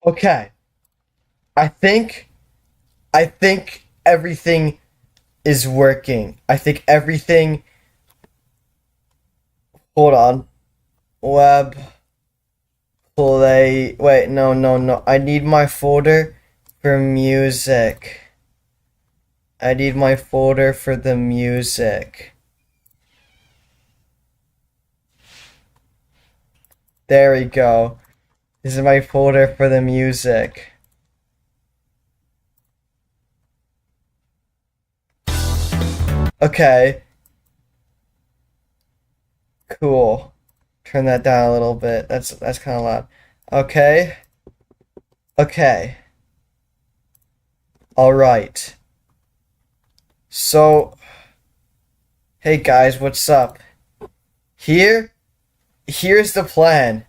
Okay. I think I think everything is working. I think everything. Hold on. Web play. Wait, no, no, no. I need my folder for music. I need my folder for the music. There we go. This is my folder for the music. Okay. Cool. Turn that down a little bit. That's kind of loud. Okay. Okay. All right. So, hey guys, what's up? Here's the plan.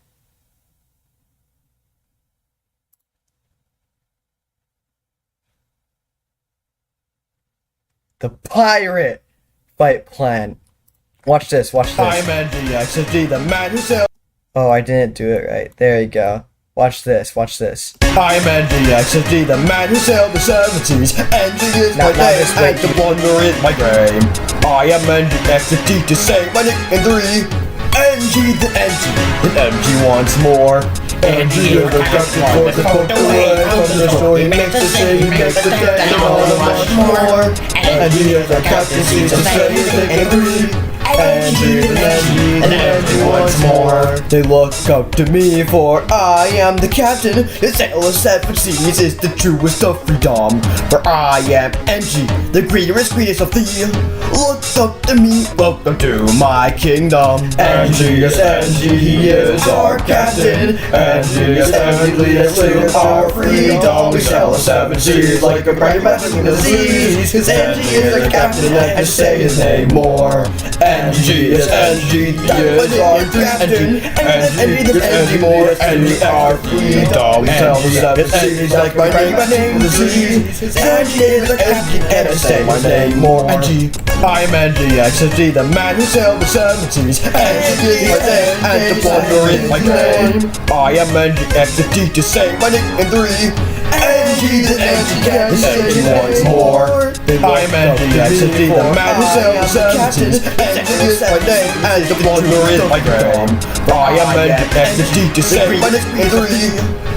The pirate fight plan. Watch this, watch this. I'm NGXD, the man who sells. Oh, I didn't do it right. There you go. Watch this, watch this. I'm NGXD, the man who sailed the 70s. NG is my Now name, this way, and the wonder is my game. I am NGXD to say my name in 3. NG the NG, and MG wants more. NG is the captain for the book away from the story. Makes the city, makes the day, and all the much more. NG is the captain, sees the say his name in 3. NG and NG once more. They look up to me, for I am the captain. The sail of 7 seas is the truest of freedom. For I am NG, the greatest of the. Look up to me, welcome to my kingdom. NG is NG, he is our captain. NG is NG, leads to our freedom. We sail the 7 seas like a bright man in the seas. Cause NG is the captain, and I say his name more. NG is NG, he is our captain. NG is NG more, NG our freedom. We sail the 7 seas like my name in the seas. NG is the captain, and I say my name more. NG. I'm NGXD, the man who sailed the 70s. NG is my name, and the wonder is my claim. I am NGXD to say my name in 3. NG the NG can say once more. I'm NGXD, the man who sailed the 70s. NG is my name, and the wonder is my claim. I am NGXD to say my name in 3.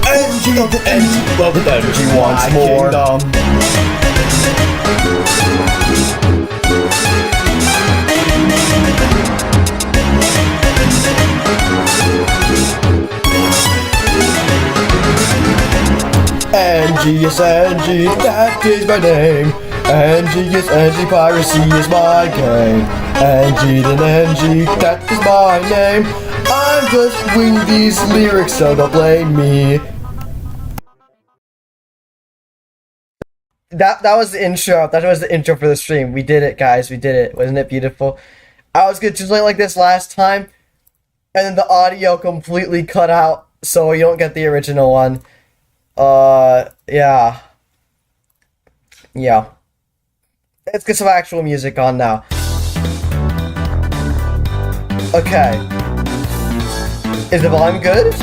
NG the NG, love the NG once more. NG is NG, that is my name. NG is NG, piracy is my game. NG then NG, that is my name. I'm just winging these lyrics, so don't blame me. That was the intro. That was the intro for the stream. We did it, guys. We did it. Wasn't it beautiful? I was gonna do something like this last time, and then the audio completely cut out, so you don't get the original one. Yeah. Yeah. Let's get some actual music on now. Okay. Is the volume good?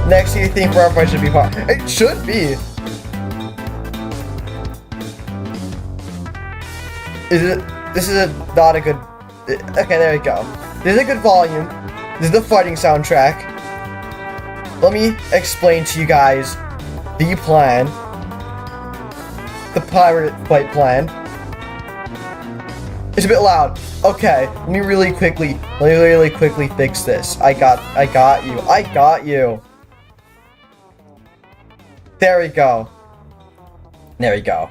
Next year theme for our fight should be fine. It should be. This is not a good. Okay, there we go. This is a good volume. This is the fighting soundtrack. Let me explain to you guys the plan. The pirate fight plan. It's a bit loud. Okay, let me really quickly fix this. I got you. There we go. There we go.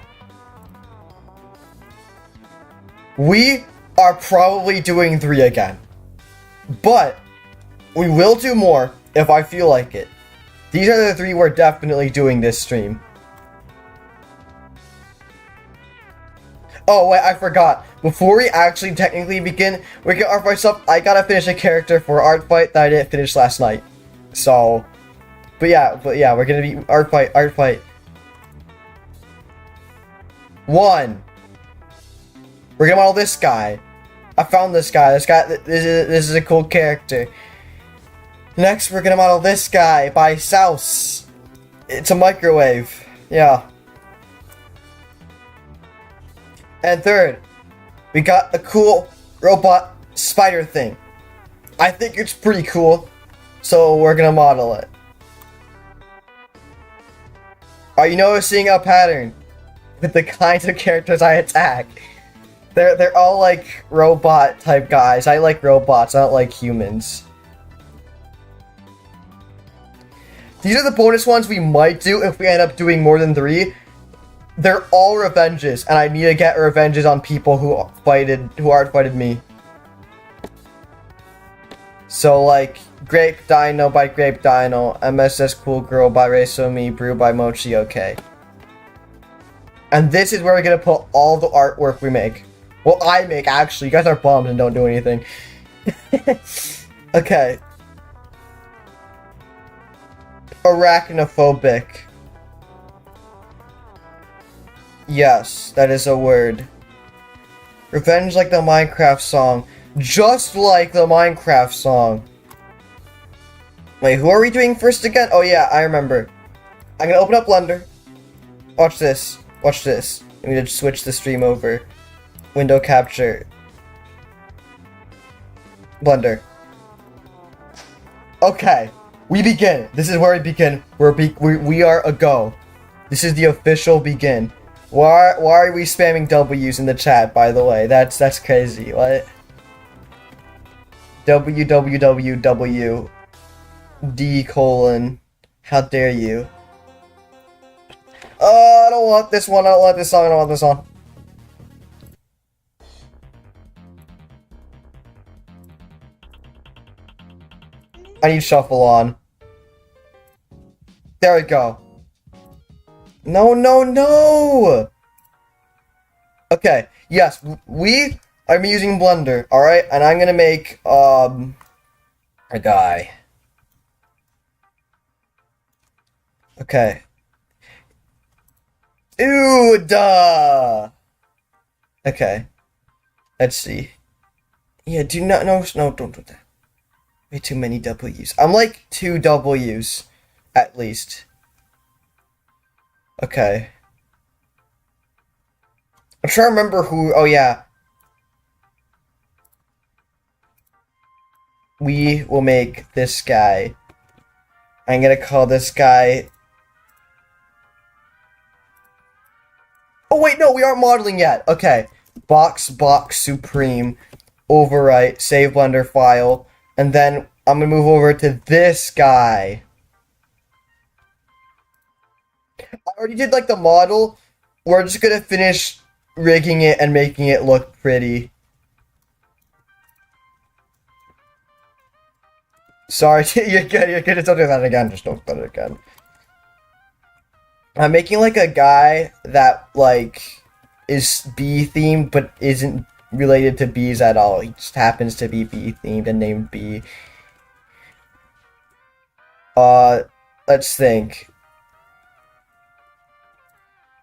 We are probably doing 3 again. But we will do more if I feel like it. These are the 3 we're definitely doing this stream. Oh wait, I forgot. Before we actually technically begin, we get art fight stuff. I gotta finish a character for art fight that I didn't finish last night. So, but yeah, we're gonna be art fight. 1. We're gonna model this guy. I found this guy. This is a cool character. Next, we're gonna model this guy by Souse. It's a microwave. Yeah. And third, we got a cool robot spider thing. I think it's pretty cool, so we're gonna model it. Are you noticing a pattern with the kinds of characters I attack? They're all like robot type guys. I like robots, I don't like humans. These are the bonus ones we might do if we end up doing more than 3. They're all revenges, and I need to get revenges on people who hard fighted me. So like Grape Dino by Grape Dino, MSS Cool Girl by Reisomi, Brew by Mochi, okay. And this is where we're gonna put all the artwork we make. Well, I make, actually. You guys are bummed and don't do anything. Okay. Arachnophobic. Yes, that is a word. Revenge like the Minecraft song. Just like the Minecraft song. Wait, who are we doing first again? Oh yeah, I remember. I'm gonna open up Blender. Watch this. Watch this. I'm gonna switch the stream over. Window capture. Blender. Okay. We begin. This is where we begin. We are a go. This is the official begin. Why are we spamming W's in the chat, by the way? That's crazy. What? WWWW D:. How dare you? I don't want this one. I don't want this song. I don't want this song. I need shuffle on. There we go. No, no, no! Okay, yes, we are using Blender, alright? And I'm gonna make, a guy. Okay. Ew, duh! Okay. Let's see. Yeah, do not, no, don't do that. Way too many W's. I'm like 2 W's, at least. Okay. I'm trying to remember who, oh yeah. We will make this guy. I'm gonna call this guy... Oh wait, no, we aren't modeling yet. Okay. Box Supreme. Overwrite, save Blender file. And then I'm gonna move over to this guy. I already did like the model. We're just gonna finish rigging it and making it look pretty. Sorry, you're good, don't do that again, just don't do it again. I'm making like a guy that like is bee themed but isn't related to bees at all. He just happens to be bee themed and named Bee. Let's think.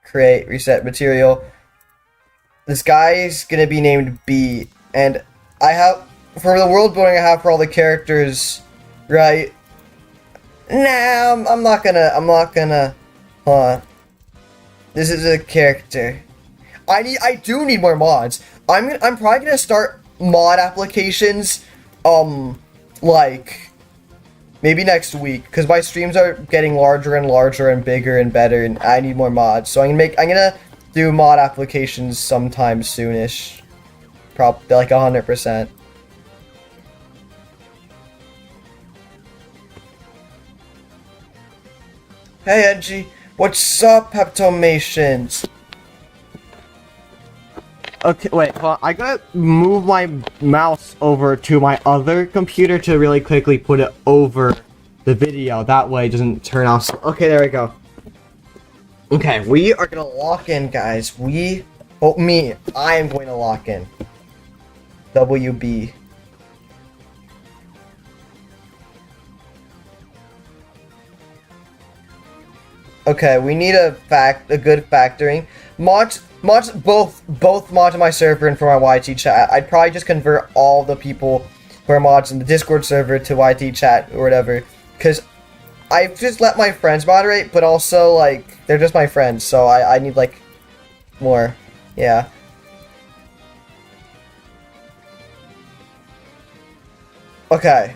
Create, reset material. This guy is gonna be named B, and I have, for the world building I have for all the characters, right? Nah, I'm not gonna, This is a character. I do need more mods. I'm probably gonna start mod applications, like, maybe next week, because my streams are getting larger and larger and bigger and better, and I need more mods. So I'm gonna do mod applications sometime soonish. Probably like 100%. Hey Edgy, what's up, Peptomations? Okay, wait, hold on. I gotta move my mouse over to my other computer to really quickly put it over the video. That way it doesn't turn off. Okay, there we go. Okay, we are gonna lock in, guys. I am going to lock in. WB. Okay, we need a good factoring. Mods, both mods on my server and for my YT chat. I'd probably just convert all the people who are mods in the Discord server to YT chat or whatever. Because I've just let my friends moderate, but also, like, they're just my friends, so I need, like, more. Yeah. Okay.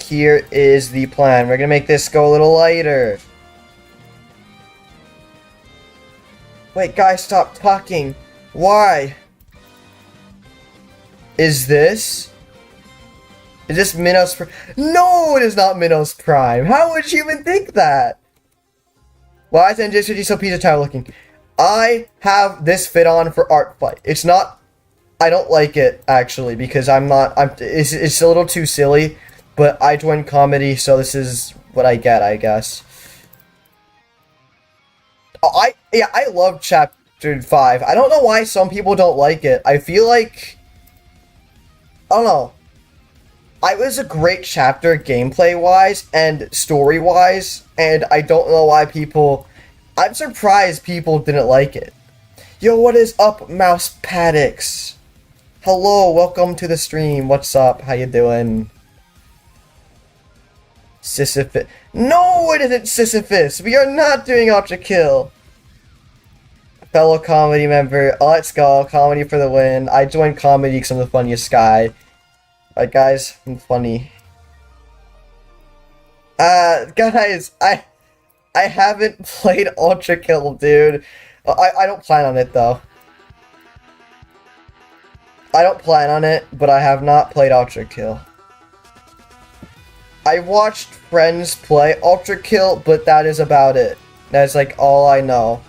Here is the plan. We're gonna make this go a little lighter. Wait, guys, stop talking. Why? Is this Minos Prime? No, it is not Minos Prime. How would you even think that? Why is NJ50 so pizza tower looking? I have this fit on for art fight. It's not. I don't like it actually because it's a little too silly. But I joined comedy, so this is what I get, I guess. I love Chapter 5. I don't know why some people don't like it. I feel like... I don't know. It was a great chapter gameplay-wise and story-wise, and I don't know why people... I'm surprised people didn't like it. Yo, what is up, Mouse Paddocks? Hello, welcome to the stream. What's up? How you doing? Sisyphus. No, it isn't Sisyphus. We are not doing Object Kill. Fellow comedy member. Let's go. Comedy for the win. I joined comedy because I'm the funniest guy. Alright, guys. I'm funny. Guys, I haven't played Ultra Kill, dude. I don't plan on it, though. I don't plan on it, but I have not played Ultra Kill. I watched friends play Ultra Kill, but that is about it. That's like all I know.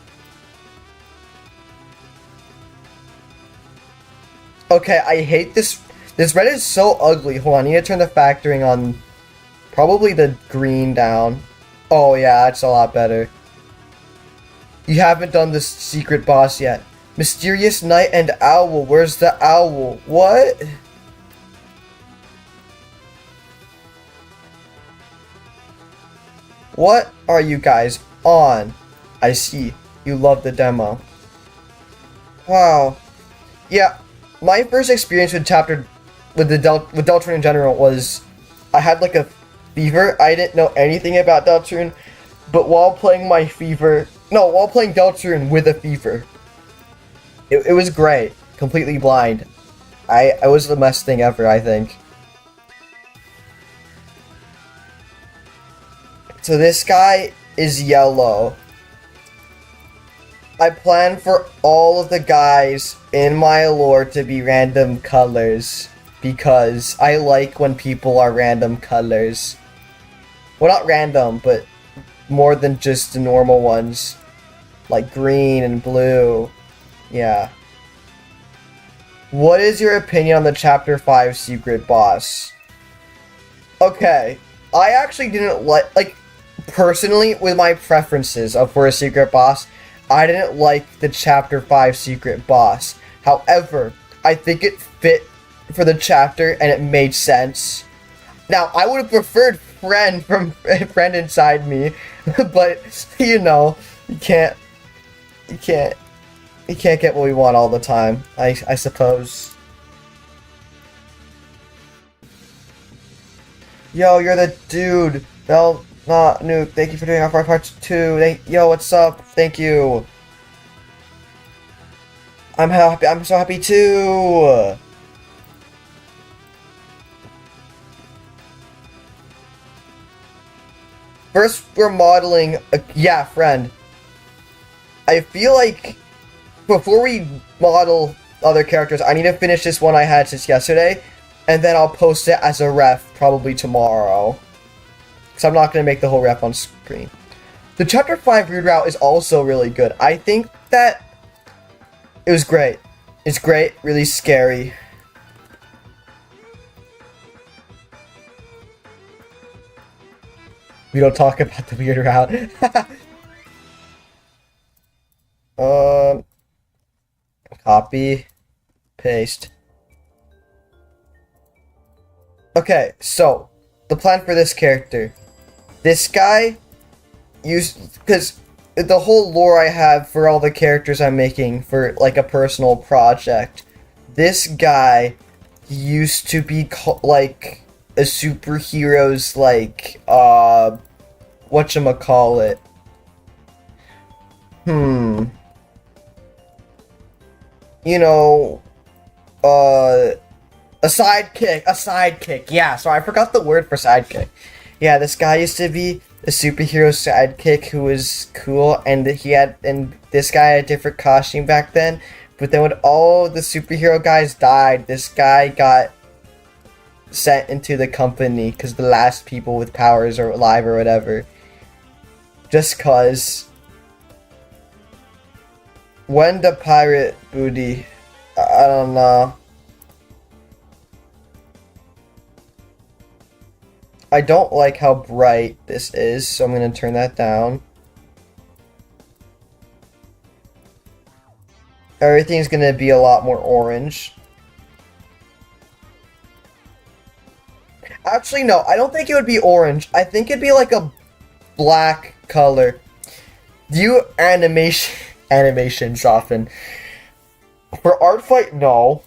Okay, I hate this. This red is so ugly. Hold on, I need to turn the factoring on. Probably the green down. Oh yeah, that's a lot better. You haven't done the secret boss yet. Mysterious Knight and Owl. Where's the owl? What? What are you guys on? I see. You love the demo. Wow. Yeah, my first experience with Deltarune in general was I had like a fever. I didn't know anything about Deltarune, but while playing Deltarune with a fever, it was great. Completely blind. I was the best thing ever, I think. So this guy is yellow. I plan for all of the guys in my lore to be random colors because I like when people are random colors. Well, not random, but more than just the normal ones. Like green and blue. Yeah. What is your opinion on the Chapter 5 secret boss? Okay. I actually didn't like personally, with my preferences for a secret boss, I didn't like the Chapter 5 secret boss. However, I think it fit for the chapter and it made sense. Now, I would have preferred Friend from Friend Inside Me, but, you know, you can't get what we want all the time, I suppose. Yo, you're the dude. No. Nuke, thank you for doing our part 2. Yo, what's up? Thank you. I'm happy. I'm so happy too. First, we're modeling. Yeah, friend. I feel like before we model other characters, I need to finish this one I had since yesterday, and then I'll post it as a ref probably tomorrow. Because I'm not going to make the whole rep on screen. The Chapter 5 Rude Route is also really good. I think that it was great. It's great, really scary. We don't talk about the weird route. Copy. Paste. Okay, so the plan for this character. This guy, because the whole lore I have for all the characters I'm making for like a personal project, this guy used to be like a superhero's like whatchamacallit. You know, a sidekick. Yeah, so I forgot the word for sidekick. Yeah, this guy used to be a superhero sidekick who was cool, and this guy had a different costume back then. But then when all the superhero guys died, this guy got sent into the company because the last people with powers are alive or whatever. Just cause. When the pirate booty, I don't know. I don't like how bright this is, so I'm gonna turn that down. Everything's gonna be a lot more orange. Actually, no, I don't think it would be orange. I think it'd be like a black color. Do you animation soften? For art fight, no.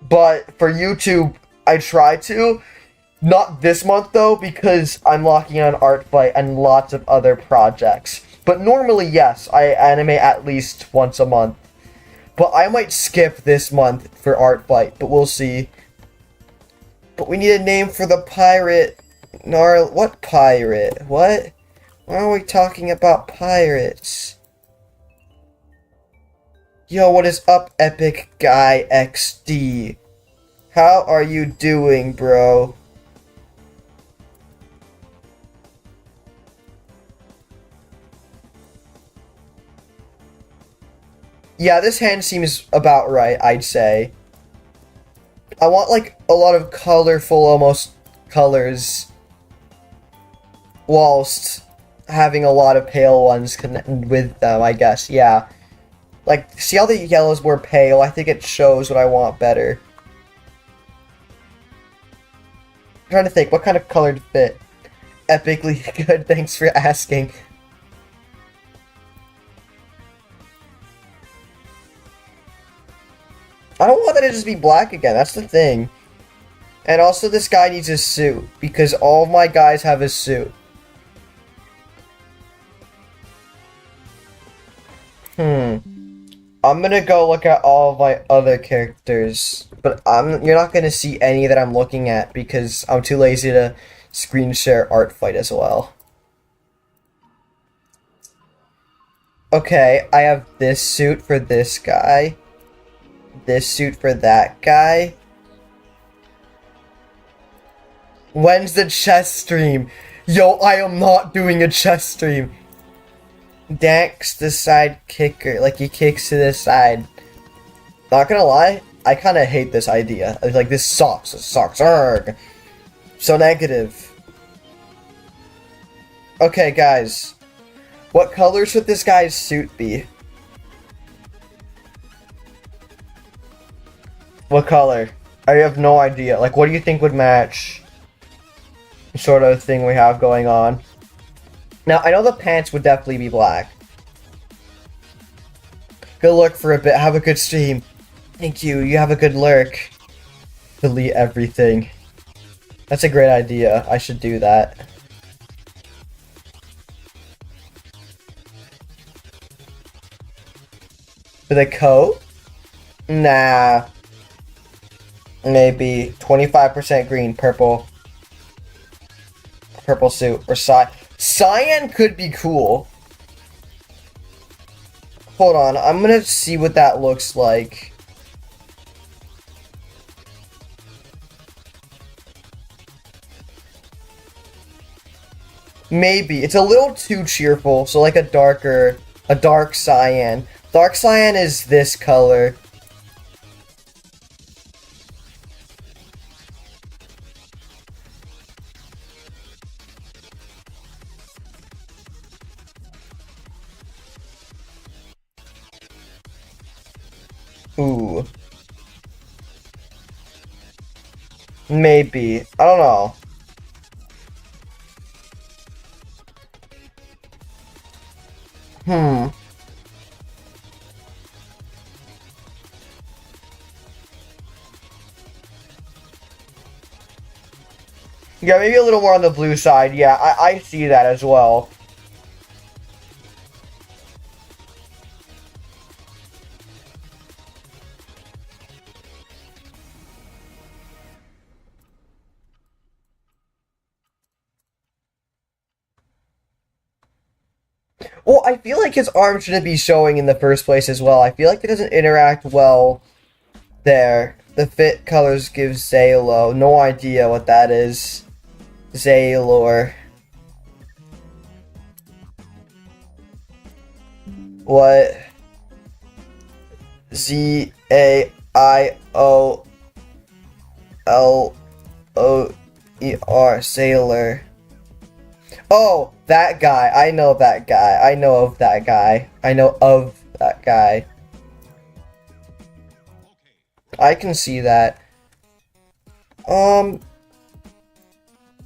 But for YouTube, I try to. Not this month though, because I'm locking on art fight and lots of other projects. But normally, yes, I animate at least once a month. But I might skip this month for art fight, but we'll see. But we need a name for the pirate. What pirate? What? Why are we talking about pirates? Yo, what is up, Epic Guy XD? How are you doing, bro? Yeah, this hand seems about right, I'd say. I want, like, a lot of colorful, almost, colors. Whilst having a lot of pale ones connected with them, I guess, yeah. Like, see how the yellow's more pale? I think it shows what I want better. I'm trying to think, what kind of color to fit? Epically good, thanks for asking. I don't want that to just be black again, that's the thing. And also this guy needs a suit, because all of my guys have a suit. I'm gonna go look at all of my other characters, but you're not gonna see any that I'm looking at because I'm too lazy to screen share art fight as well. Okay, I have this suit for this guy. This suit for that guy. When's the chess stream? Yo, I am not doing a chess stream. Dax, the side kicker. Like, he kicks to the side. Not gonna lie, I kind of hate this idea. Like, this sucks. It sucks. Arrgh. So negative. Okay, guys. What color should this guy's suit be? What color? I have no idea. Like, what do you think would match the sort of thing we have going on? Now, I know the pants would definitely be black. Good luck for a bit. Have a good stream. Thank you. You have a good lurk. Delete everything. That's a great idea. I should do that. For the coat? Nah. Maybe 25% green, purple. Purple suit. Or cyan could be cool. Hold on, I'm gonna see what that looks like. Maybe. It's a little too cheerful, so like a dark cyan. Dark cyan is this color. Ooh. Maybe. I don't know. Yeah, maybe a little more on the blue side. Yeah, I see that as well. Well, I feel like his arm shouldn't be showing in the first place as well. I feel like it doesn't interact well there. The fit colors give Zalo. No idea what that is. Zalor. What? Zaioloer. Sailor. Oh, that guy. I know that guy. I know of that guy. I know of that guy. I can see that.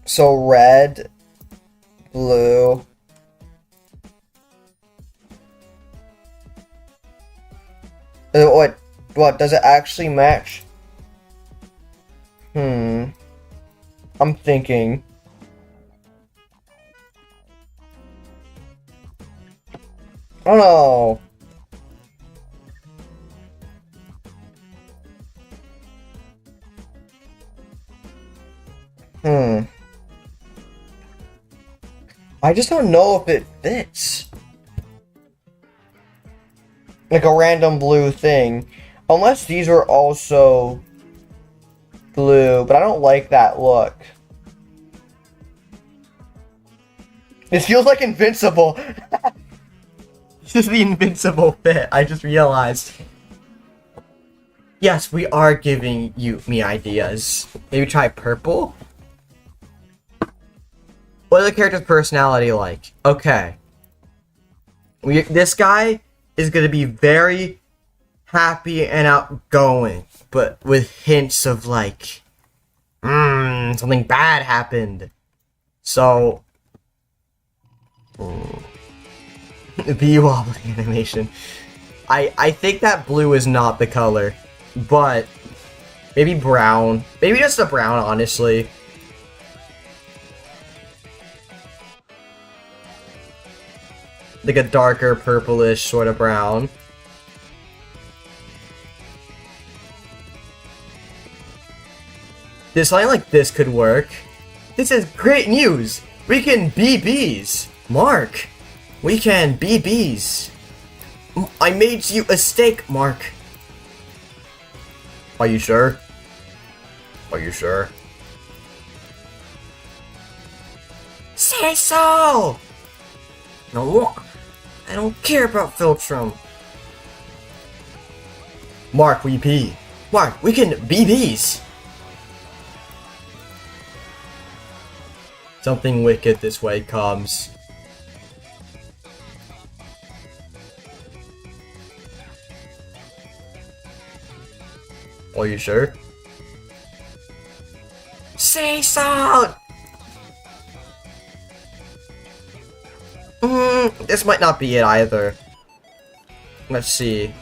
So red, blue. What, does it actually match? I'm thinking. Oh no. I just don't know if it fits. Like a random blue thing. Unless these were also blue, but I don't like that look. This feels like Invincible. This is the Invincible fit, I just realized. Yes, we are giving me ideas. Maybe try purple? What is the character's personality like? Okay. This guy is going to be very happy and outgoing, but with hints of like, something bad happened. So, the wobbly animation. I think that blue is not the color, but maybe brown. Maybe just a brown, honestly. Like a darker purplish sort of brown. Something like this could work. This is great news! We can be bees! Mark! We can be bees! I made you a steak, Mark! Are you sure? Are you sure? Say so! No, I don't care about Filtrum. Mark, we pee. Mark, we can be bees! Something wicked this way comes. Are you sure? Say so! This might not be it either. Let's see.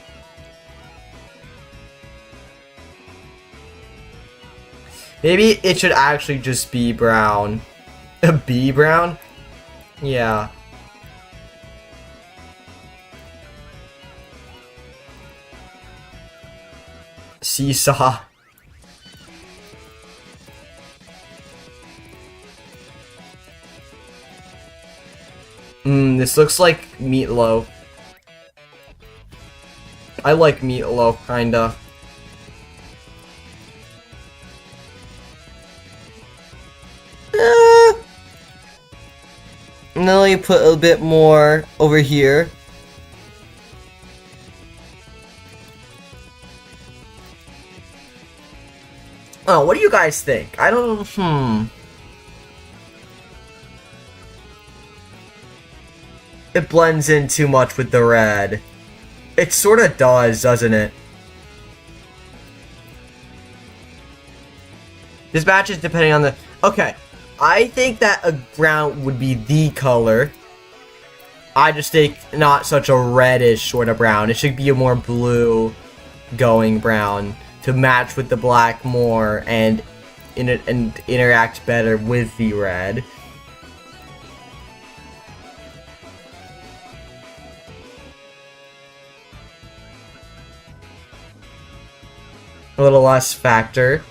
Maybe it should actually just be brown. A bee brown? Yeah. Seesaw. This looks like meatloaf. I like meatloaf, kinda. And then you put a bit more over here. Oh, what do you guys think? I don't. It blends in too much with the red. It sort of does, doesn't it? This matches depending on the... Okay, I think that a brown would be the color. I just think not such a reddish sort of brown. It should be a more blue going brown to match with the black more and and interact better with the red. A little less factor.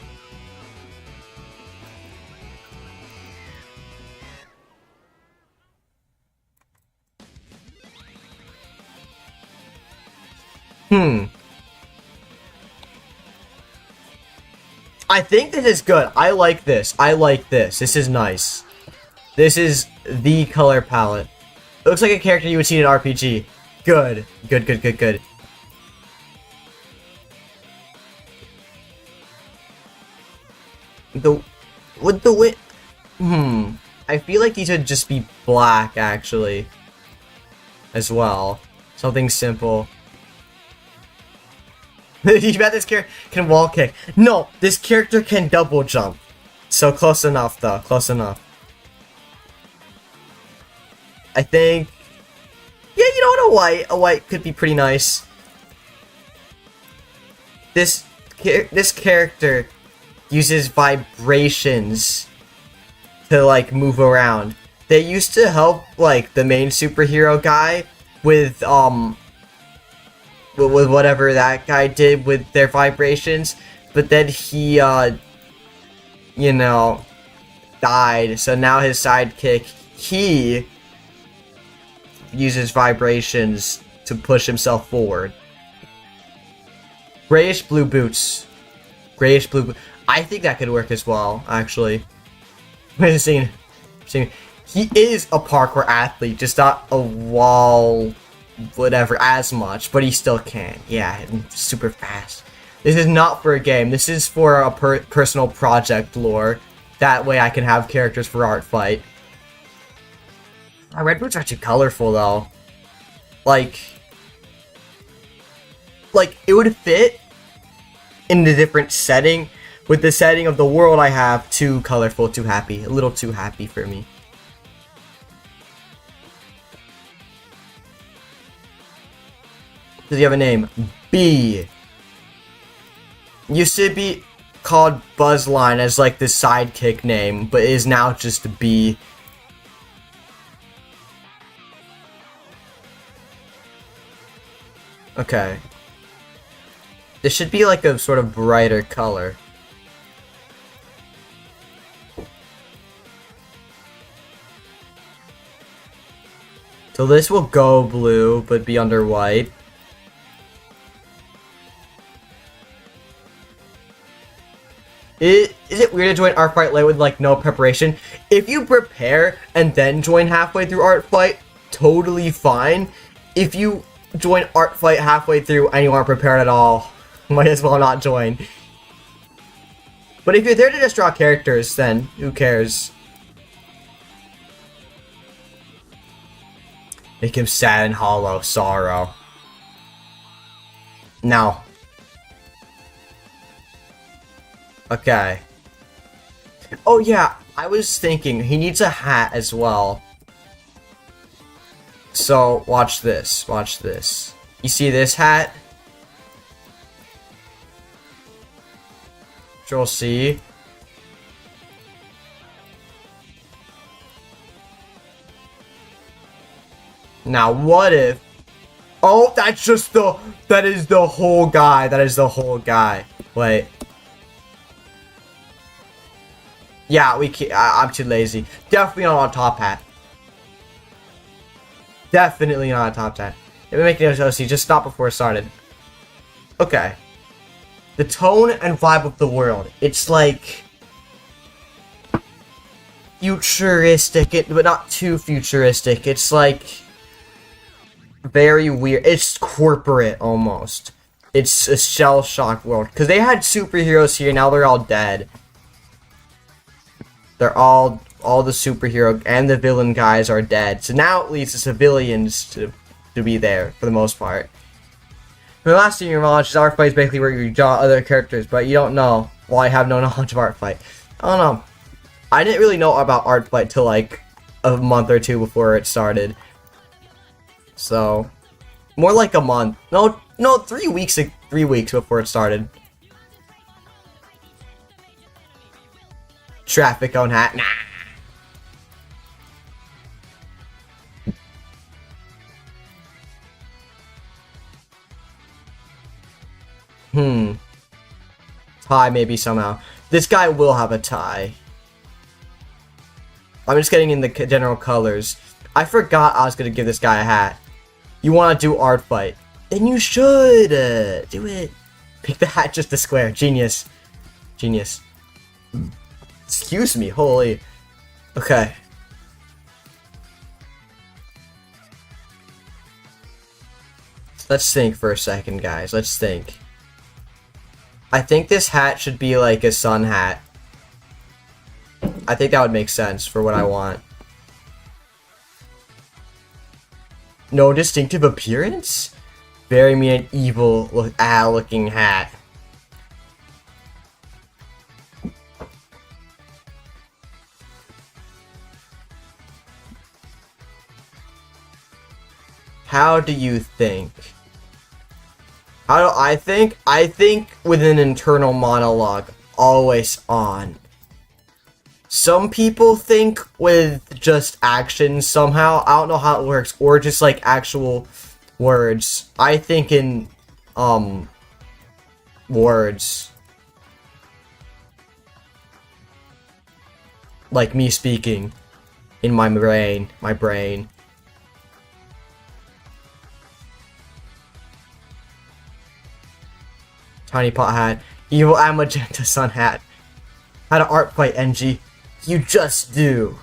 I think this is good. I like this. I like this. This is nice. This is the color palette. It looks like a character you would see in an RPG. Good. Good, good, good, good. I feel like these would just be black, actually. As well. Something simple. You bet this character can wall kick. No, this character can double jump. So close enough, though. Close enough. I think... Yeah, you know what? A white could be pretty nice. This character uses vibrations to, like, move around. They used to help, like, the main superhero guy with whatever that guy did with their vibrations, but then he, you know, died, so now his sidekick, he uses vibrations to push himself forward. Grayish blue boots. Grayish blue I think that could work as well, actually. He is a parkour athlete, just not a wall whatever as much, but he still can. Yeah, super fast. This is not for a game. This is for a personal project lore. That way I can have characters for art fight. My red boots are too colorful though. Like it would fit in the different setting. With the setting of the world I have, too colorful, too happy. A little too happy for me. Does he have a name? B. Used to be called Buzzline as like the sidekick name, but is now just B. Okay. This should be like a sort of brighter color. So this will go blue, but be under white. Is it weird to join Art Fight late with like no preparation? If you prepare and then join halfway through Art Fight, totally fine. If you join Art Fight halfway through and you aren't prepared at all, might as well not join. But if you're there to just draw characters, then who cares? Make him sad and hollow, sorrow. Now. Okay. Oh yeah, I was thinking, he needs a hat as well. So, watch this, watch this. You see this hat? Control C. Now, what if... Oh, that's just the... That is the whole guy. That is the whole guy. Wait. Yeah, we can't... I'm too lazy. Definitely not a top hat. Definitely not a top hat. Let me make it OC. Just stop before it started. Okay. The tone and vibe of the world. It's like... futuristic, but not too futuristic. It's like... very weird. It's corporate almost. It's a shell-shocked world because they had superheroes here. Now they're all dead. They're all the superhero and the villain guys are dead. So now it leaves the civilians to be there for the most part. For the last thing your knowledge is Art Fight is basically where you draw other characters, but you don't know. Well, I have no knowledge of Art Fight. I don't know. I didn't really know about Art Fight till like a month or two before it started. So, more like a month. No, 3 weeks. 3 weeks before it started. traffic cone hat. Nah. Tie maybe somehow. This guy will have a tie. I'm just getting in the general colors. I forgot I was gonna give this guy a hat. You want to do art fight? Then you should do it. Pick the hat, just the square. Genius. Genius. Excuse me. Holy. Okay. Let's think for a second, guys. Let's think. I think this hat should be like a sun hat. I think that would make sense for what I want. No distinctive appearance? Very mean and evil looking hat. How do you think? How do I think? I think with an internal monologue, always on. Some people think with just actions somehow. I don't know how it works, or just like actual words. I think in words. Like me speaking in my brain. Tiny pot hat. Evil and magenta sun hat. How to art fight, NG. You just do.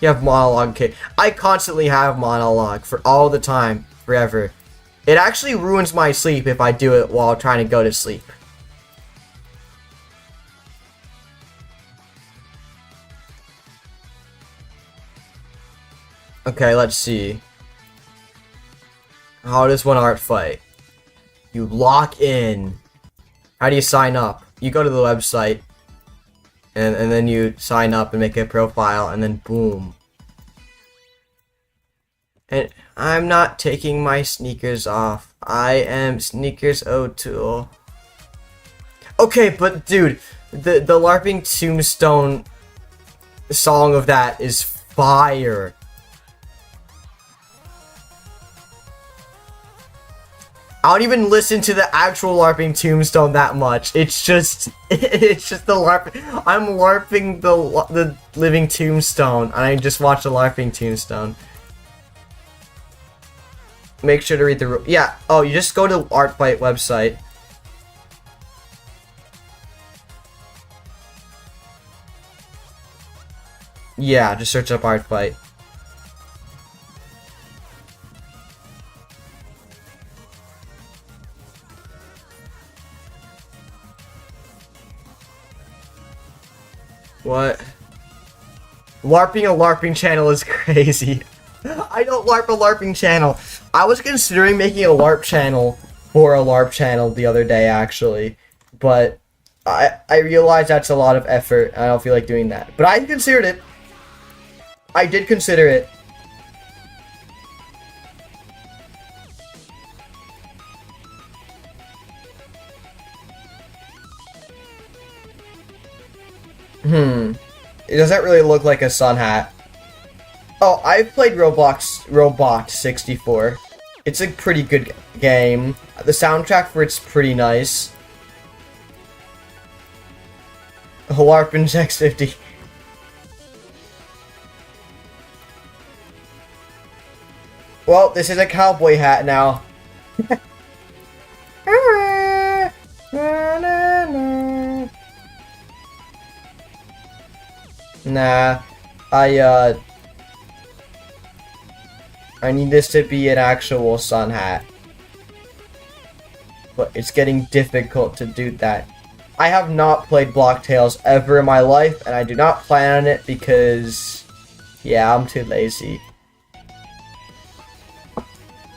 You have monologue kit. I constantly have monologue for all the time, forever. It actually ruins my sleep if I do it while trying to go to sleep. Okay, let's see. How does one art fight? You lock in. How do you sign up? You go to the website, and then you sign up and make a profile, and then boom. And I'm not taking my sneakers off. I am Sneakers O'Toole. Okay, but dude, the LARPing Tombstone song of that is fire. I don't even listen to the actual LARPing Tombstone that much. It's just the LARP. I'm LARPing the living Tombstone, and I just watch the LARPing Tombstone. Make sure to read the yeah. Oh, you just go to Artfight website. Yeah, just search up Artfight. What? LARPing a LARPing channel is crazy. I don't LARP a LARPing channel. I was considering making a LARP channel for a LARP channel the other day, actually. But I realized that's a lot of effort, and I don't feel like doing that. But I considered it. I did consider it. It doesn't really look like a sun hat. Oh, I've played Roblox 64. It's a pretty good game. The soundtrack for it's pretty nice. LARPing X50. Well, this is a cowboy hat now. Nah, I need this to be an actual sun hat. But it's getting difficult to do that. I have not played Block Tales ever in my life, and I do not plan on it because, yeah, I'm too lazy.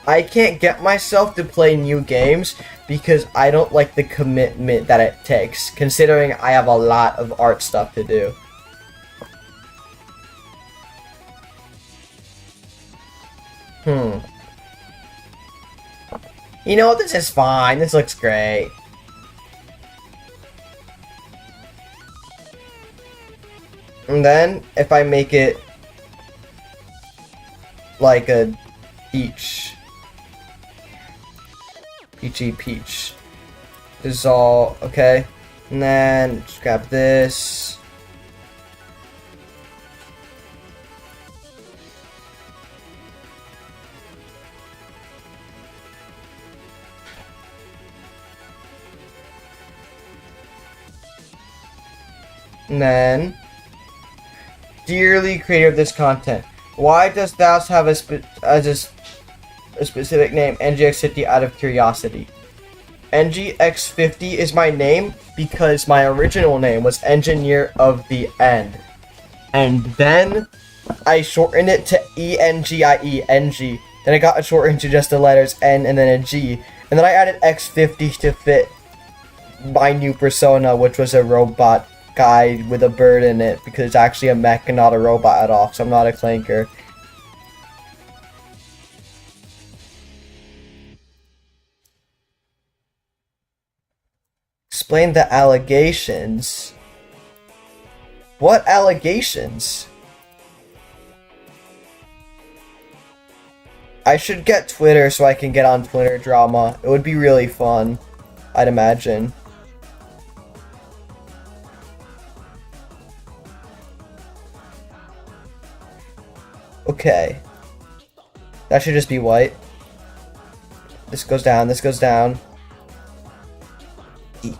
I can't get myself to play new games because I don't like the commitment that it takes, considering I have a lot of art stuff to do. You know, this is fine. This looks great. And then, if I make it like a peach. Peachy peach. This is all, okay. And then, just grab this. And then, dearly creator of this content, why does thou have a specific name, NGX50, out of curiosity? NGX50 is my name because my original name was Engineer of the End. And then I shortened it to ENGIE, NG. Then I got it shortened to just the letters N and then a G. And then I added X50 to fit my new persona, which was a robot guy with a bird in it, because it's actually a mech and not a robot at all, so I'm not a clanker. Explain the allegations. What allegations? I should get Twitter so I can get on Twitter drama. It would be really fun, I'd imagine. Okay. That should just be white. This goes down, this goes down. E.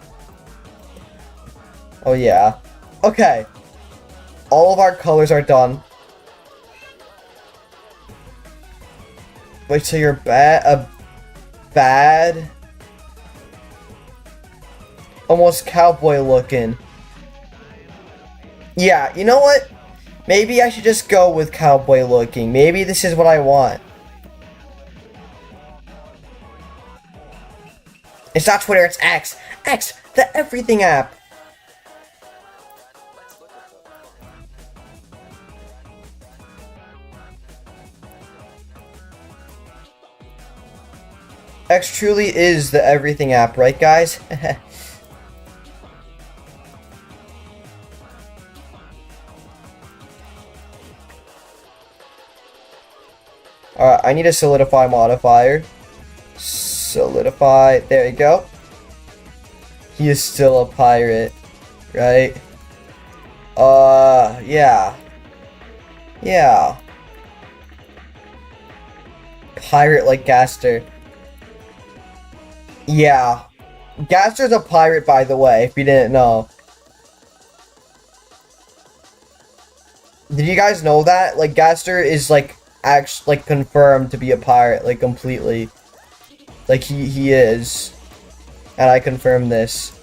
Oh yeah. Okay. All of our colors are done. Wait till you're bad, almost cowboy looking. Yeah, you know what? Maybe I should just go with cowboy looking. Maybe this is what I want. It's not Twitter, it's X. X, the everything app. X truly is the everything app, right guys? Alright, I need a solidify modifier. Solidify, there you go. He is still a pirate, right? Yeah. Yeah. Pirate like Gaster. Yeah. Gaster's a pirate, by the way, if you didn't know. Did you guys know that? Like, Gaster is, like, actually, like, confirmed to be a pirate, like, completely. Like, he is. And I confirmed this.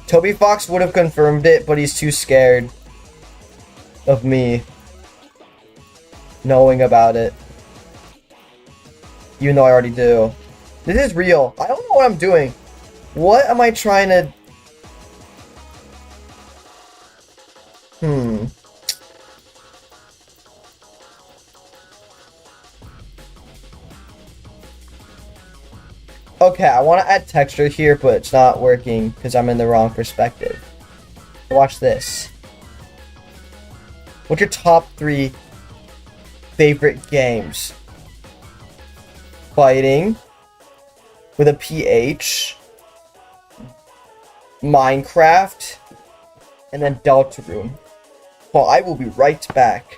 Toby Fox would have confirmed it, but he's too scared of me knowing about it. Even though I already do. This is real. I don't know what I'm doing. What am I trying to... Okay, I want to add texture here, but it's not working because I'm in the wrong perspective. Watch this. What's your top 3 favorite games? Fighting with a PH, Minecraft, and then Deltarune. Well, I will be right back.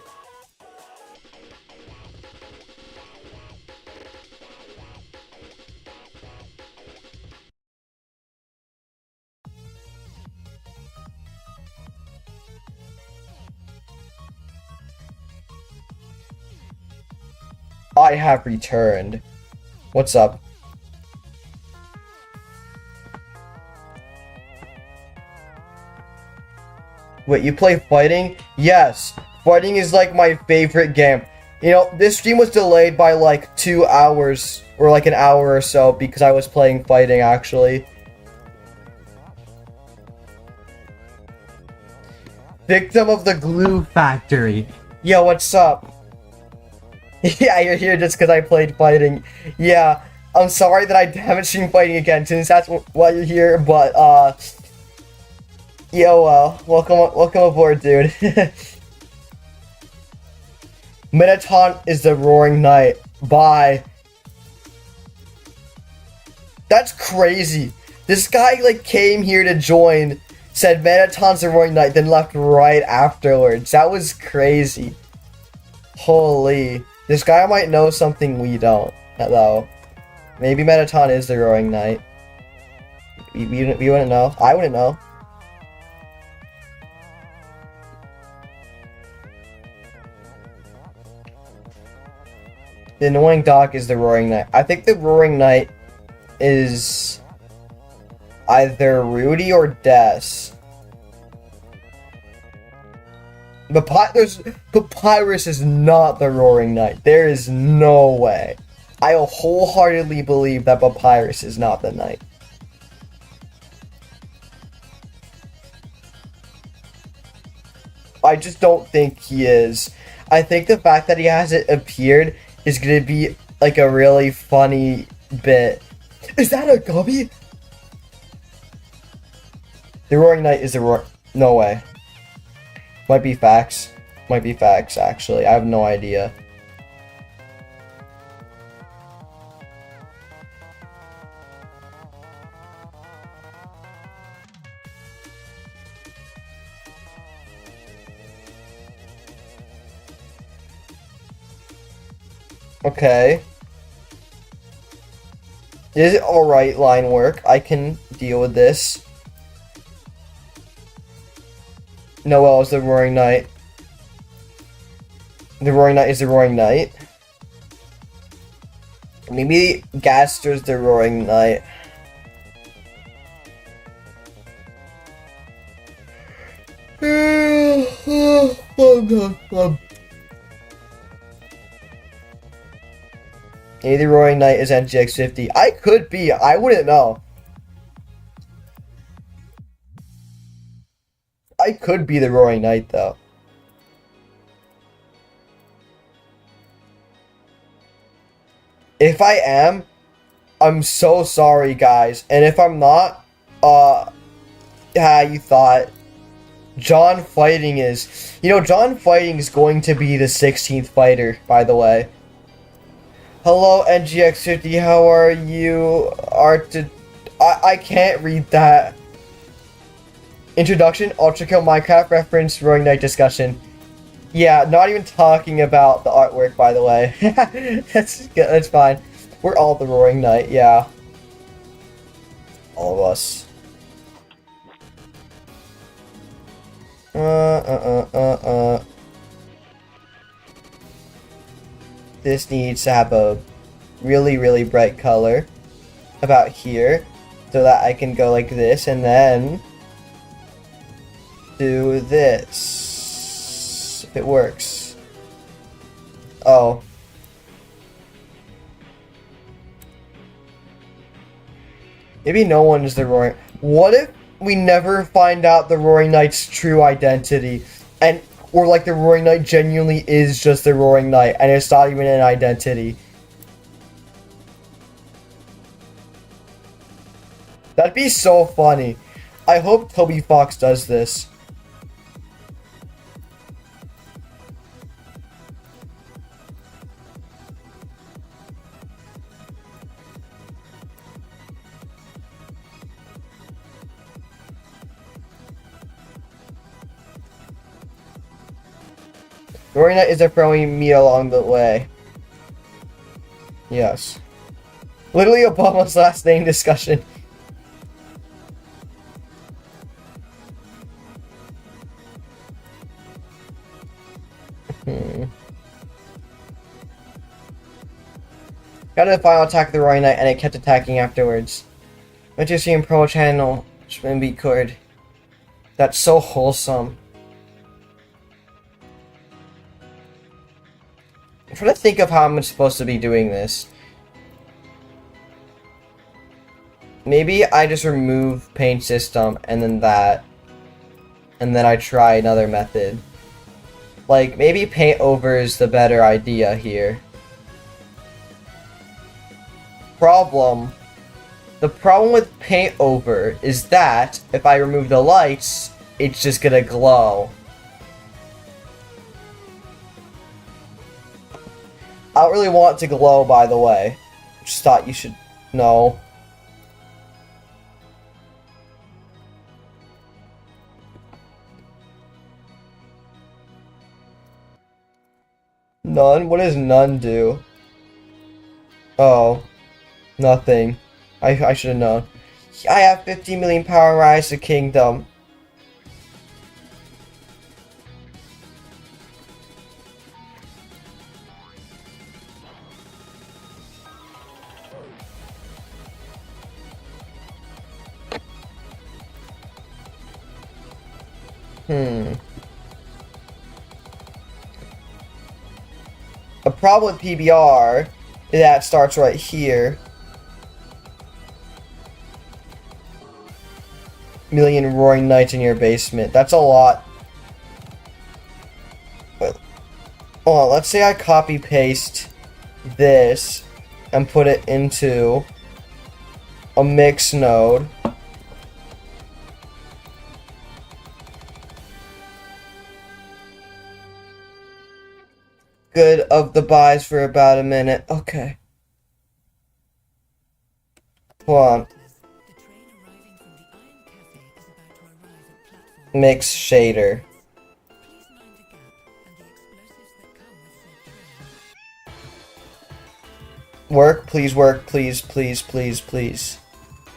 I have returned. What's up? Wait, you play fighting? Yes. Fighting is like my favorite game. You know, this stream was delayed by like 2 hours or like an hour or so because I was playing fighting actually. Victim of the glue factory. Yo, what's up? Yeah, you're here just because I played fighting. Yeah, I'm sorry that I haven't streamed fighting again since that's why you're here, but, yo, welcome aboard, dude. Metaton is the Roaring Knight. Bye. That's crazy. This guy, like, came here to join, said Metaton's the Roaring Knight, then left right afterwards. That was crazy. Holy. This guy might know something we don't, though. Maybe Metaton is the Roaring Knight. We wouldn't know. I wouldn't know. The annoying dog is the Roaring Knight. I think the Roaring Knight is either Rudy or Des. Papyrus is not the Roaring Knight. There is no way. I wholeheartedly believe that Papyrus is not the knight. I just don't think he is. I think the fact that he hasn't appeared is gonna be like a really funny bit. Is that a gubby? The Roaring Knight is a no way. Might be facts. Might be facts, actually. I have no idea. Okay. Is it alright line work? I can deal with this. Noel is the Roaring Knight. The Roaring Knight is the Roaring Knight. Maybe Gaster's the Roaring Knight. Maybe the Roaring Knight is NGX50. I could be. I wouldn't know. I could be the Roaring Knight, though. If I am, I'm so sorry, guys. And if I'm not, you thought. John Fighting is... You know, John Fighting is going to be the 16th fighter, by the way. Hello, NGX50, how are you? I can't read that. Introduction, Ultra Kill Minecraft reference, Roaring Knight discussion. Yeah, not even talking about the artwork, by the way. That's good, that's fine. We're all the Roaring Knight, yeah. All of us. This needs to have a really, really bright color about here so that I can go like this and then do this if it works. Oh. Maybe no one is the Roaring... What if we never find out the Roaring Knight's true identity? Or like the Roaring Knight genuinely is just the Roaring Knight and it's not even an identity. That'd be so funny. I hope Toby Fox does this. Roaring Knight is throwing me along the way. Yes. Literally Obama's last name discussion. Got to the final attack of the Roaring Knight and it kept attacking afterwards. Went to see Pro Channel, Swimby Cord. That's so wholesome. I'm trying to think of how I'm supposed to be doing this. Maybe I just remove paint system and then that. And then I try another method. Like, maybe paint over is the better idea here. problem. The problem with paint over is that if I remove the lights, it's just gonna glow. I don't really want it to glow, by the way. Just thought you should know. None? What does none do? Oh. Nothing. I should have known. I have 50 million power, rise to kingdom. A problem with PBR is that it starts right here. Million roaring knights in your basement. That's a lot. But, hold on, let's say I copy paste this and put it into a mix node. Good of the buys for about a minute. Okay. Hold on. Mix shader. Work, please work, please, please, please, please.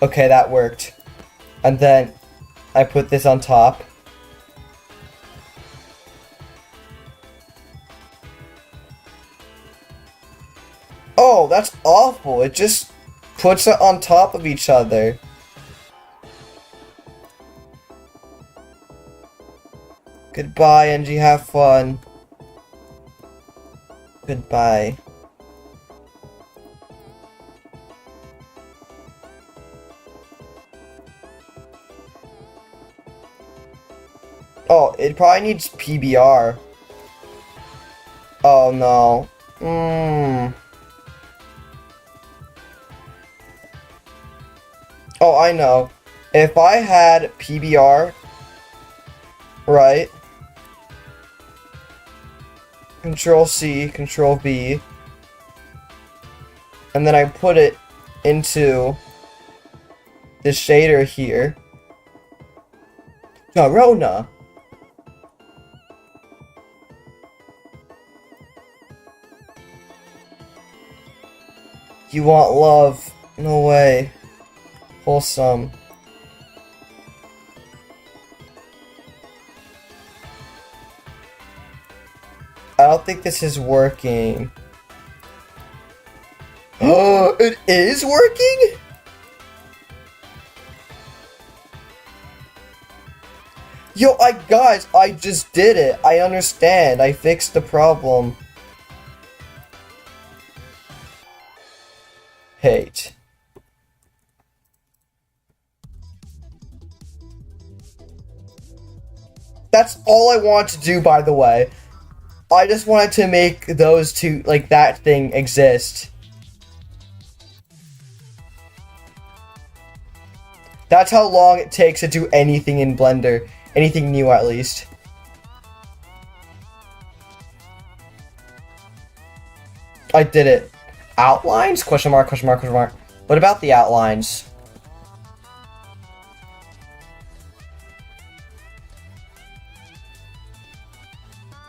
Okay, that worked. And then I put this on top. Oh, that's awful. It just puts it on top of each other. Goodbye, NG. Have fun. Goodbye. Oh, it probably needs PBR. Oh, no. Oh, I know. If I had PBR, right? Control C, Control V, and then I put it into the shader here. Corona. You want love? No way. Wholesome. I don't think this is working. Oh, it is working? Yo, guys, I just did it. I understand. I fixed the problem. Hate. That's all I want to do, by the way. I just wanted to make those two, like, that thing exist. That's how long it takes to do anything in Blender. Anything new, at least. I did it. Outlines? Question mark, question mark, question mark. What about the outlines?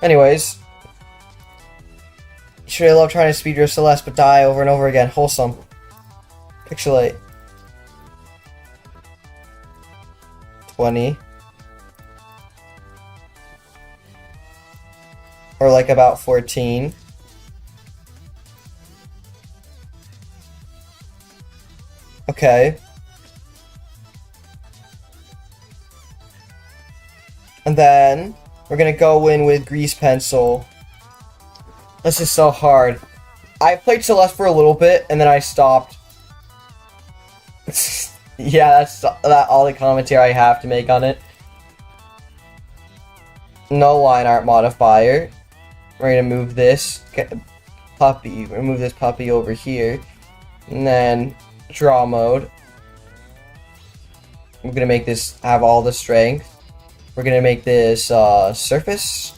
Anyways. Sure, I love trying to speed your Celeste, but die over and over again. Wholesome. Pixelate. 20. Or like about 14. Okay. And then we're gonna go in with grease pencil. This is so hard. I played Celeste for a little bit and then I stopped. Yeah, that's all the commentary I have to make on it. No line art modifier. We're gonna move this puppy. Remove this puppy over here. And then draw mode. I'm gonna make this have all the strength. We're gonna make this surface.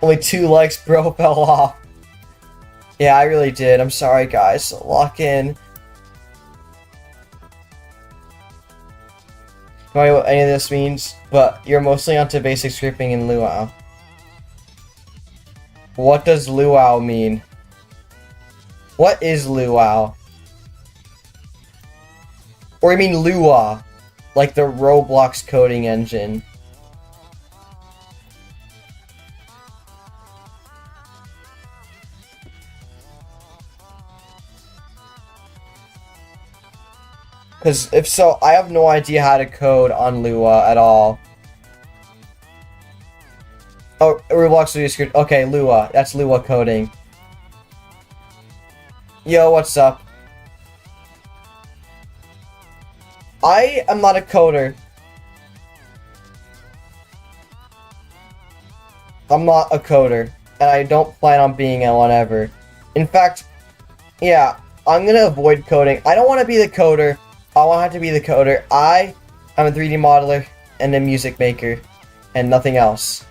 Only 2 likes, bro, fell off. Yeah, I really did. I'm sorry, guys. So lock in. I don't know what any of this means, but you're mostly onto basic scripting in Luau. What does Luau mean? What is Luau? Or you mean Lua, like the Roblox coding engine? Because if so, I have no idea how to code on Lua at all. Oh, Roblox Studio Script. Okay, Lua. That's Lua coding. Yo, what's up? I am not a coder. I'm not a coder. And I don't plan on being one ever. In fact, yeah, I'm gonna avoid coding. I don't want to be the coder. I want to have to be the coder. I am a 3D modeler and a music maker. And nothing else.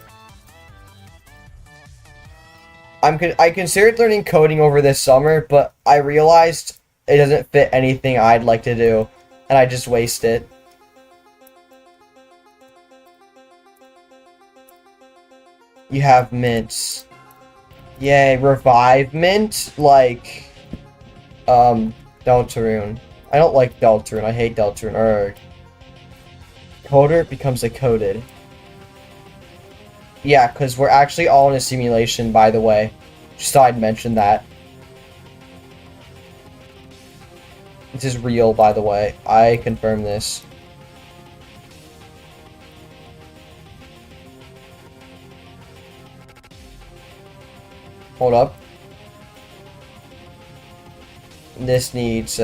I considered learning coding over this summer, but I realized it doesn't fit anything I'd like to do, and I just waste it. You have mints. Yay, revive mint? Like, Deltarune. I don't like Deltarune, I hate Deltarune. Urgh. Coder becomes a coded. Yeah, because we're actually all in a simulation, by the way. Just thought I'd mention that. This is real, by the way. I confirm this. Hold up. This needs,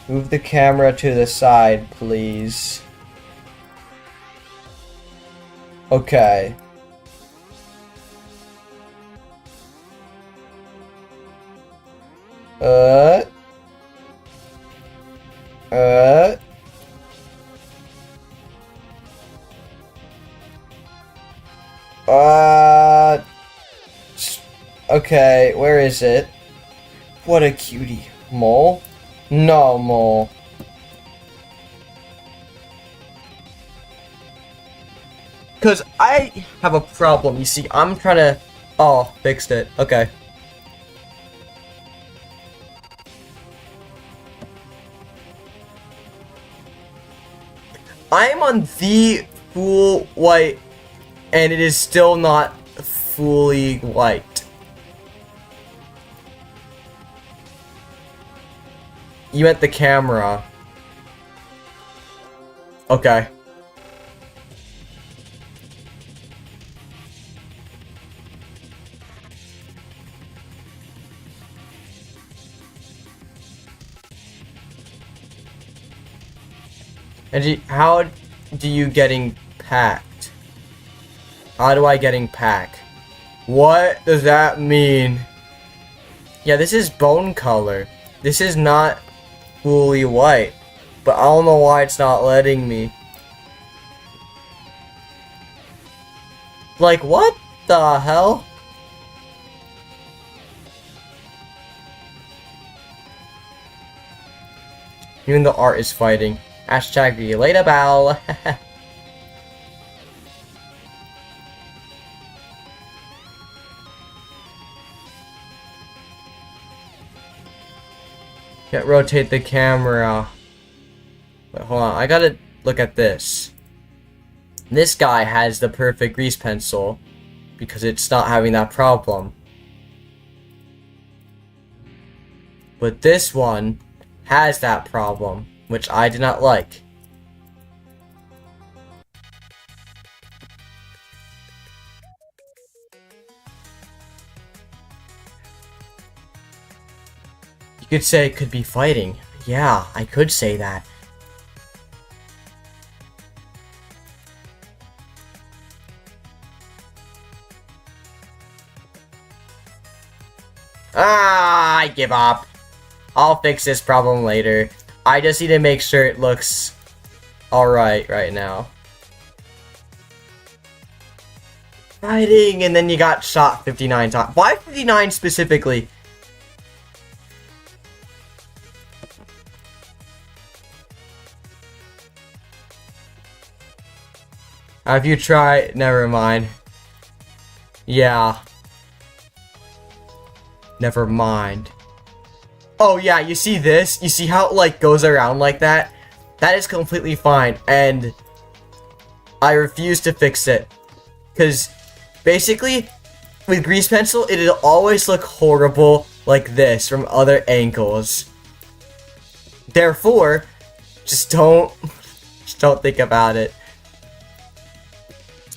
move the camera to the side, please. Okay. Uh. Okay, where is it? What a cutie. Mole? No, mole. Because I have a problem, you see, I'm trying to... Oh, fixed it. Okay. I'm on the full white, and it is still not fully white. You meant the camera. Okay. And how do you getting packed? How do I getting packed? What does that mean? Yeah, this is bone color. This is not fully white. But I don't know why it's not letting me. Like, what the hell? Even the art is fighting. Hashtag relatable. Can't rotate the camera. Wait, hold on. I gotta look at this. This guy has the perfect grease pencil because it's not having that problem. But this one has that problem, which I did not like. You could say it could be fighting. yeah, I could say that. Ah, I give up. I'll fix this problem later. I just need to make sure it looks alright right now. Fighting, and then you got shot 59 times. Why 59 specifically? Have you tried? Never mind. Yeah. Never mind. Oh yeah, you see this? You see how it like goes around like that? That is completely fine, and I refuse to fix it. Because basically, with grease pencil, it'll always look horrible like this from other angles. Therefore, just don't think about it.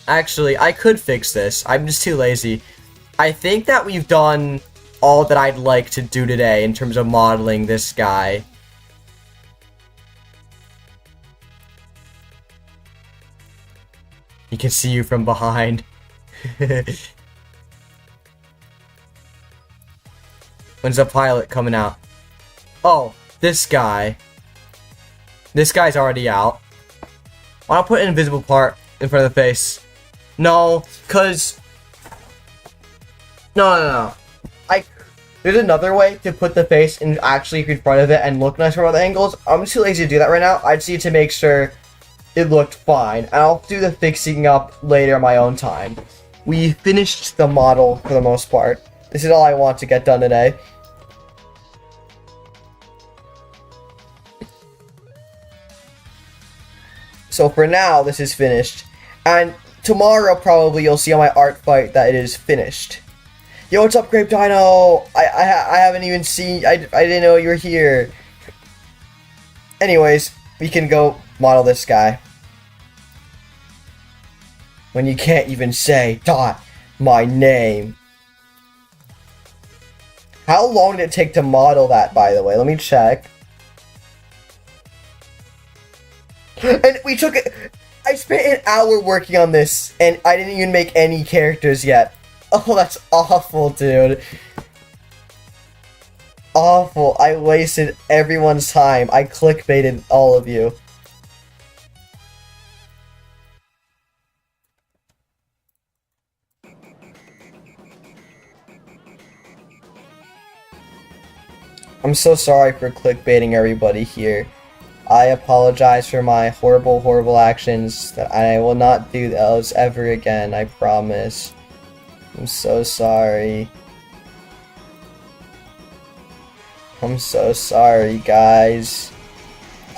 Actually, I could fix this. I'm just too lazy. I think that we've done all that I'd like to do today in terms of modeling this guy. He can see you from behind. When's the pilot coming out? Oh, this guy. This guy's already out. Why not put an invisible part in front of the face? No, cause... No. There's another way to put the face in actually in front of it and look nice from other angles. I'm too lazy to do that right now. I just need to make sure it looked fine. And I'll do the fixing up later on my own time. We finished the model for the most part. This is all I want to get done today. So for now, this is finished. And tomorrow probably you'll see on my art fight that it is finished. Yo, what's up, Grape Dino? I haven't even seen... I didn't know you were here. Anyways, we can go model this guy. When you can't even say, my name. How long did it take to model that, by the way? Let me check. And we took it... I spent an hour working on this, and I didn't even make any characters yet. Oh, that's awful, dude. Awful. I wasted everyone's time. I clickbaited all of you. I'm so sorry for clickbaiting everybody here. I apologize for my horrible actions. That I will not do those ever again, I promise. I'm so sorry. I'm so sorry, guys.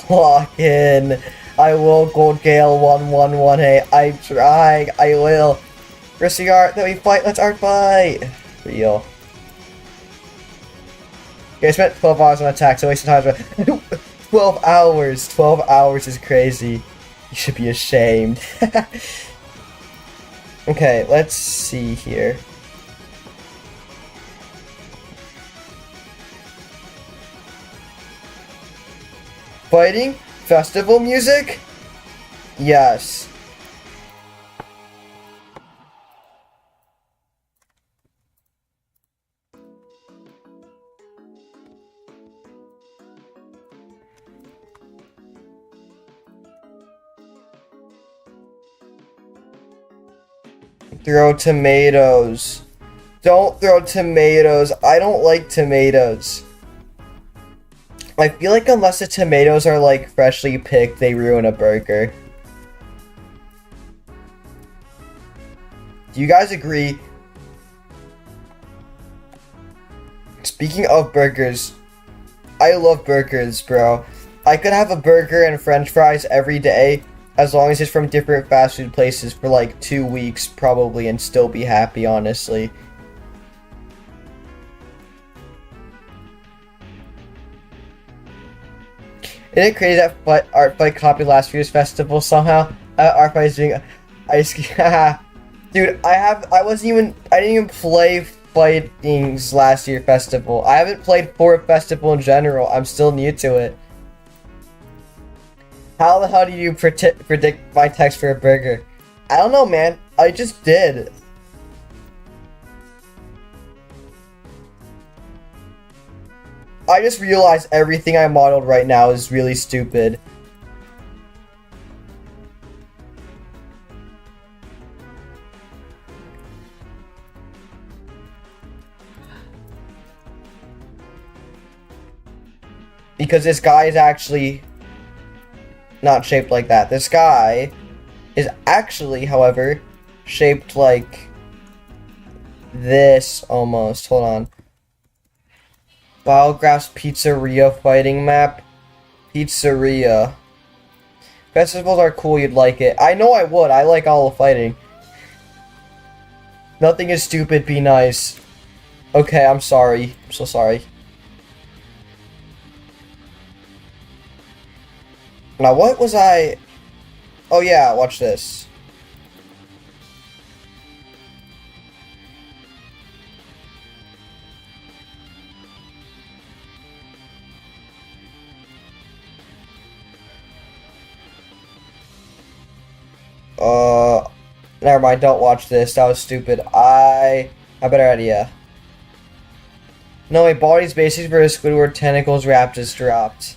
Lock in. I will Gold Gale 1118. I'm trying. I will. First the art, then we fight. Let's art fight. Real. Okay, I spent 12 hours on attack, so waste of time. 12 hours. 12 hours is crazy. You should be ashamed. Okay, let's see here. Fighting? Festival music? Yes. Throw tomatoes. Don't throw tomatoes. I don't like tomatoes. I feel like unless the tomatoes are like freshly picked, they ruin a burger. Do you guys agree? Speaking of burgers, I love burgers, bro. I could have a burger and french fries every day, as long as it's from different fast food places for like 2 weeks, probably, and still be happy, honestly. Isn't it crazy that Art Fight copied last year's festival somehow? Art Fight is doing ice cream. Dude, I didn't even play fightings last year festival. I haven't played Fort Festival in general. I'm still new to it. How the hell do you predict my text for a burger? I don't know, man. I just did. I just realized everything I modeled right now is really stupid. Because this guy is actually not shaped like that. This guy is actually, however, shaped like this almost. Hold on. Biograph's Pizzeria fighting map. Pizzeria. Festivals are cool, you'd like it. I know I would. I like all the fighting. Nothing is stupid, be nice. Okay, I'm sorry. I'm so sorry. Now, what was I... Oh, yeah, watch this. Never mind, don't watch this. That was stupid. I have a better idea. No, a body's basics for a Squidward tentacles wrap just dropped.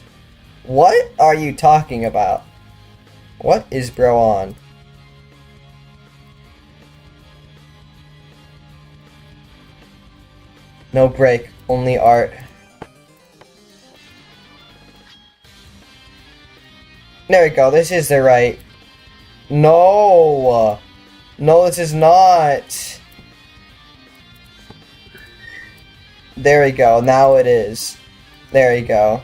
What are you talking about? What is bro on? No break, only art. There we go, this is the right. No! No, this is not. There we go, now it is. There we go.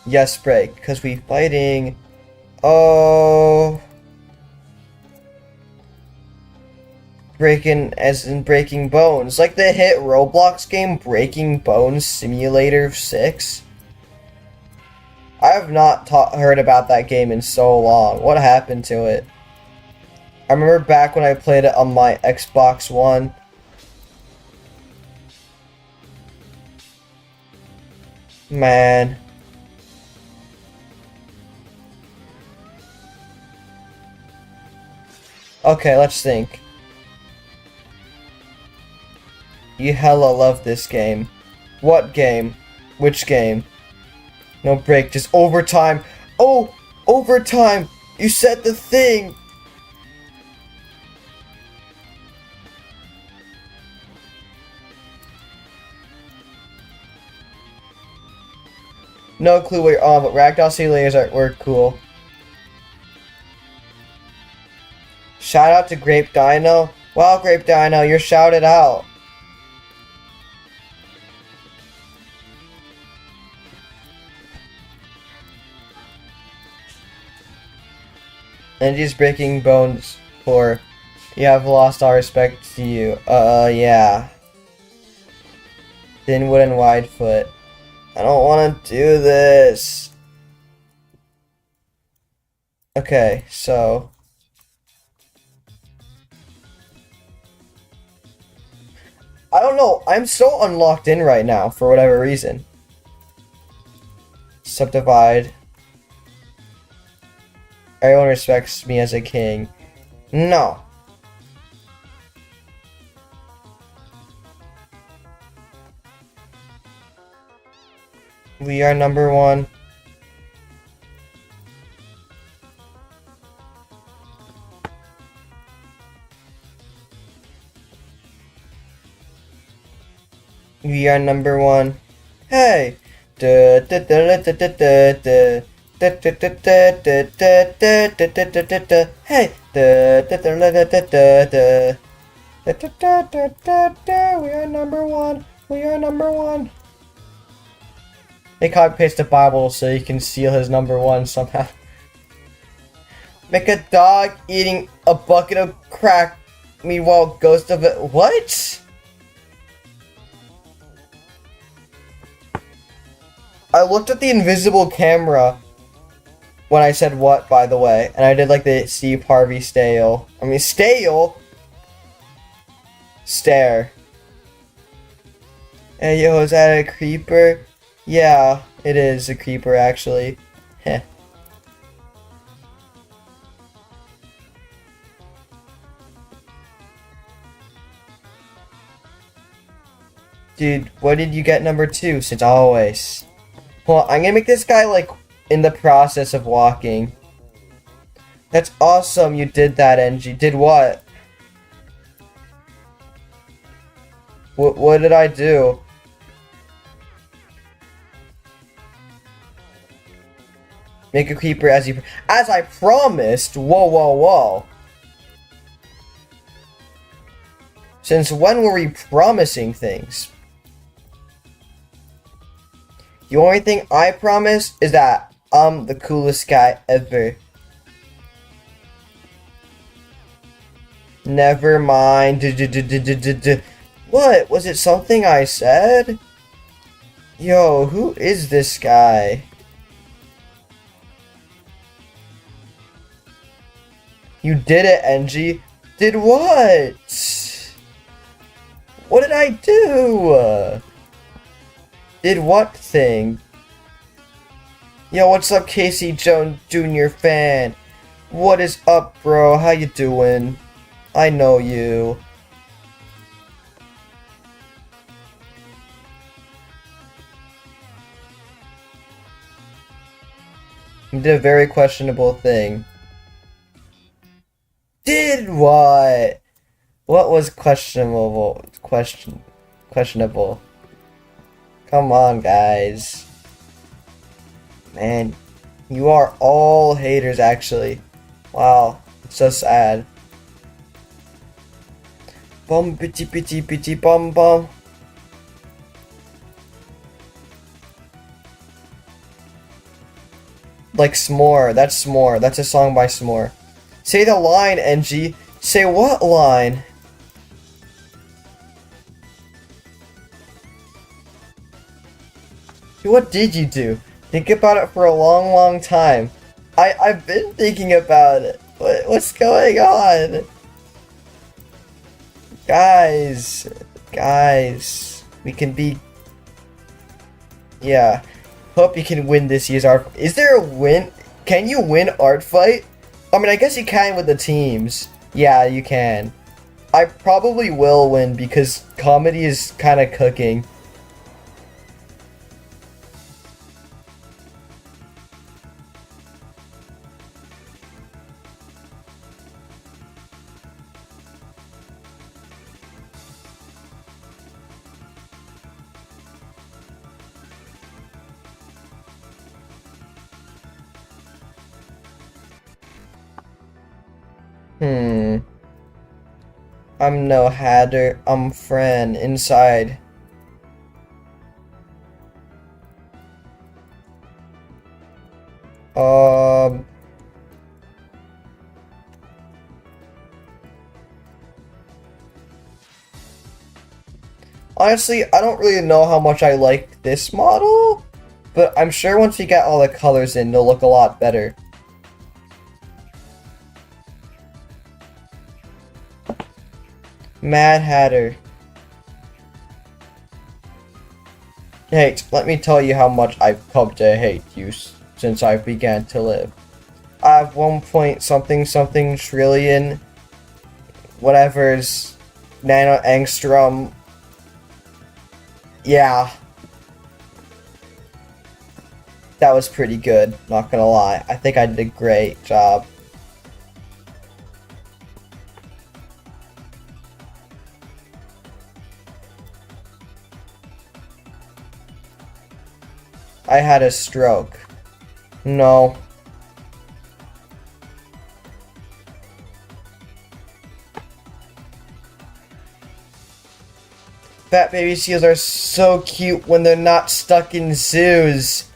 Yes, break, because we fighting. Oh. Breaking, as in Breaking Bones. Like the hit Roblox game, Breaking Bones Simulator 6. I have not heard about that game in so long. What happened to it? I remember back when I played it on my Xbox One. Man. Okay, let's think. You hella love this game. What game? Which game? No break, just overtime. Oh, overtime! You said the thing! No clue what you're on, but Ragdoll Simulators were cool. Shout out to Grape Dino. Wow, Grape Dino, you're shouted out. And just Breaking Bones for you have lost all respect to you. Yeah. Thinwood and Widefoot. I don't want to do this. Okay, so. I don't know. I'm so unlocked in right now for whatever reason. Subdivide. Everyone respects me as a king. No. We are number one. We are number one. Hey. Da, da, da, da, da, da, da. Hey, hey, we are number one. We are number one. They copy paste the Bible so you can seal his number one somehow. Make a dog eating a bucket of crack. Meanwhile, ghost of it. What? I looked at the invisible camera when I said what, by the way, and I did like the Steve Harvey stale. I mean, stale? Stare. Hey, yo, is that a creeper? Yeah, it is a creeper, actually. Heh. Dude, what did you get number 2? Since always. Well, I'm gonna make this guy, like, in the process of walking. That's awesome, you did that, NG. Did what? What did I do? Make a creeper as I promised! Whoa, whoa, whoa. Since when were we promising things? The only thing I promise is that I'm the coolest guy ever. Never mind. What? Was it something I said? Yo, who is this guy? You did it, NG. Did what? What did I do? Did what thing? Yo, what's up, Casey Jones Jr. fan? What is up, bro? How you doing? I know you. You did a very questionable thing. Did what? What was questionable? Questionable. Come on, guys. Man, you are all haters, actually. Wow, it's so sad. Bum bitty bitty bitty bum bum. Like S'more, that's S'more. That's a song by S'more. Say the line, NG. Say what line? What did you do? Think about it for a long, long time. I've been thinking about it. What's going on? Guys, we can be... Yeah. Hope you can win this year's art... Is there a win? Can you win art fight? I mean, I guess you can with the teams. Yeah, you can. I probably will win because comedy is kind of cooking. I'm no hatter, I'm Fran inside. Honestly, I don't really know how much I like this model, but I'm sure once we get all the colors in, they'll look a lot better. Mad Hatter. Hey, let me tell you how much I've come to hate you since I began to live. I have 1 point something something trillion whatever's nano angstrom. Yeah. That was pretty good, not gonna lie. I think I did a great job. I had a stroke. No. Fat baby seals are so cute when they're not stuck in zoos.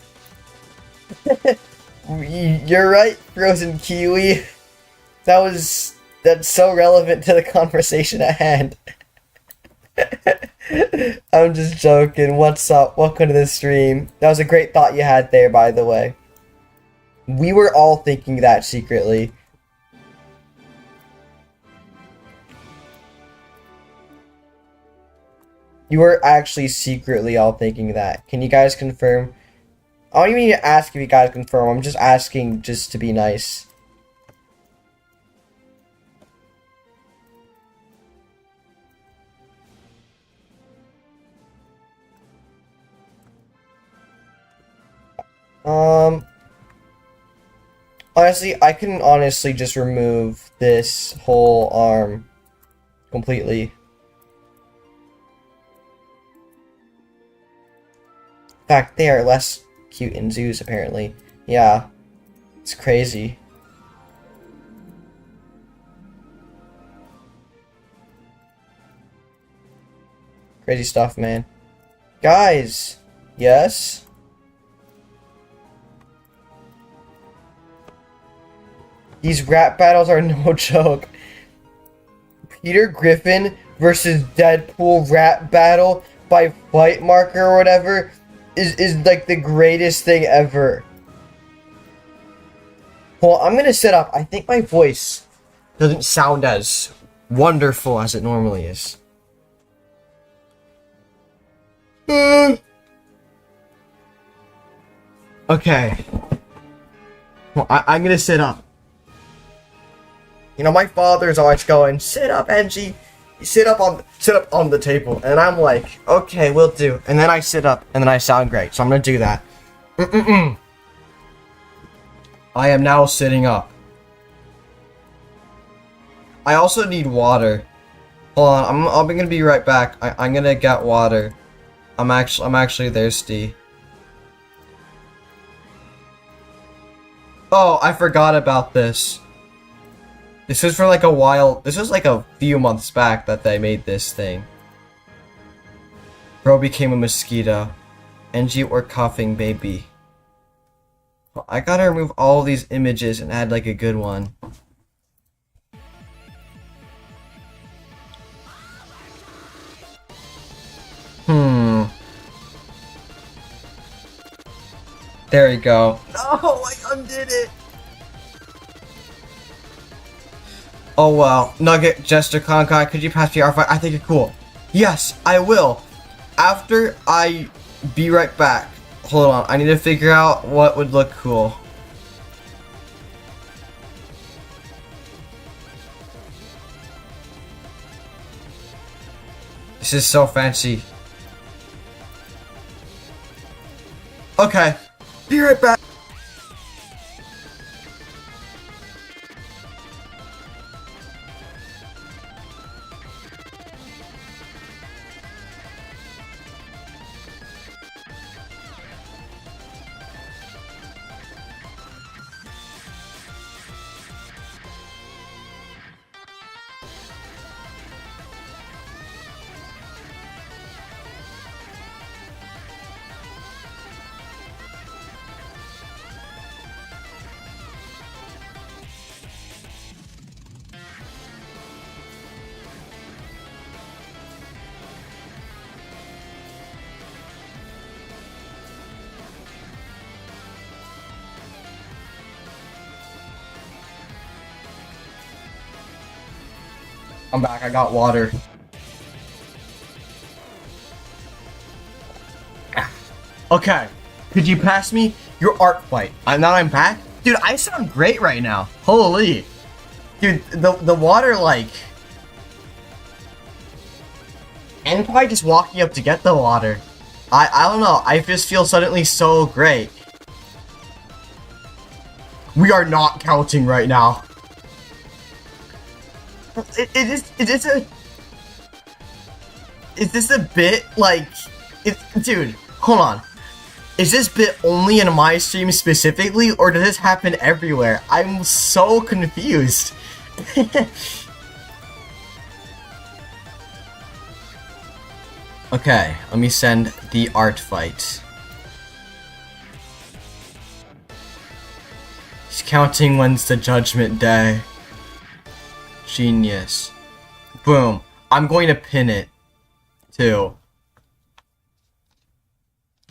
You're right, Frozen Kiwi. That's so relevant to the conversation at hand. I'm just joking. What's up? Welcome to the stream. That was a great thought you had there, by the way. We were all thinking that secretly. You were actually secretly all thinking that. Can you guys confirm? I don't even need to ask if you guys confirm. I'm just asking just to be nice. Honestly, I can honestly just remove this whole arm completely. In fact, they are less cute in zoos, apparently. Yeah. It's crazy. Crazy stuff, man. Guys! Yes? These rap battles are no joke. Peter Griffin versus Deadpool rap battle by Fight Marker or whatever is like the greatest thing ever. Well, I'm gonna set up. I think my voice doesn't sound as wonderful as it normally is. Okay. Well, I'm gonna sit up. You know, my father's always going, "Sit up, Angie. Sit up on the table." And I'm like, "Okay, will do." And then I sit up, and then I sound great. So I'm gonna do that. I am now sitting up. I also need water. Hold on, I'm gonna be right back. I'm gonna get water. I'm actually thirsty. Oh, I forgot about this. This was for like a while. This was like a few months back that they made this thing. Bro became a mosquito. NG or coughing baby. Well, I gotta remove all these images and add like a good one. There we go. No, I undid it. Oh wow. Nugget, Jester, Conkai, could you pass me R5? I think you're cool. Yes, I will. After I be right back. Hold on, I need to figure out what would look cool. This is so fancy. Okay, be right back. I'm back, I got water. Okay, could you pass me your art fight? Now I'm back? Dude, I sound great right now. Holy. Dude, the water, like... And probably just walking up to get the water. I don't know, I just feel suddenly so great. We are not counting right now. Is this a bit, like, dude, hold on. Is this bit only in my stream specifically, or does this happen everywhere? I'm so confused. Okay, let me send the art fight. He's counting when's the judgment day. Genius. Boom. I'm going to pin it. 2.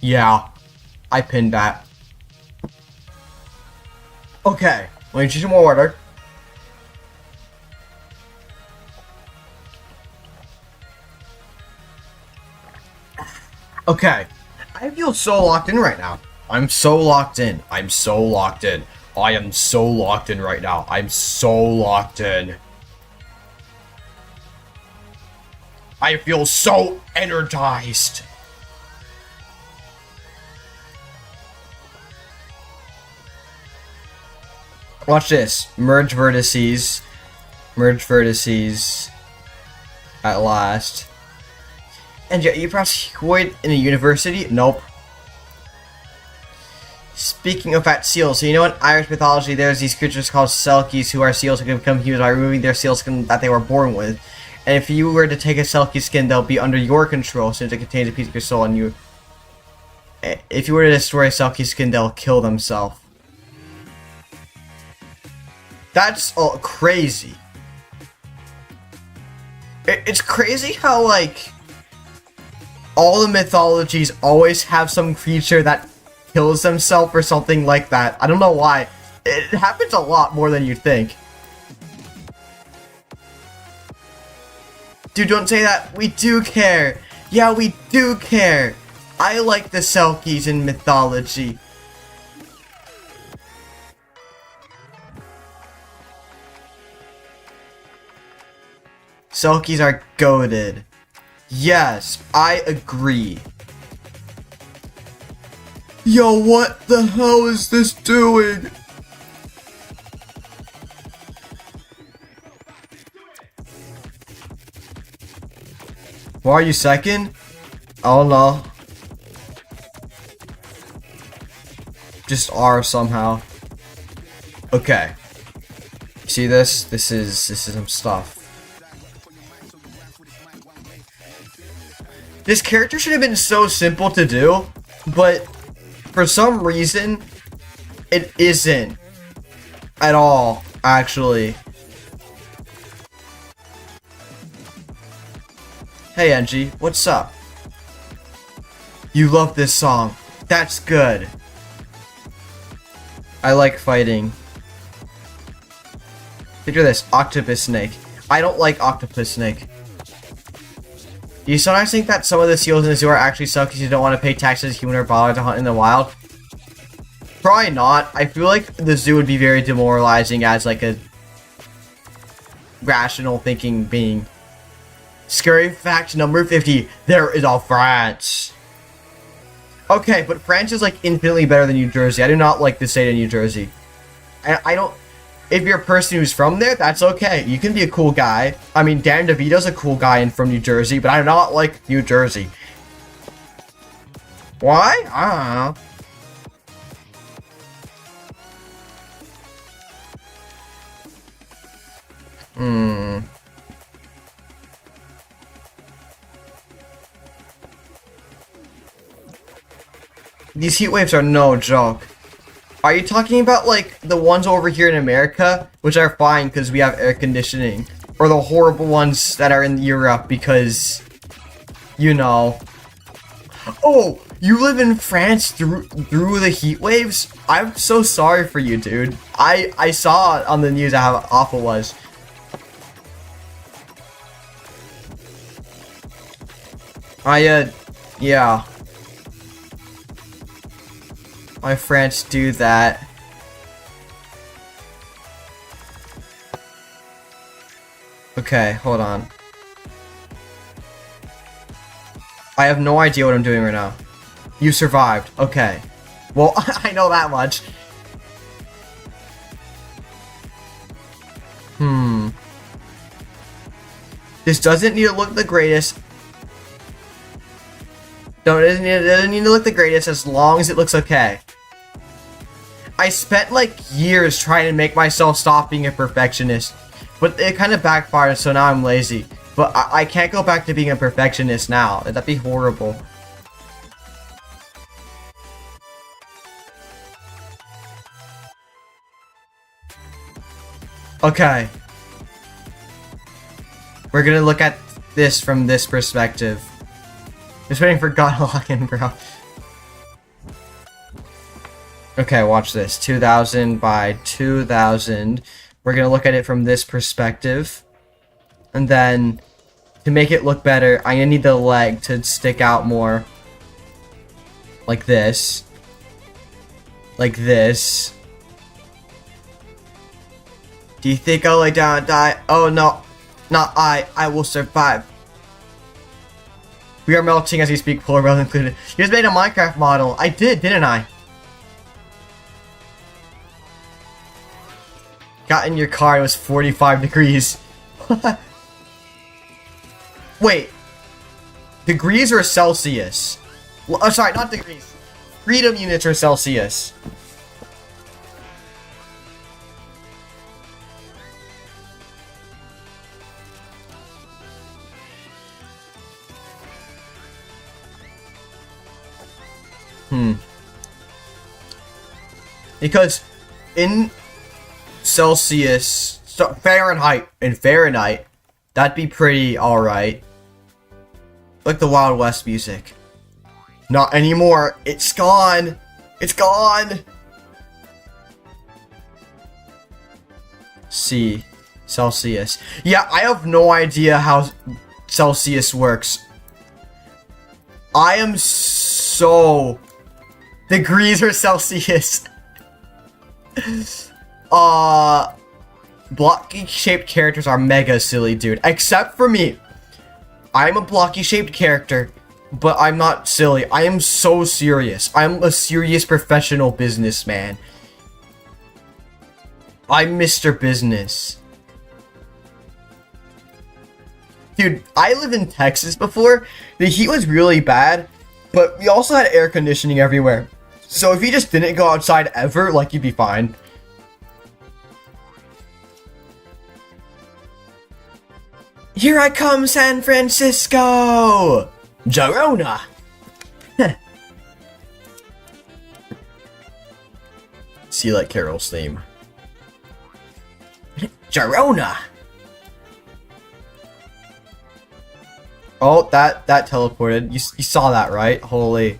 Yeah, I pinned that. Okay, let me choose some more order. Okay, I feel so locked in right now. I'm so locked in. I'm so locked in. I am so locked in right now. I'm so locked in. I feel so energized. Watch this. Merge vertices. Merge vertices. At last. And yeah, you perhaps void in a university? Nope. Speaking of fat seals, so you know in Irish mythology there's these creatures called selkies who are seals who can become humans by removing their seal skin that they were born with. And if you were to take a selkie skin, they'll be under your control since it contains a piece of your soul, and you... If you were to destroy a selkie skin, they'll kill themselves. That's crazy. It's crazy how, like, all the mythologies always have some creature that kills themselves or something like that. I don't know why. It happens a lot more than you'd think. Dude, don't say that. We do care. Yeah, we do care. I like the selkies in mythology. Selkies are goated. Yes, I agree. Yo, what the hell is this doing? Why are you second? Oh no. Just R somehow. Okay. See this? This is some stuff. This character should have been so simple to do, but for some reason, it isn't at all, actually. Hey Angie, what's up? You love this song. That's good. I like fighting. Picture this, octopus snake. I don't like octopus snake. Do you sometimes think that some of the seals in the zoo are actually suck because you don't want to pay taxes, human or bother to hunt in the wild? Probably not. I feel like the zoo would be very demoralizing as like a rational thinking being. Scary fact number 50. There is a France. Okay, but France is like infinitely better than New Jersey. I do not like the state of New Jersey. I don't... If you're a person who's from there, that's okay. You can be a cool guy. I mean, Dan DeVito's a cool guy and from New Jersey, but I do not like New Jersey. Why? I don't know. These heat waves are no joke. Are you talking about, like, the ones over here in America, which are fine because we have air conditioning? Or the horrible ones that are in Europe because, you know... Oh, you live in France through the heat waves? I'm so sorry for you, dude. I saw on the news how awful it was. Yeah. Why France do that? Okay, hold on. I have no idea what I'm doing right now. You survived. Okay. Well, I know that much. This doesn't need to look the greatest. It doesn't need to look the greatest as long as it looks okay. I spent like years trying to make myself stop being a perfectionist, but it kind of backfired, so now I'm lazy. But I can't go back to being a perfectionist now. That'd be horrible. Okay. We're gonna look at this from this perspective. Just waiting for God to lock in, bro. Okay, watch this. 2000 by 2000. We're gonna look at it from this perspective. And then, to make it look better, I'm gonna need the leg to stick out more. Like this. Like this. Do you think I'll lay down and die? Oh no. Not I. I will survive. We are melting as we speak, polar bears included. You just made a Minecraft model. I did, didn't I? Got in your car, it was 45 degrees. Wait. Degrees or Celsius? Oh, sorry, not degrees. Freedom units or Celsius? Because in Celsius, so Fahrenheit, that'd be pretty alright. Like the Wild West music. Not anymore. It's gone. It's gone. C. Celsius. Yeah, I have no idea how Celsius works. I am so... Degrees or Celsius? Blocky shaped characters are mega silly, dude. Except for me. I'm a blocky shaped character, but I'm not silly. I am so serious. I'm a serious professional businessman. I'm Mr. Business. Dude, I lived in Texas before. The heat was really bad, but we also had air conditioning everywhere. So if you just didn't go outside ever, like, you'd be fine. Here I come, San Francisco! Jarona! See, like Carol's theme. Jarona! Oh, that teleported. You saw that, right? Holy.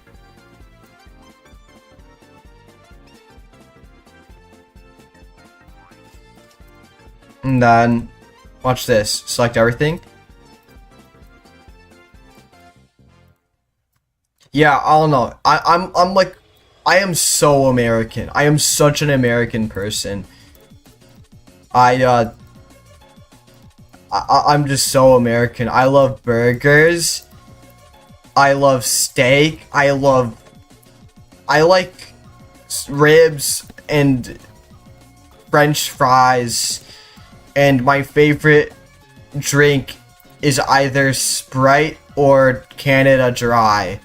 And then, watch this. Select everything. Yeah, I don't know. I'm like, I am so American. I am such an American person. I'm just so American. I love burgers. I love steak. I like ribs and French fries. And my favorite drink is either Sprite or Canada Dry.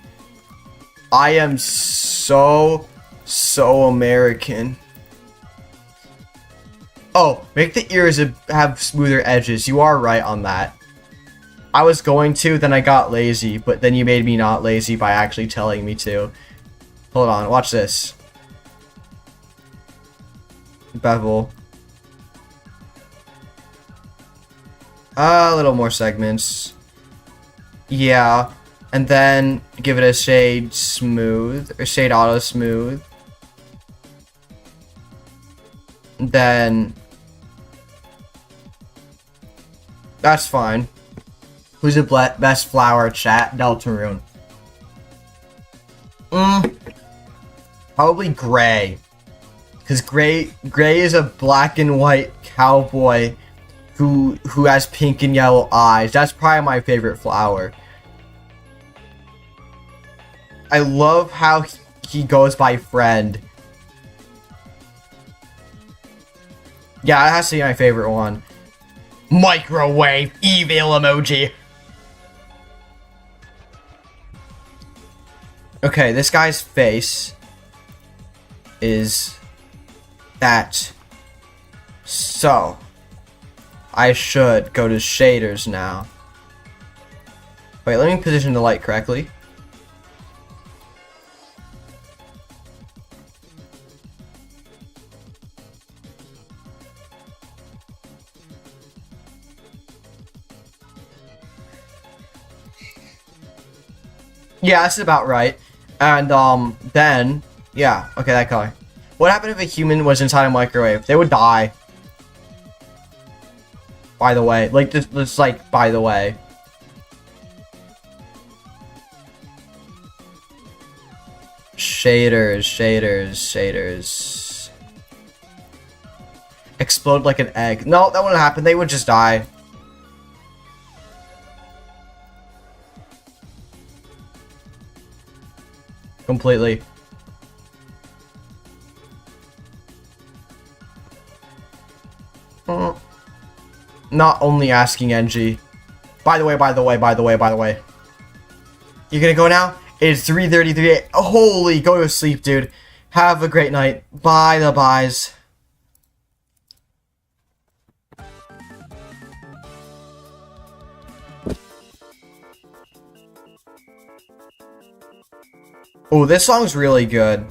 I am so American. Oh, make the ears have smoother edges. You are right on that. I was going to, then I got lazy, but then you made me not lazy by actually telling me to. Hold on, watch this. Bevel. A little more segments. Yeah. And then give it a shade smooth, or shade auto smooth. Then that's fine. Who's the best flower, chat? Deltarune. Probably Gray. Because Gray is a black and white cowboy who has pink and yellow eyes. That's probably my favorite flower. I love how he goes by friend. Yeah, that has to be my favorite one. Microwave evil emoji. Okay, this guy's face is that. So, I should go to shaders now. Wait, let me position the light correctly. Yeah, that's about right. And then yeah, okay, that color. What happened if a human was inside a microwave? They would die. By the way, like just like by the way. Shaders. Explode like an egg. No, that wouldn't happen. They would just die. Completely. Not only asking NG. By the way. You gonna go now? It's 3:33. Holy, go to sleep, dude. Have a great night. Bye, the byes. Oh, this song's really good.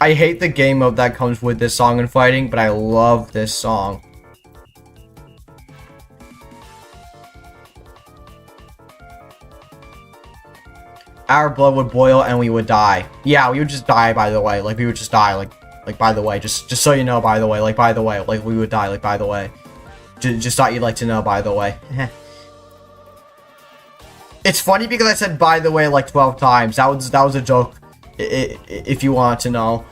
I hate the game mode that comes with this song and fighting, but I love this song. Our blood would boil and we would die. Yeah, we would just die, by the way. Like, we would just die, like by the way. Just so you know, by the way. Like, by the way. Like, we would die, like, by the way. Just thought you'd like to know, by the way. It's funny because I said by the way like 12 times. That was a joke. If you want to know.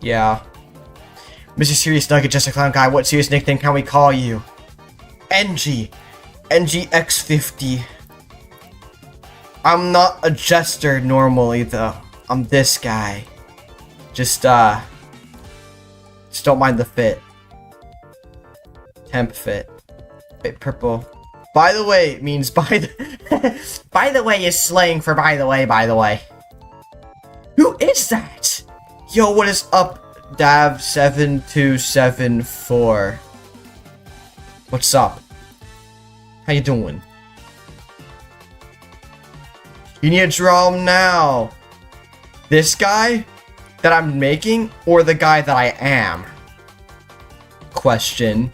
Yeah. Mr. Serious Nugget, Just a Clown Guy, what serious nickname can we call you? NG. NGX50. I'm not a jester normally, though. I'm this guy. Just don't mind the fit. Temp fit. Wait, purple. By the way means by the... by the way is slang for by the way. Who is that? Yo, what is up, Dav7274? What's up? How you doing? You need to draw him now. This guy that I'm making, or the guy that I am? Question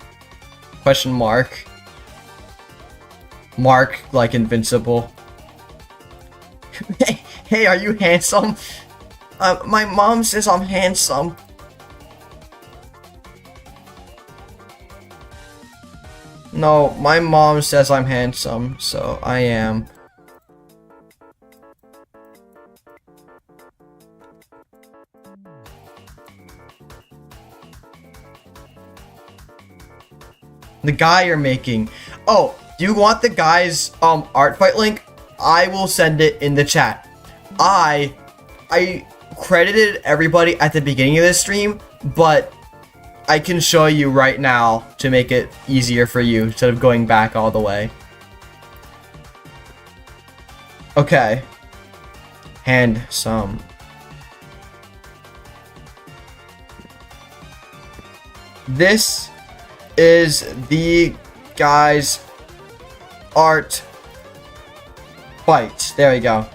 mark. Mark, like invincible. Hey, are you handsome? My mom says I'm handsome. No, my mom says I'm handsome, so I am. The guy you're making. Oh, do you want the guy's art fight link? I will send it in the chat. I credited everybody at the beginning of this stream, but I can show you right now to make it easier for you instead of going back all the way. Okay. Handsome. This is the guy's art fight. There we go.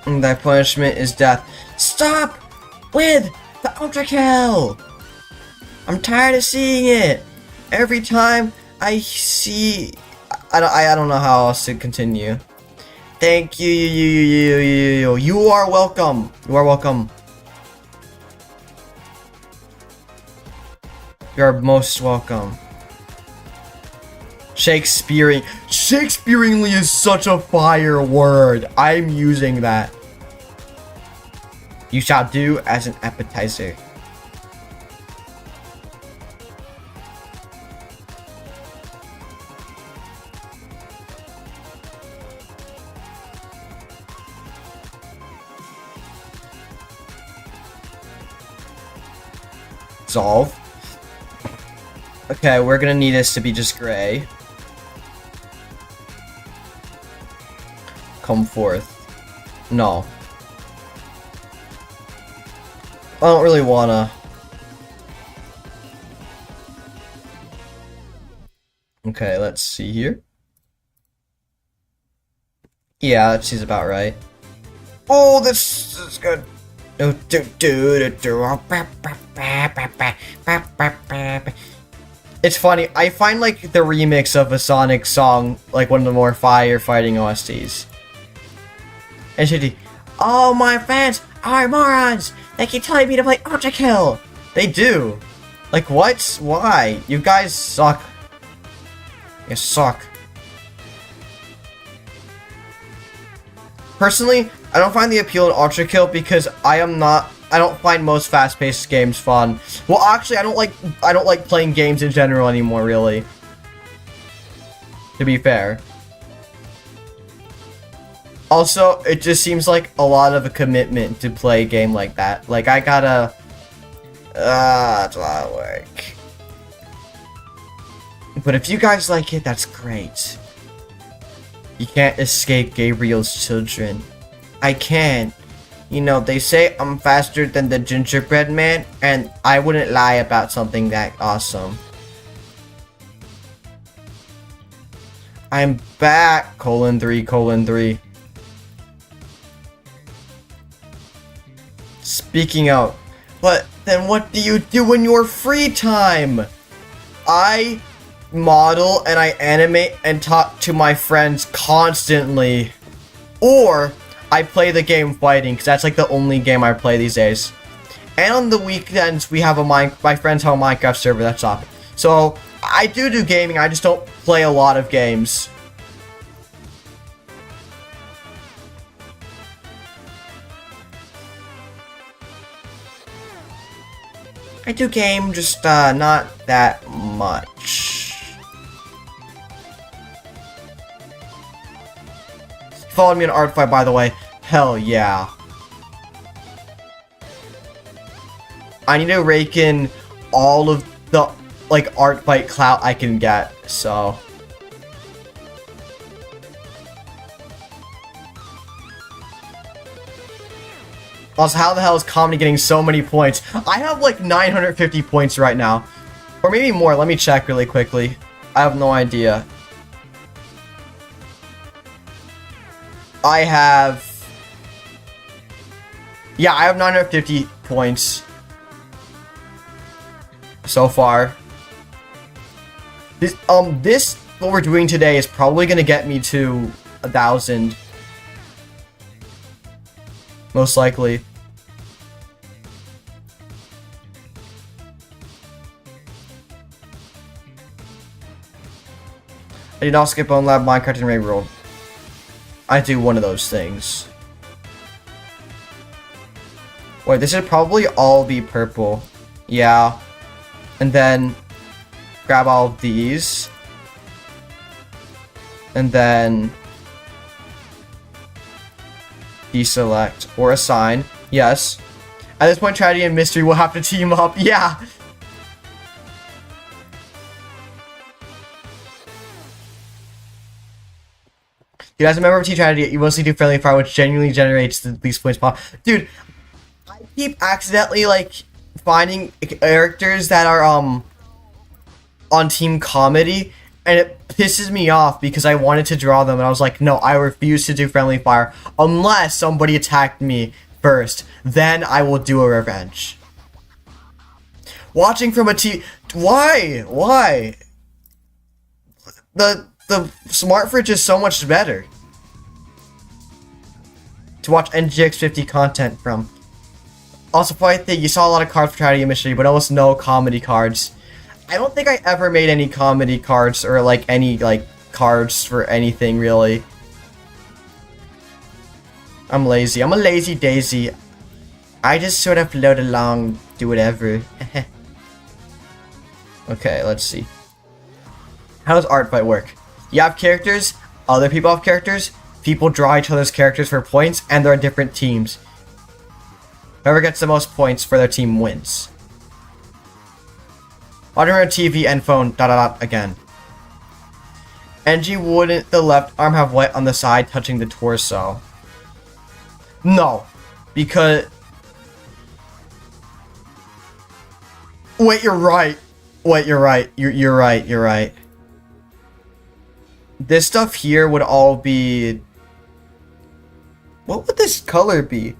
And thy punishment is death. Stop with the ultra kill! I'm tired of seeing it. Every time I see, I don't know how else to continue. Thank you, you are welcome. You are welcome. You are most welcome. Shakespeareanly is such a fire word. I'm using that. You shall do as an appetizer. Solve. Okay, we're gonna need this to be just gray. Come forth. No. I don't really wanna. Okay, let's see here. Yeah, that seems about right. Oh, this is good. It's funny. I find like the remix of a Sonic song like one of the more firefighting OSTs. And shitty. All my fans are morons. They keep telling me to play Ultra Kill. They do. Like what? Why? You guys suck. You suck. Personally, I don't find the appeal in Ultra Kill because I don't find most fast-paced games fun. Well, actually, I don't like playing games in general anymore, really. To be fair. Also, it just seems like a lot of a commitment to play a game like that. Like, I gotta... it's a lot of work. But if you guys like it, that's great. You can't escape Gabriel's children. I can. You know, they say I'm faster than the gingerbread man, and I wouldn't lie about something that awesome. I'm back, :3:3. Speaking of, but then what do you do in your free time? I model and I animate and talk to my friends constantly. Or I play the game fighting, because that's like the only game I play these days. And on the weekends, we have my friends have a Minecraft server that's up. So I do gaming, I just don't play a lot of games. I do game, just not that much. Followed me on Art Fight, by the way. Hell yeah. I need to rake in all of the like Art Fight clout I can get, so. Also, how the hell is Comedy getting so many points? I have like 950 points right now. Or maybe more, let me check really quickly. I have no idea. I have 950 points so far. This what we're doing today is probably gonna get me to 1,000, most likely. I did not skip on Lab Minecraft and Ray World. I do one of those things. Wait, this should probably all be purple. Yeah. And then grab all of these. And then deselect or assign. Yes. At this point, Tragedy and Mystery will have to team up. Yeah. Dude, as a member of Team Tragedy, you mostly do Friendly Fire, which genuinely generates the least points possible. Dude, I keep accidentally, like, finding characters that are, on Team Comedy, and it pisses me off because I wanted to draw them, and I was like, no, I refuse to do Friendly Fire unless somebody attacked me first. Then I will do a revenge. Watching from a T... Why? Why? The Smart Fridge is so much better to watch NGX50 content from. Also, I think you saw a lot of cards for Tragedy and Mystery, but almost no comedy cards. I don't think I ever made any comedy cards or like any like cards for anything really. I'm lazy. I'm a lazy daisy. I just sort of float along, do whatever. Okay, let's see. How does Art Fight work? You have characters, other people have characters, people draw each other's characters for points, and there are different teams. Whoever gets the most points for their team wins. Audio, TV, and phone, ... again. NG, wouldn't the left arm have white on the side touching the torso? No, because... Wait, you're right. Wait, you're right. You're right, you're right. This stuff here would all be What would this color be?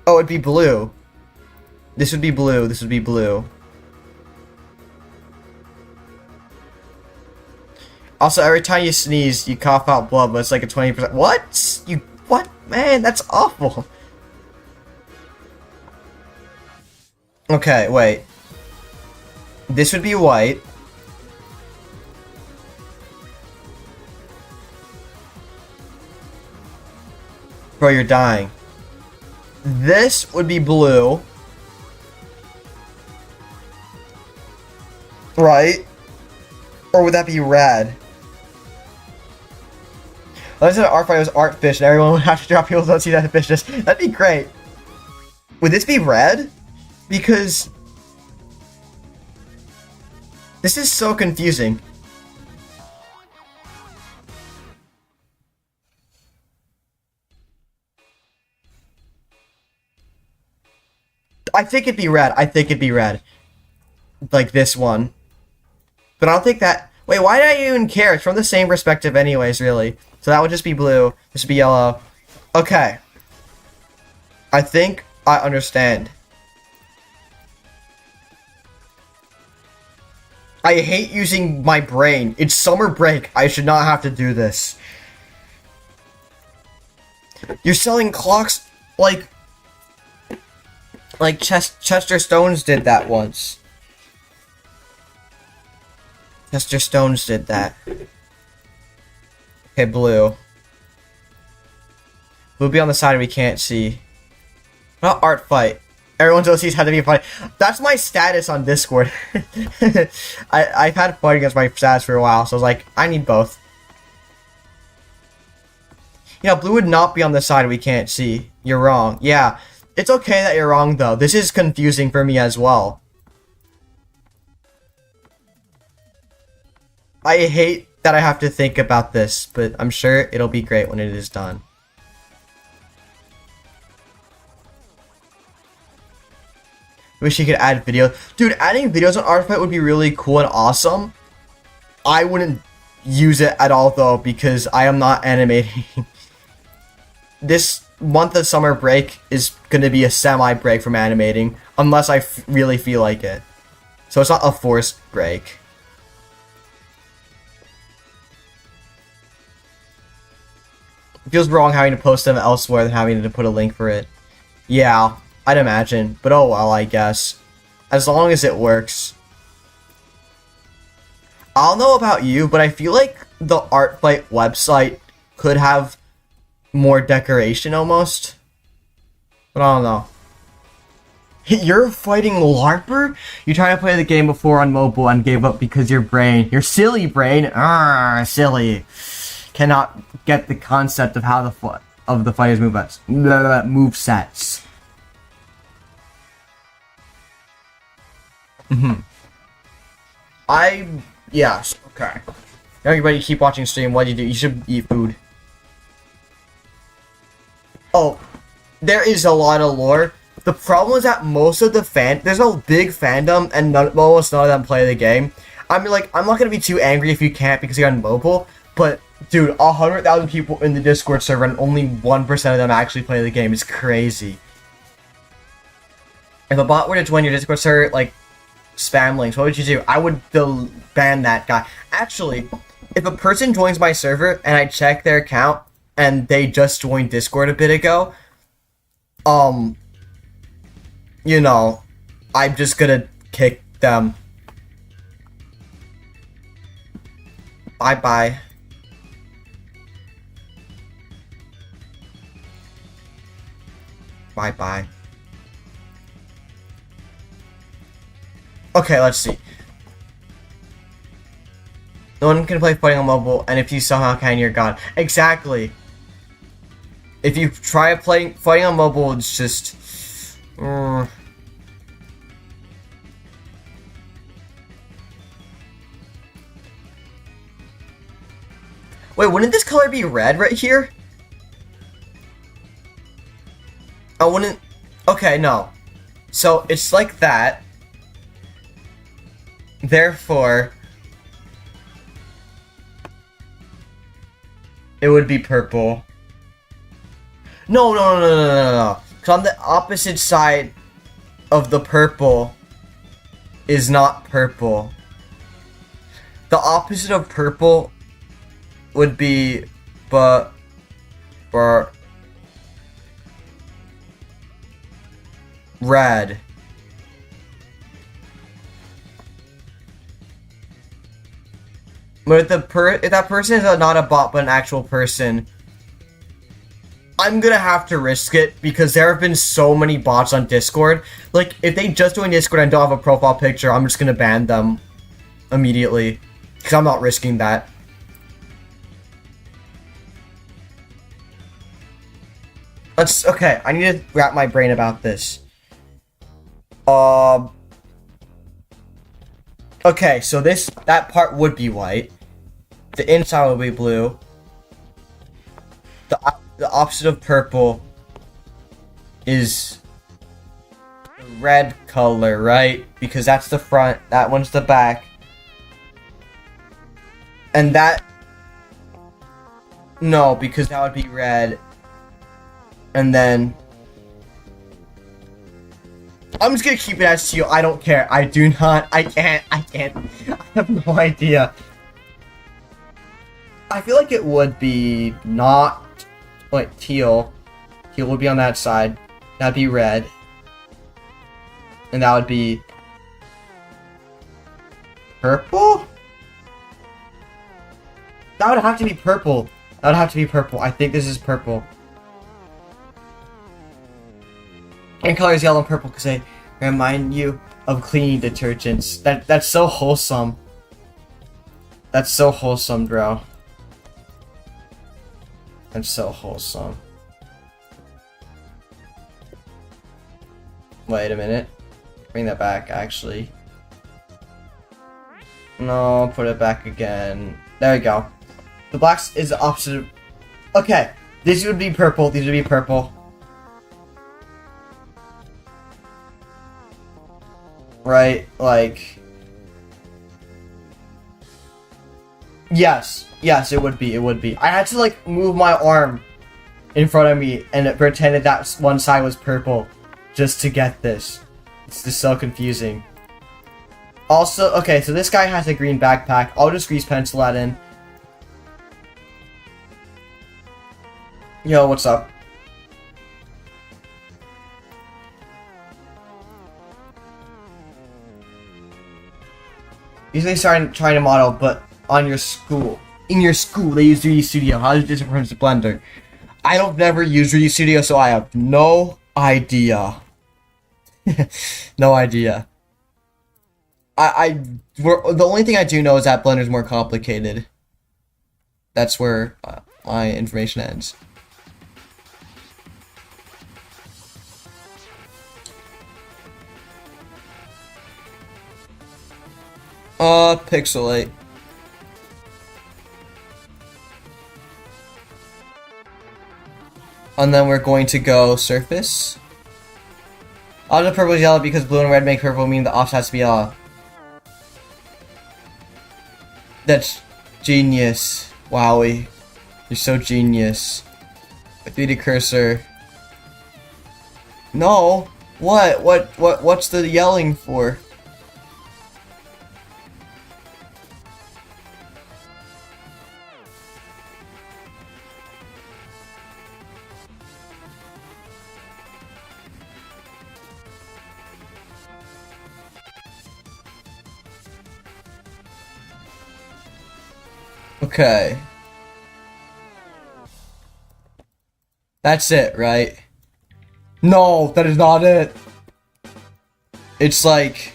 Oh, it'd be blue. This would be blue. This would be blue. Also, every time you sneeze, you cough out blood, but it's like a 20%. What? What? Man, that's awful. Okay, wait. This would be white. Bro, you're dying. This would be blue. Right? Or would that be red? Let's say an art fight was art fish and everyone would have to drop people who don't see that fish. That'd be great. Would this be red? Because this is so confusing. I think it'd be red. I think it'd be red. Like this one. But I don't think that... Wait, why did I even care? It's from the same perspective anyways, really. So that would just be blue. This would be yellow. Okay. I think I understand. I hate using my brain. It's summer break. I should not have to do this. You're selling clocks like Chester Stones did that once. Chester Stones did that. Okay, blue. Blue be on the side we can't see. Not art fight. Everyone's OCs had to be a fight. That's my status on Discord. I've had fighting as my status for a while, so I was like, I need both. You know, blue would not be on the side we can't see. You're wrong. Yeah, it's okay that you're wrong, though. This is confusing for me as well. I hate that I have to think about this, but I'm sure it'll be great when it is done. Wish you could add video. Dude, adding videos on Artfight would be really cool and awesome. I wouldn't use it at all, though, because I am not animating. This month of summer break is going to be a semi-break from animating, unless I really feel like it. So it's not a forced break. It feels wrong having to post them elsewhere than having to put a link for it. Yeah, I'd imagine. But oh well, I guess. As long as it works. I don't know about you, but I feel like the Artfight website could have more decoration almost. But I don't know. You're fighting LARPer? You tried to play the game before on mobile and gave up because your silly brain, silly, cannot get the concept of how the fighters move sets. Yes, okay. Everybody keep watching stream. What do you do? You should eat food. Oh, there is a lot of lore. The problem is that most of the there's a big fandom and almost none of them play the game. I mean, like, I'm not gonna be too angry if you can't because you're on mobile, but dude, 100,000 people in the Discord server and only 1% of them actually play the game is crazy. If a bot were to join your Discord server, like, spam links, what would you do? I would ban that guy. Actually, if a person joins my server and I check their account and they just joined Discord a bit ago, you know, I'm just gonna kick them. Bye-bye. Bye-bye. Okay, let's see. No one can play fighting on mobile, and if you somehow can, you're gone. Exactly. If you try playing fighting on mobile, it's just... Wait, wouldn't this color be red right here? I wouldn't... Okay, no. So, it's like that. Therefore... it would be purple. No, no, no, no, no, no, no. Because on the opposite side of the purple is not purple. The opposite of purple would be red. But if that person is not a bot but an actual person, I'm gonna have to risk it because there have been so many bots on Discord. Like, if they just join Discord and don't have a profile picture, I'm just gonna ban them immediately. Because I'm not risking that. Okay, I need to wrap my brain about this. Okay, so that part would be white. The inside would be blue. The opposite of purple is red color, right? Because that's the front, that one's the back. And that... No, because that would be red. And then... I'm just gonna keep it as teal. I don't care. I can't. I have no idea. I feel like it would be not... Wait, teal. Teal would be on that side. That'd be red. And that would be... Purple? That would have to be purple. That would have to be purple. I think this is purple. And color is yellow and purple because they remind you of cleaning detergents. That's so wholesome. That's so wholesome, bro. That's so wholesome. Wait a minute. Bring that back, actually. No, put it back again. There we go. The blacks is the opposite of... Okay, these would be purple. These would be purple. Right, like... Yes, it would be. I had to, like, move my arm in front of me and it pretended that one side was purple just to get this. It's just so confusing. Also, okay, so this guy has a green backpack. I'll just grease pencil that in. Yo, what's up? Usually starting trying to model, but in your school they use 3D Studio. How is it different from Blender? I don't never use 3D Studio, so I have no idea. No idea. The only thing I do know is that Blender's more complicated. That's where my information ends. Pixelate. And then we're going to go surface. All the purple is yellow because blue and red make purple, meaning the offset has to be yellow. That's genius. Wowie. You're so genius. 3D cursor. No! What's the yelling for? Okay. That's it, right? No, that is not it. It's like...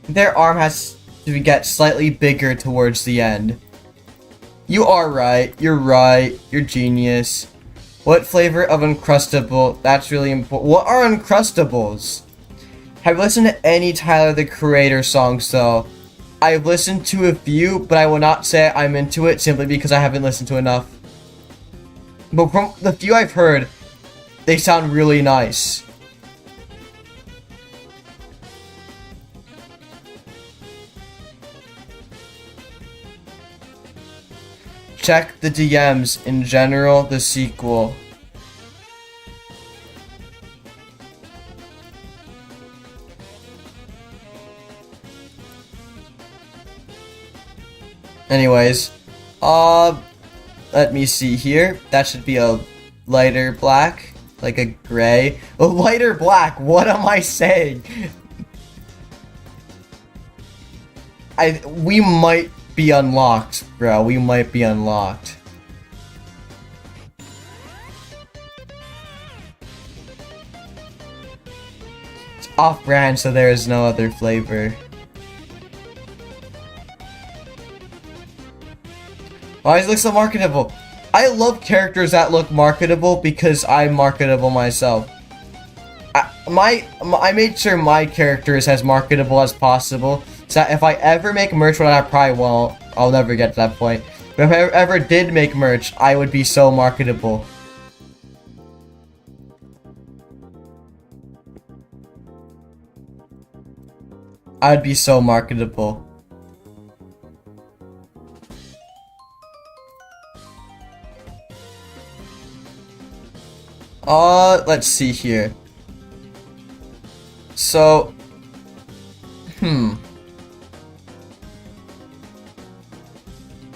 Their arm has to get slightly bigger towards the end. You are right. You're right. You're genius. What flavor of Uncrustable? That's really important. What are Uncrustables? Have you listened to any Tyler, the Creator songs, though? I've listened to a few, but I will not say I'm into it simply because I haven't listened to enough. But from the few I've heard, they sound really nice. check the DMs in general, the sequel. Anyways, let me see here. That should be a lighter black, like a gray. A lighter black, what am I saying? We might be unlocked, bro. We might be unlocked. It's off-brand, so there is no other flavor. Why does it look so marketable? I love characters that look marketable because I'm marketable myself. I made sure my character is as marketable as possible, so that if I ever make merch, what I probably won't, I'll never get to that point. But if I ever did make merch, I would be so marketable. I would be so marketable. Let's see here. So,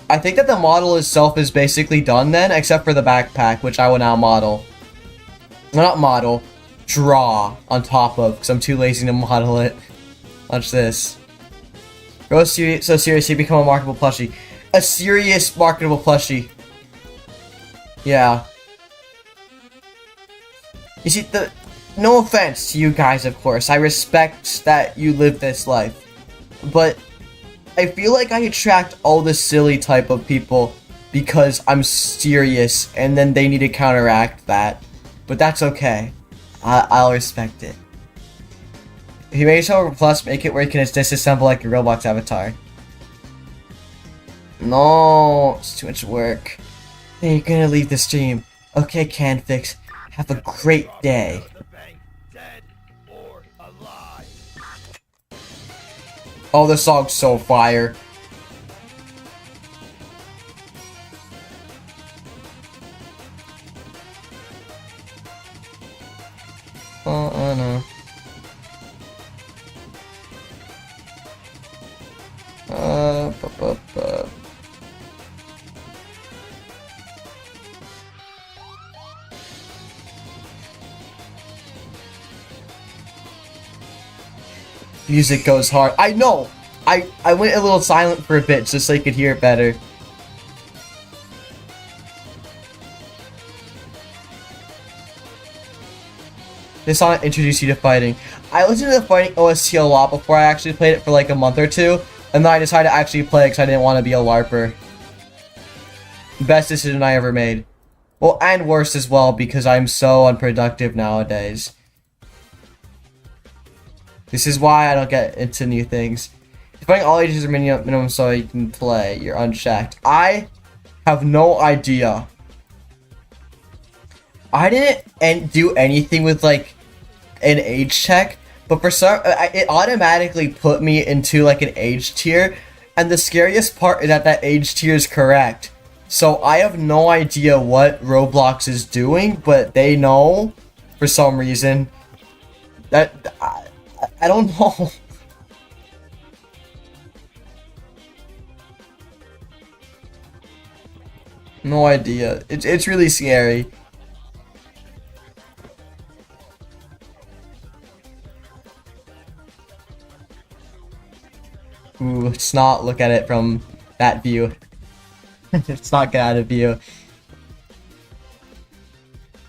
I think that the model itself is basically done then, except for the backpack, which I will now model. Well, not model, draw on top of, because I'm too lazy to model it. Watch this. Go so serious, you become a marketable plushie. A serious marketable plushie. Yeah. You see, no offense to you guys, of course. I respect that you live this life. But I feel like I attract all the silly type of people because I'm serious, and then they need to counteract that. But that's okay. I'll respect it. If you make yourself a plus, make it where you can disassemble like your Roblox avatar. No, it's too much work. Then you're gonna leave the stream. Okay, Canfix. Have a great day. Oh, this song's so fire. No. Music goes hard. I know! I went a little silent for a bit just so you could hear it better. This song introduced you to fighting. I listened to the fighting OST a lot before I actually played it for like a month or two, and then I decided to actually play it because I didn't want to be a LARPer. Best decision I ever made. Well, and worse as well because I'm so unproductive nowadays. This is why I don't get into new things. Defining all ages are minimum so you can play. You're unchecked. I have no idea. I didn't do anything with like an age check, but for some, it automatically put me into like an age tier, and the scariest part is that age tier is correct. So I have no idea what Roblox is doing, but they know for some reason. That I don't know. No idea. It's really scary. Ooh, let's not look at it from that view. Let's not get out of view.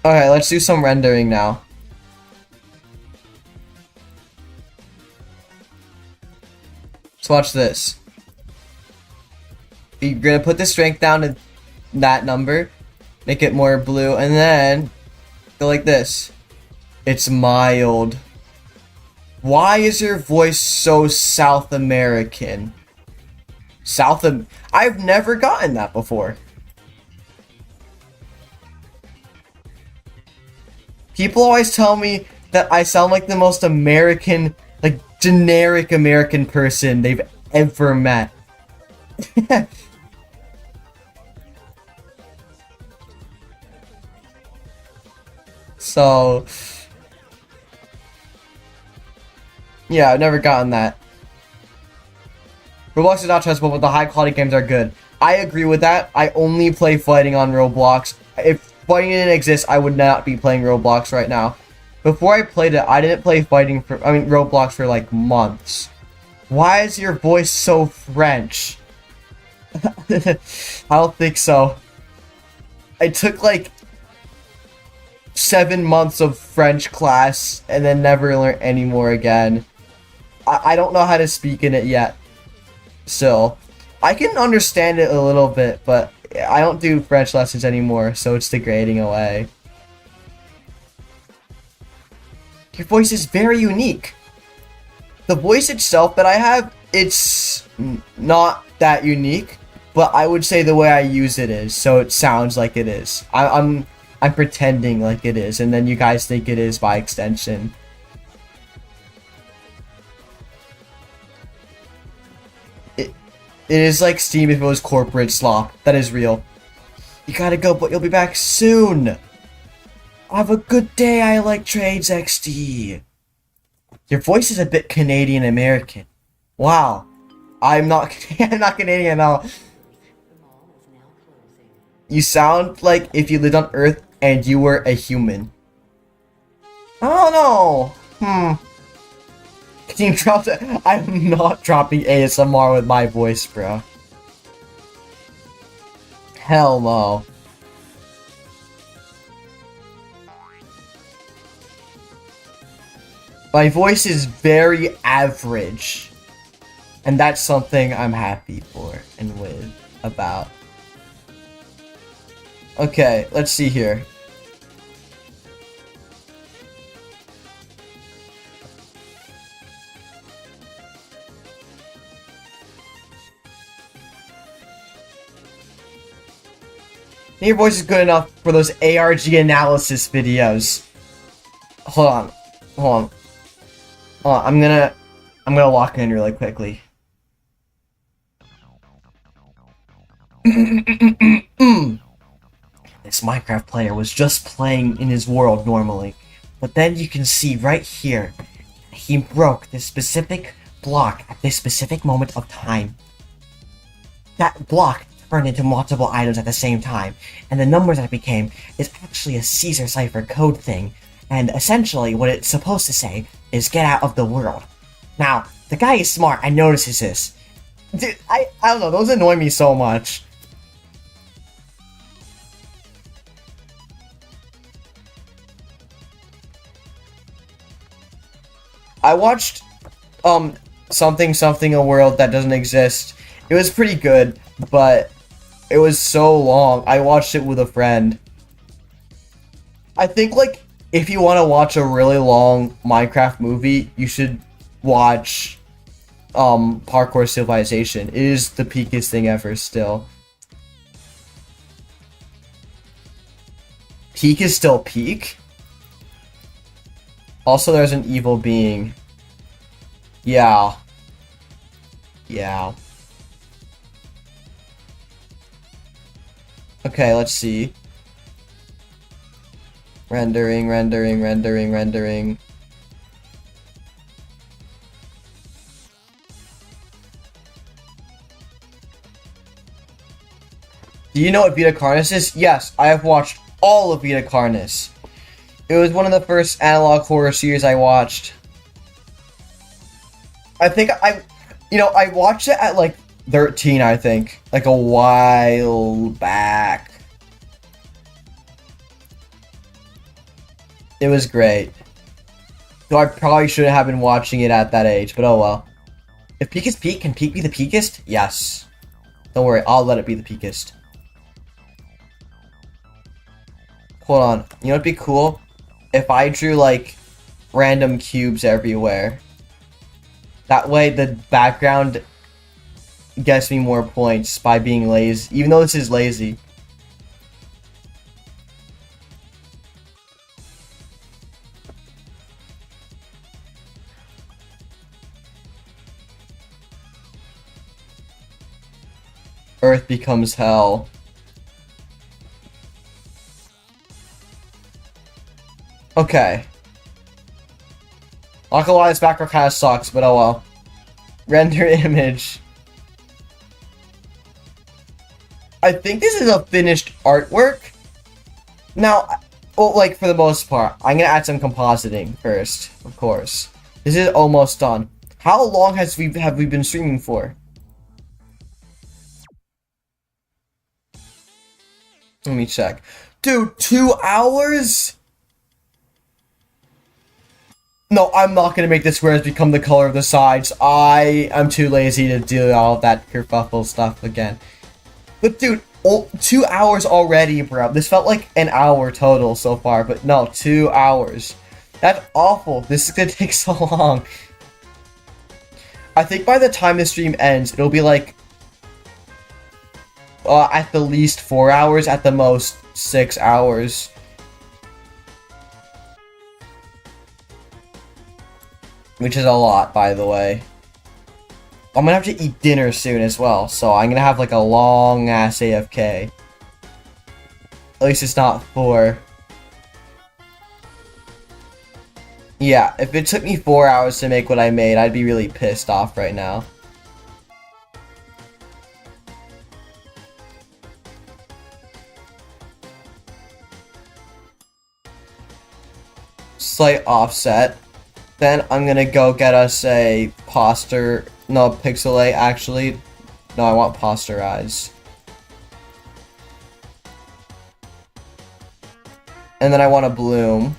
Alright, let's do some rendering now. Let's watch this. You're gonna put the strength down to that number, make it more blue, and then go like this. It's mild. Why is your voice so South American? I've never gotten that before. People always tell me that I sound like the most American, like generic American person they've ever met. So, yeah, I've never gotten that. Roblox is not trustable, but the high quality games are good. I agree with that. I only play fighting on Roblox. If fighting didn't exist, I would not be playing Roblox right now. Before I played it, I didn't play Roblox for like months. Why is your voice so French? I don't think so. I took like 7 months of French class and then never learned any more again. I don't know how to speak in it yet. Still, I can understand it a little bit, but I don't do French lessons anymore, so it's degrading away. Your voice is very unique. The voice itself that I have, it's not that unique, but I would say the way I use it is, so it sounds like it is. I'm pretending like it is, and then you guys think it is by extension. It is like Steam if it was corporate slop. That is real. You gotta go, but you'll be back soon. Have a good day, I like trades XD. Your voice is a bit Canadian American. Wow. I'm not I'm not Canadian at all. You sound like if you lived on Earth and you were a human. I don't know. Can you drop that? I'm not dropping ASMR with my voice, bro. Hell no. My voice is very average. And that's something I'm happy for and with about. Okay, let's see here. Your voice is good enough for those ARG analysis videos. Hold on. I'm gonna walk in really quickly. This Minecraft player was just playing in his world normally, but then you can see right here, he broke this specific block at this specific moment of time. That block turned into multiple items at the same time, and the numbers that it became is actually a Caesar cipher code thing, and essentially what it's supposed to say is get out of the world. Now, the guy is smart and notices this. Dude, I don't know, those annoy me so much. I watched something a world that doesn't exist. It was pretty good, but it was so long. I watched it with a friend. I think like if you want to watch a really long Minecraft movie, you should watch Parkour Civilization. It is the peakiest thing ever still. Peak is still peak? Also, there's an evil being. Yeah. Okay, let's see. Rendering. Do you know what Vita Carnus is? Yes, I have watched all of Vita Carnus. It was one of the first analog horror series I watched. I think I watched it at like 13, I think. Like a while back. It was great. Though I probably shouldn't have been watching it at that age, but oh well. If peak is peak, can peak be the peakest? Yes. Don't worry, I'll let it be the peakest. Hold on. You know what'd be cool? If I drew like random cubes everywhere. That way the background gets me more points by being lazy, even though this is lazy. Earth becomes hell. Okay. Not gonna lie, this background kind of sucks, but oh well. Render image. I think this is a finished artwork. Now, well, like for the most part, I'm gonna add some compositing first, of course. This is almost done. How long have we been streaming for? Let me check. Dude, 2 hours? No, I'm not gonna make the squares become the color of the sides. I am too lazy to do all of that kerfuffle stuff again. But dude, 2 hours already, bro. This felt like an hour total so far, but no, 2 hours. That's awful. This is gonna take so long. I think by the time the stream ends, it'll be like at the least 4 hours, at the most 6 hours. Which is a lot, by the way. I'm gonna have to eat dinner soon as well, so I'm gonna have like a long ass AFK. At least it's not 4. Yeah, if it took me 4 hours to make what I made, I'd be really pissed off right now. Slight offset. Then I'm gonna go get us a pixelate actually. No, I want posterize. And then I want a bloom.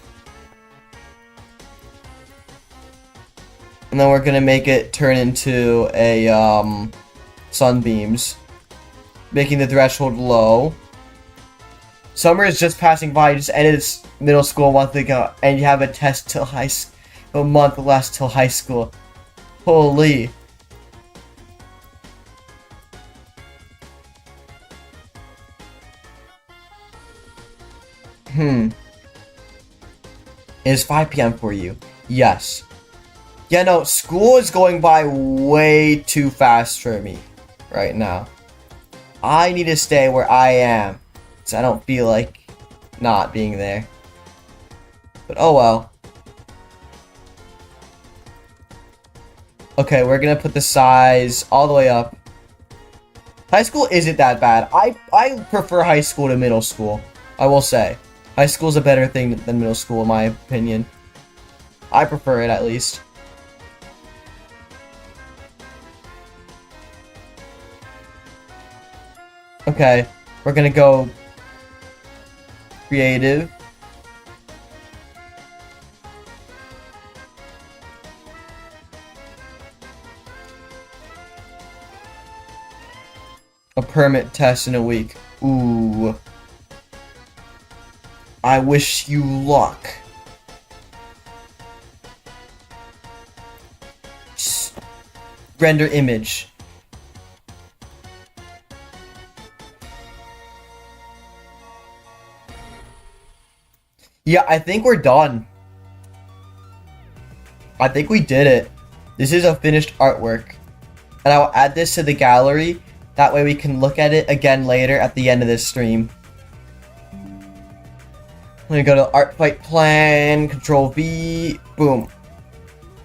And then we're gonna make it turn into a sunbeams. Making the threshold low. Summer is just passing by, you just ended middle school a month ago, and you have a test till a month less till high school. Holy. It is 5 p.m. for you. Yes. Yeah, no, school is going by way too fast for me right now. I need to stay where I am, because I don't feel like not being there. But oh well. Okay, we're gonna put the size all the way up. High school isn't that bad. I prefer high school to middle school. I will say. High school is a better thing than middle school in my opinion. I prefer it at least. Okay, we're gonna go creative. A permit test in a week. Ooh. I wish you luck. Render image. Yeah, I think we're done. I think we did it. This is a finished artwork. And I'll add this to the gallery. That way we can look at it again later at the end of this stream. I'm gonna go to art fight plan, control V, boom.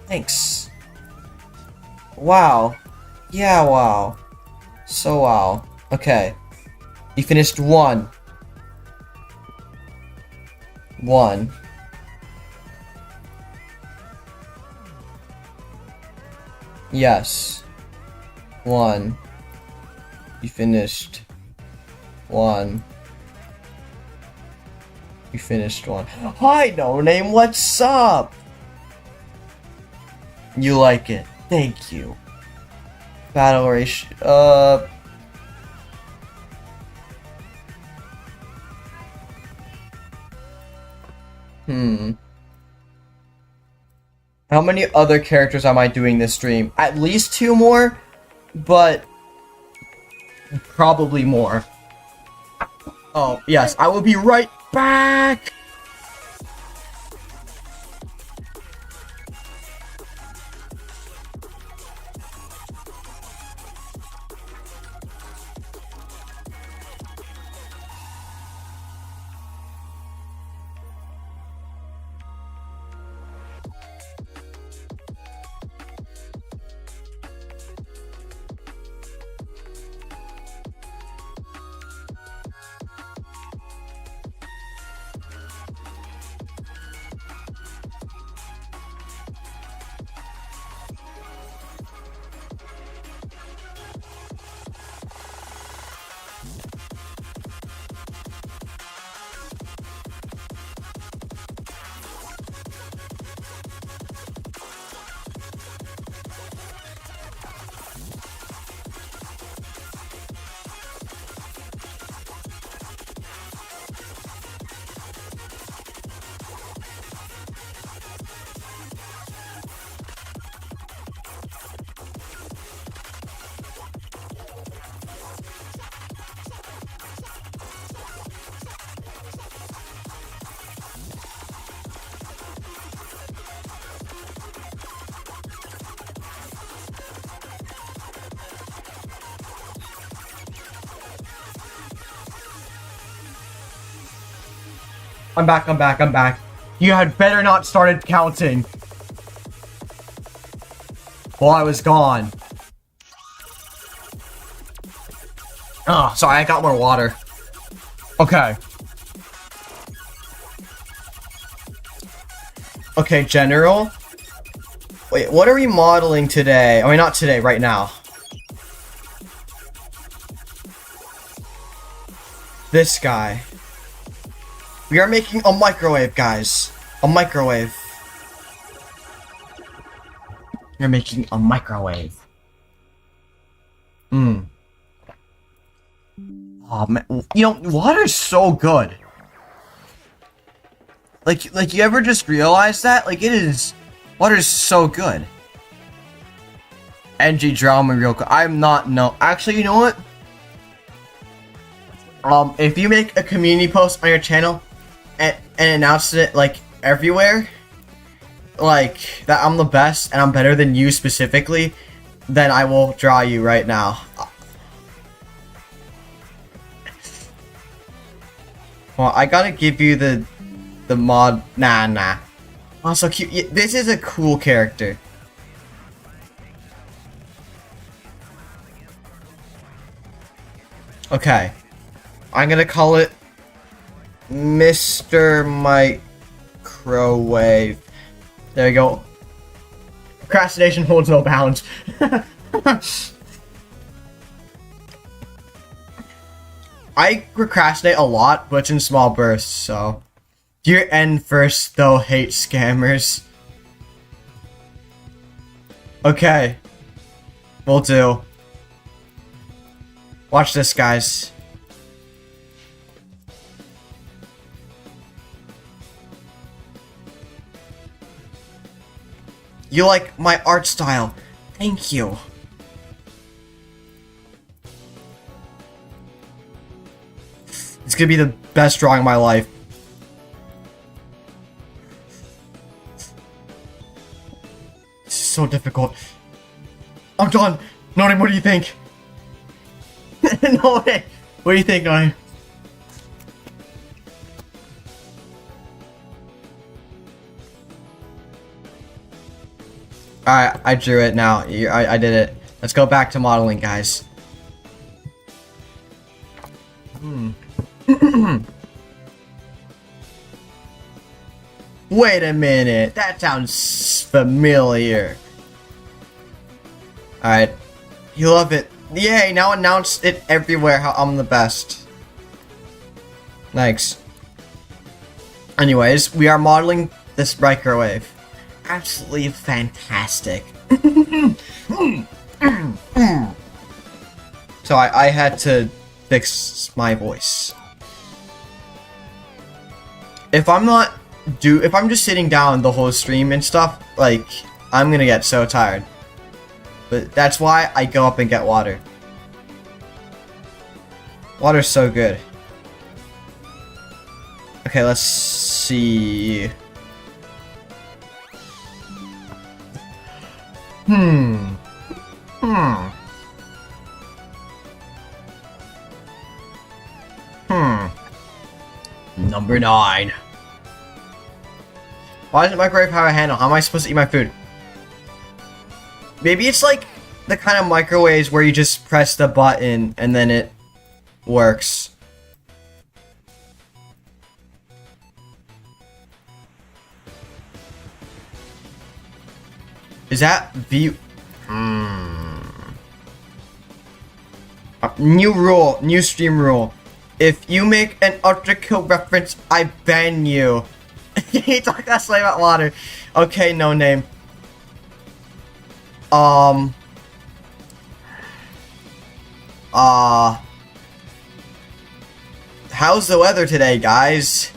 Thanks. Wow. Yeah, wow. So wow. Okay. You finished 1. 1. Yes. 1. You finished 1. You finished 1. Hi, no name. What's up? You like it? Thank you. Battle ratio. How many other characters am I doing this stream? At least 2 more, but probably more. Oh, yes, I will be right back! I'm back, I'm back, I'm back. You had better not started counting while I was gone. Oh, sorry, I got more water. Okay. Okay, General. Wait, what are we modeling today? I mean, not today, right now. This guy. We are making a microwave, guys. A microwave. You're making a microwave. Oh man, you know, water's so good. Like you ever just realize that? Like it is, water's so good. NG drama real quick. I'm not, no. Actually, you know what? If you make a community post on your channel and announce it like everywhere, like that I'm the best and I'm better than you specifically, then I will draw you right now. Well, I gotta give you the mod. Nah. Oh, so cute. This is a cool character. Okay. I'm gonna call it Mr. Microwave. There we go. Procrastination holds no bounds. I procrastinate a lot, but it's in small bursts, so. Dear end first, though, hate scammers. Okay. Will do. Watch this, guys. You like my art style. Thank you. It's gonna be the best drawing of my life. This is so difficult. I'm done. Noni, what do you think? No way. What do you think, Noni? Alright, I drew it now. I did it. Let's go back to modeling, guys. Wait a minute. That sounds familiar. Alright. You love it. Yay, now announce it everywhere how I'm the best. Thanks. Anyways, we are modeling this microwave. Absolutely fantastic. So I had to fix my voice. If I'm just sitting down the whole stream and stuff, like, I'm gonna get so tired. But that's why I go up and get water. Water's so good. Okay, let's see. Number 9. Why doesn't microwave have a handle? How am I supposed to eat my food? Maybe it's like the kind of microwaves where you just press the button and then it works. Is that view? New rule, new stream rule. If you make an Ultra Kill reference, I ban you. He talked that slang about water. Okay, no name. How's the weather today, guys?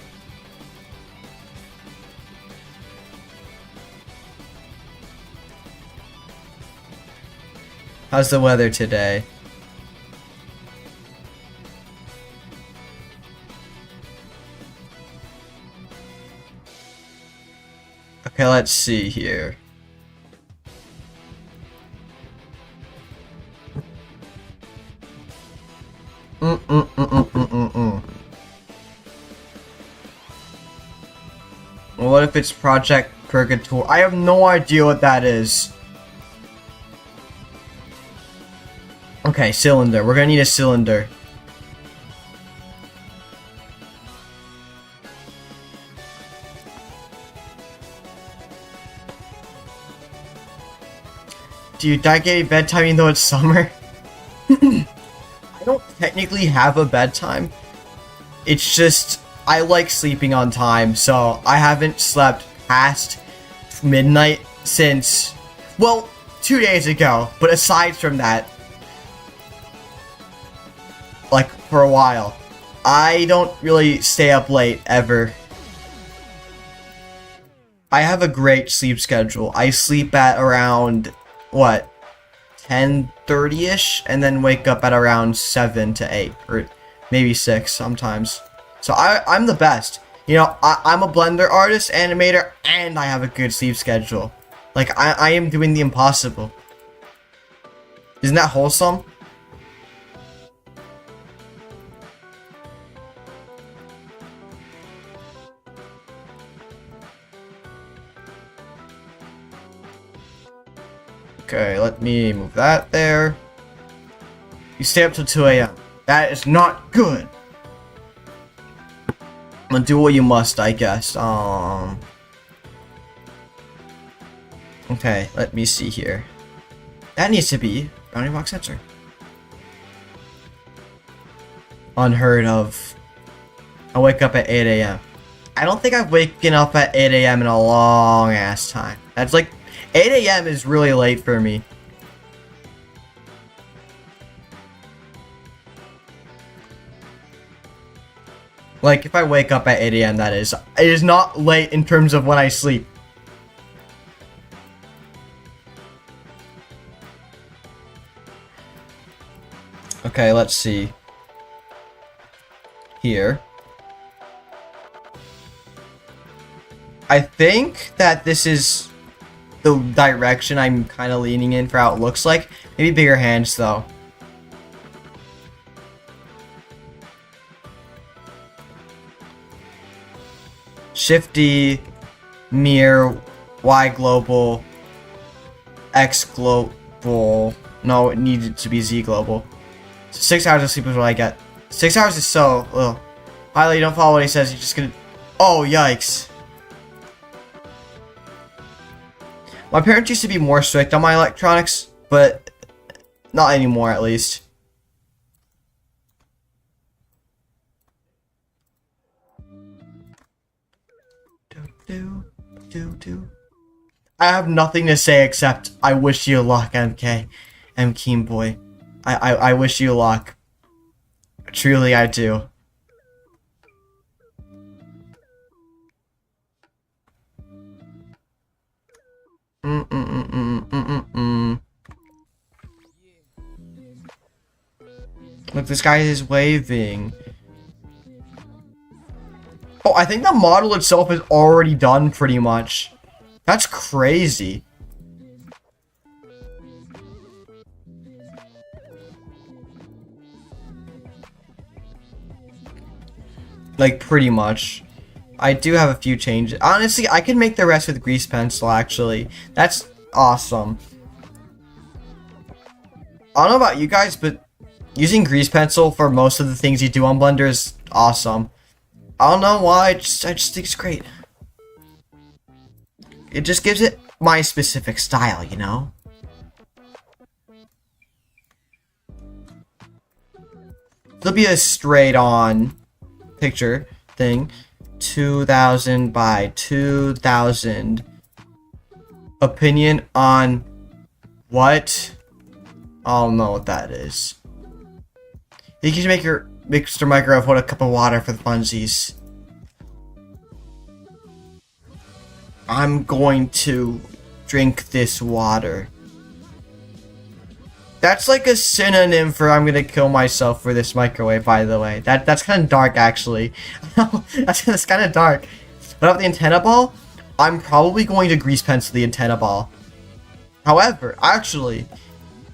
How's the weather today? Okay, let's see here. if it's Project Purgatoire. I have no idea what that is. Okay, cylinder. We're gonna need a cylinder. Dude, I get a bedtime even though it's summer? I don't technically have a bedtime. It's just, I like sleeping on time, so I haven't slept past midnight since, well, 2 days ago. But aside from that, like, for a while, I don't really stay up late, ever. I have a great sleep schedule. I sleep at around, what, 10:30ish, and then wake up at around 7 to 8, or maybe 6 sometimes. So I'm the best. You know, I'm a Blender artist, animator, and I have a good sleep schedule. Like, I am doing the impossible. Isn't that wholesome? Okay, let me move that there. You stay up till 2 a.m. That is not good. Do what you must, I guess. Okay, let me see here. That needs to be bounding box sensor. Unheard of. I wake up at 8 a.m. I don't think I've waken up at 8 a.m. in a long ass time. That's like 8 a.m. is really late for me. Like, if I wake up at 8 a.m., that is. It is not late in terms of when I sleep. Okay, let's see. Here. I think that this is the direction I'm kind of leaning in for how it looks like. Maybe bigger hands, though. Shift D, mirror, Y global, X global. No, it needed to be Z global. So 6 hours of sleep is what I get. 6 hours is so little. Finally, you don't follow what he says. You're just gonna. Oh, yikes. My parents used to be more strict on my electronics, but not anymore, at least. I have nothing to say except I wish you luck, MK. M Keen Boy. I wish you luck. Truly, I do. Look, this guy is waving. Oh, I think the model itself is already done pretty much. That's crazy. Like, pretty much. I do have a few changes. Honestly, I can make the rest with grease pencil, actually. That's awesome. I don't know about you guys, but using grease pencil for most of the things you do on Blender is awesome. I don't know why, I just think it's great. It just gives it my specific style, you know? There'll be a straight on picture thing. 2000 by 2000. Opinion on what? I don't know what that is. You can make your Mr. Microwave hold a cup of water for the funsies. I'm going to drink this water. That's like a synonym for I'm gonna kill myself for this microwave, by the way. That's kind of dark, actually. that's kind of dark. But with the antenna ball, I'm probably going to grease pencil the antenna ball. However, actually,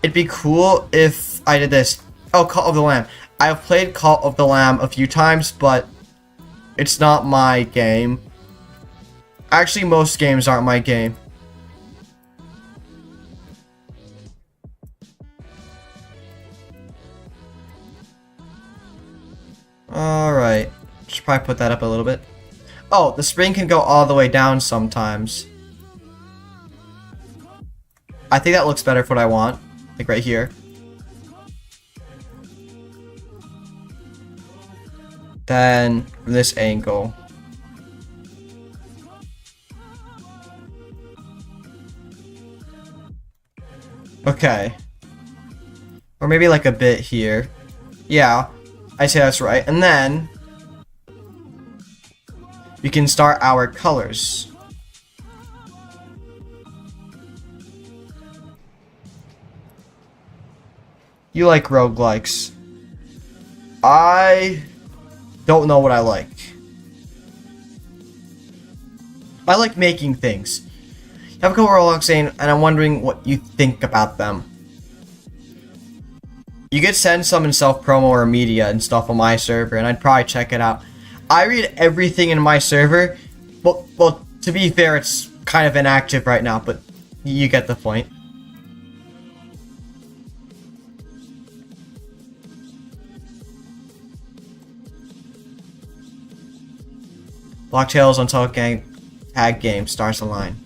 it'd be cool if I did this. Oh, Cult of the Lamb. I've played Cult of the Lamb a few times, but it's not my game. Actually, most games aren't my game. Alright. Should probably put that up a little bit. Oh, the spring can go all the way down sometimes. I think that looks better for what I want. Like right here. Then from this angle. Okay. Or maybe like a bit here. Yeah, I say that's right. And then we can start our colors. You like roguelikes. I don't know what I like. I like making things. You have a couple roguelikes saying, and I'm wondering what you think about them. You could send some in self-promo or media and stuff on my server, and I'd probably check it out. I read everything in my server, but, well, to be fair, it's kind of inactive right now, but you get the point. Block tails until gang tag game starts the line.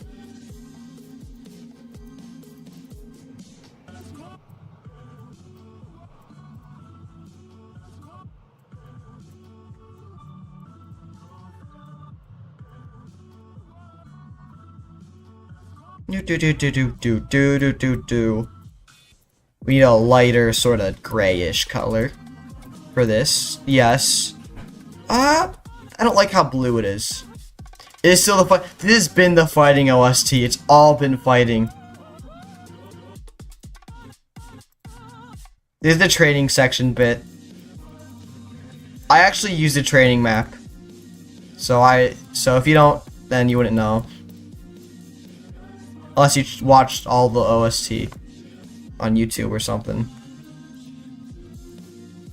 Do. We need a lighter, sort of grayish color for this. Yes. I don't like how blue it is. It is still the fight. This has been the fighting OST. It's all been fighting. This is the training section bit. I actually used a training map. So if you don't, then you wouldn't know. Unless you watched all the OST on YouTube or something.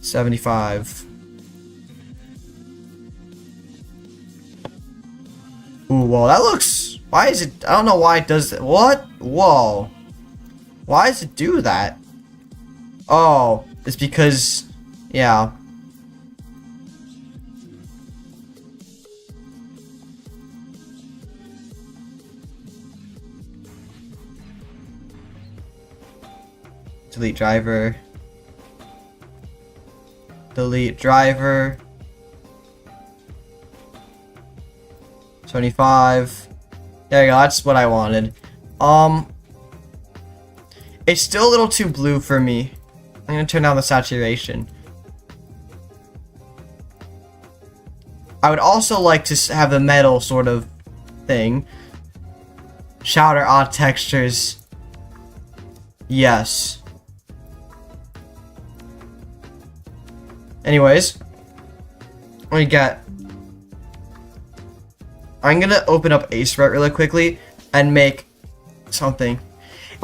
75. Ooh, whoa, that looks... Why is it... I don't know why it does that. What? Whoa. Why does it do that? Oh, it's because... Yeah. Delete driver. Delete driver. 25. There you go, that's what I wanted. It's still a little too blue for me. I'm gonna turn down the saturation. I would also like to have the metal sort of thing. Shouter odd textures. Yes. Anyways, we got. I'm gonna open up Ace really quickly and make something.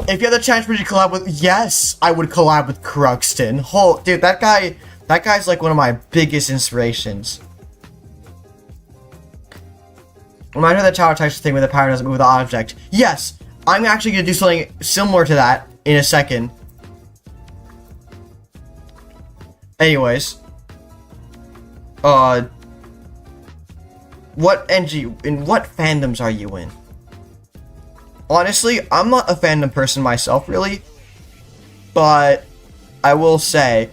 If you have the chance for me to collab with, yes, I would collab with Cruxton. Oh, dude, that guy's like one of my biggest inspirations. Remind me of the tower texture thing where the power doesn't move with the object. Yes, I'm actually gonna do something similar to that in a second. Anyways. In what fandoms are you in? Honestly, I'm not a fandom person myself, really. But I will say,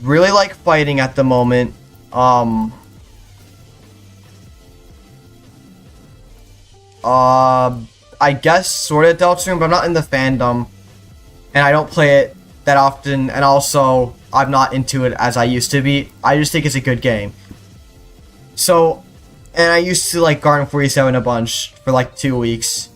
really like fighting at the moment. I guess sort of Deltarune, but I'm not in the fandom. And I don't play it that often, and also, I'm not into it as I used to be. I just think it's a good game. So, and I used to like Garden 47 a bunch for like 2 weeks.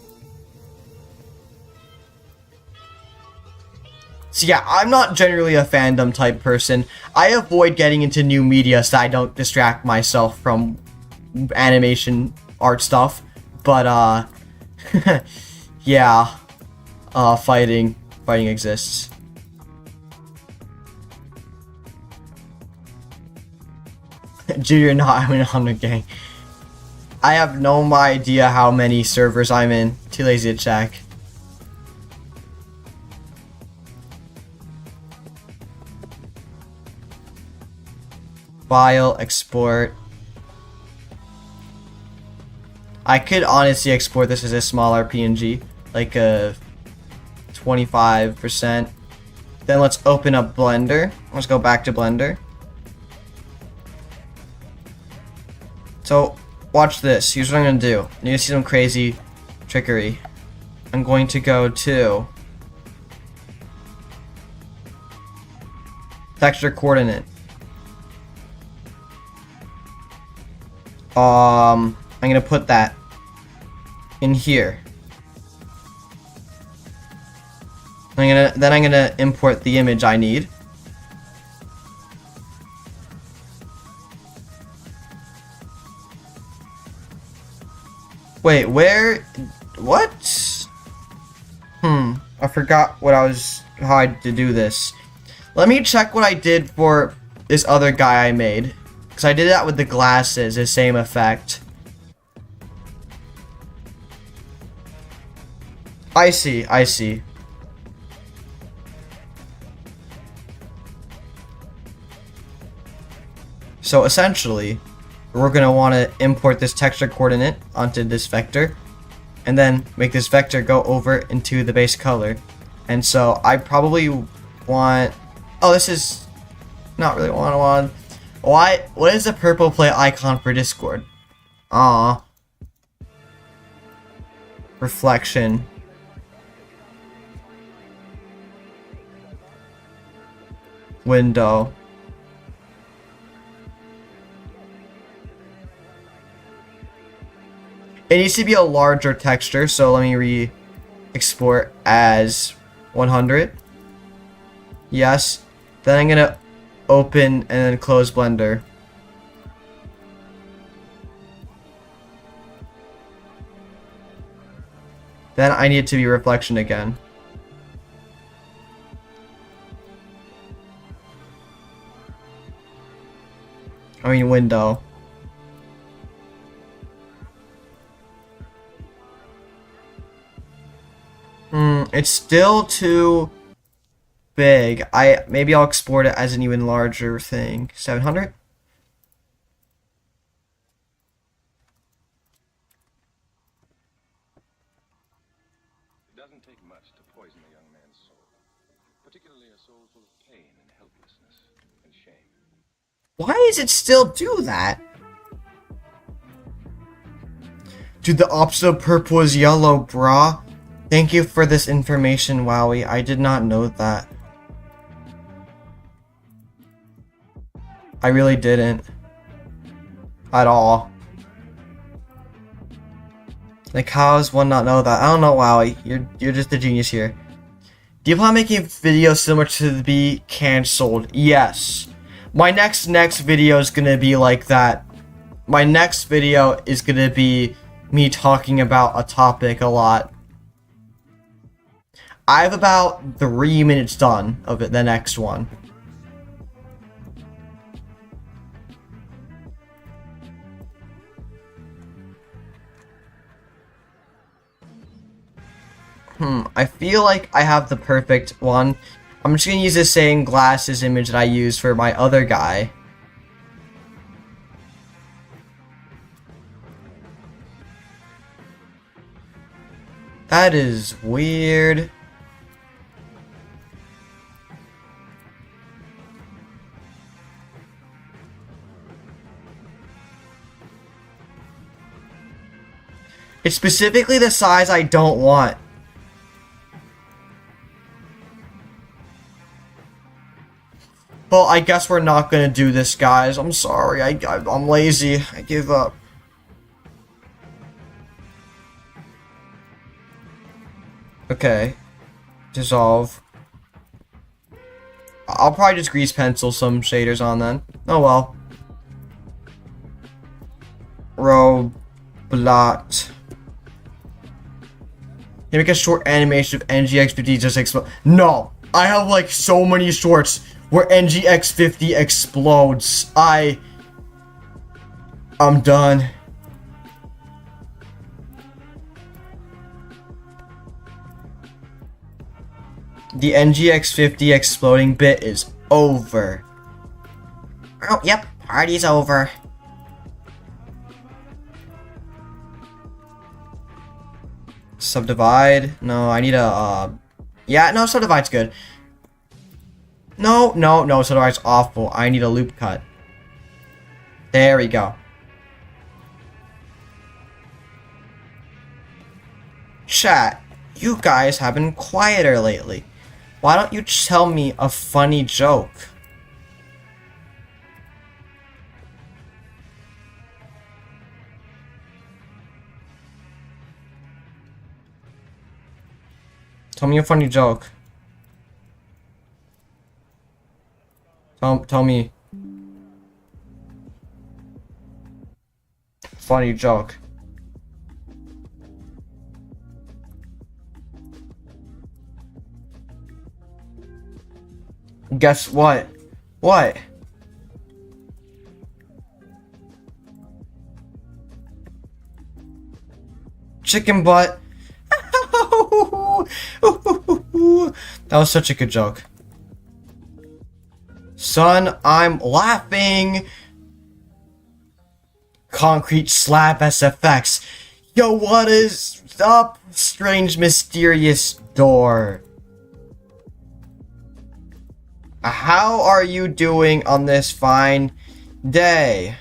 So yeah, I'm not generally a fandom type person. I avoid getting into new media so I don't distract myself from animation art stuff. But yeah, fighting exists. Junior, not I'm in a gang. I have no idea how many servers I'm in. Too lazy to check. File, export. I could honestly export this as a smaller PNG, like a 25%. Then let's open up Blender. Let's go back to Blender. So watch this. Here's what I'm gonna do. You're gonna see some crazy trickery. I'm going to go to texture coordinate. I'm gonna put that in here. I'm gonna import the image I need. Wait, where? What? I forgot how I had to do this. Let me check what I did for this other guy I made. Because I did that with the glasses, the same effect. I see. So essentially, we're going to want to import this texture coordinate onto this vector. And then make this vector go over into the base color. And so I probably want... Oh, this is not really what I want. What is the purple play icon for Discord? Aw. Reflection. Window. It needs to be a larger texture, so let me re-export as 100. Yes. Then I'm gonna open and then close Blender. Then I need it to be reflection again. I mean window. It's still too big. Maybe I'll export it as an even larger thing. 700? It doesn't take much to poison a young man's soul, particularly a soul full of pain and helplessness and shame. Why does it still do that? Dude, the opposite of purple is yellow, brah. Thank you for this information, Wowie. I did not know that. I really didn't. At all. Like, how does one not know that? I don't know, Wowie. You're just a genius here. Do you plan on making videos similar to the Be Cancelled? Yes. My next video is gonna be like that. My next video is gonna be me talking about a topic a lot. I have about 3 minutes done of it, the next one. I feel like I have the perfect one. I'm just gonna use the same glasses image that I used for my other guy. That is weird. It's specifically the size I don't want. Well, I guess we're not gonna do this, guys. I'm sorry. I'm lazy. I give up. Okay. Dissolve. I'll probably just grease pencil some shaders on then. Oh well. Roblox. You make a short animation of NGX50 just explode. No! I have like so many shorts where NGX50 explodes. I'm done. The NGX50 exploding bit is over. Oh, yep, party's over. Subdivide? No, I need a, yeah, no, subdivide's good. No, subdivide's awful. I need a loop cut. There we go. Chat, you guys have been quieter lately. Why don't you tell me a funny joke? Tell me a funny joke. Tell me. Funny joke. Guess what? What? Chicken butt. That was such a good joke. Son, I'm laughing. Concrete slab SFX. Yo, what is up? Strange, mysterious door. How are you doing on this fine day?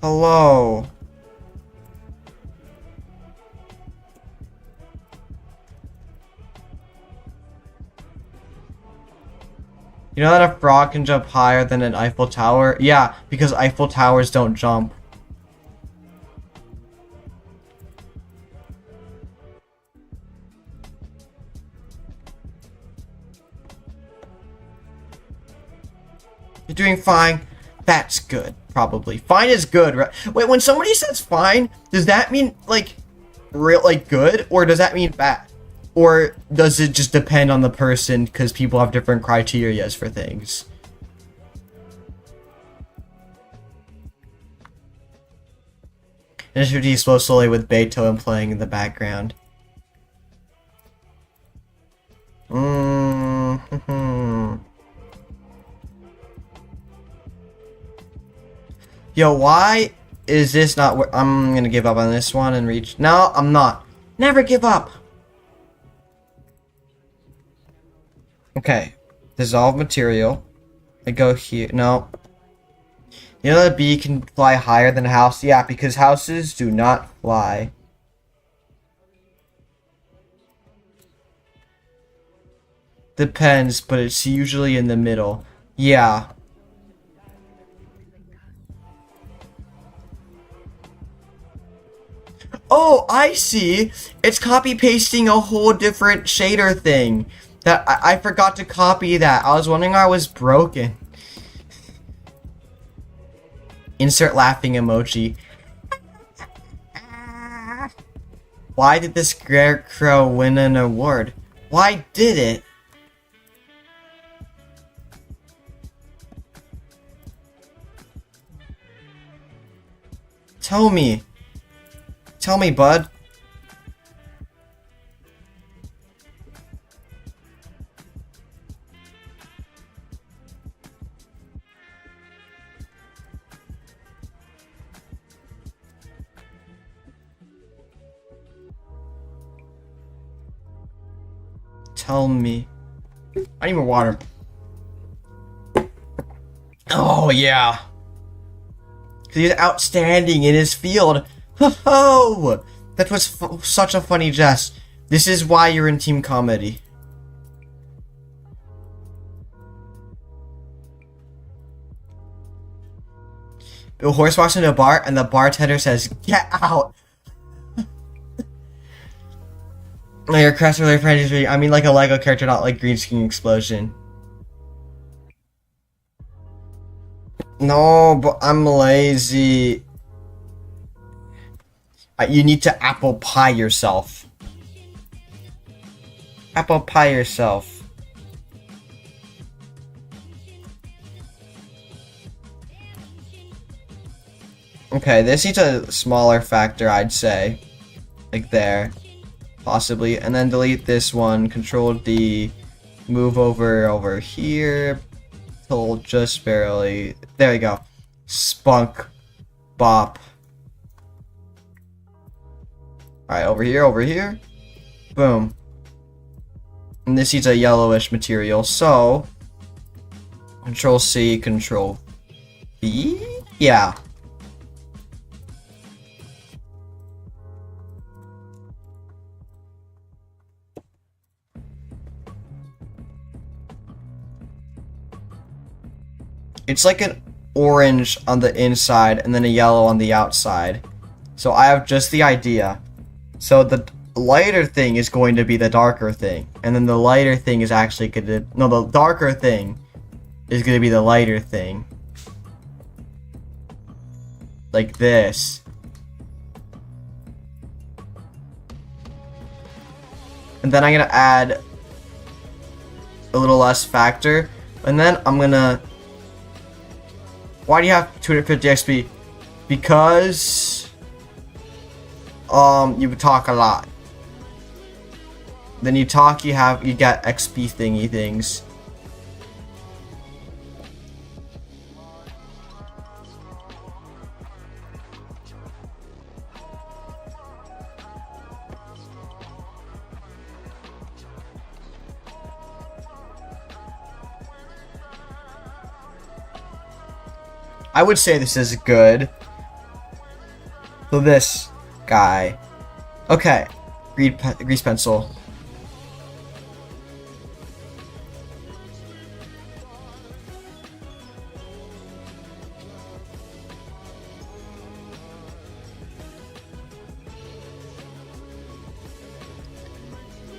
Hello. You know that a frog can jump higher than an Eiffel Tower? Yeah, because Eiffel Towers don't jump. You're doing fine. That's good, probably. Fine is good, right? Wait, when somebody says fine, does that mean, like, real, like, good? Or does that mean bad? Or does it just depend on the person because people have different criterias for things? And it should be slow slowly with Beethoven playing in the background. Yo, why is this not where I'm gonna give up on this one and reach? No, I'm not. Never give up. Okay, dissolve material. I go here. No. You know that a bee can fly higher than a house? Yeah, because houses do not fly. Depends, but it's usually in the middle. Yeah. Oh, I see. It's copy pasting a whole different shader thing. That I forgot to copy that. I was wondering I was broken. Insert laughing emoji. Why did the scarecrow win an award? Why did it? Tell me. Tell me, bud. Tell me. I need more water. Oh, yeah. Because he's outstanding in his field. Ho-ho! That was such a funny jest. This is why you're in team comedy. Bill Horse walks into a bar and the bartender says, "Get out!" No, your crafts really friendly. I mean like a Lego character, not like green screen explosion. No, but I'm lazy. You need to apple pie yourself. Apple pie yourself. Okay, this needs a smaller factor, I'd say. Like there. Possibly. And then delete this one. Control D. Move over here. Till just barely. There you go. Spunk. Bop. Alright, over here. Boom. And this needs a yellowish material, so Control C, Control V? Yeah. It's like an orange on the inside and then a yellow on the outside. So I have just the idea. So the lighter thing is going to be the darker thing. And then the lighter thing is actually going to... No, the darker thing is going to be the lighter thing. Like this. And then I'm going to add a little less factor. And then I'm going to... Why do you have 250 XP? Because... you talk a lot. Then you talk, you get XP thingy things. I would say this is good. So this guy. Okay. Grease pencil.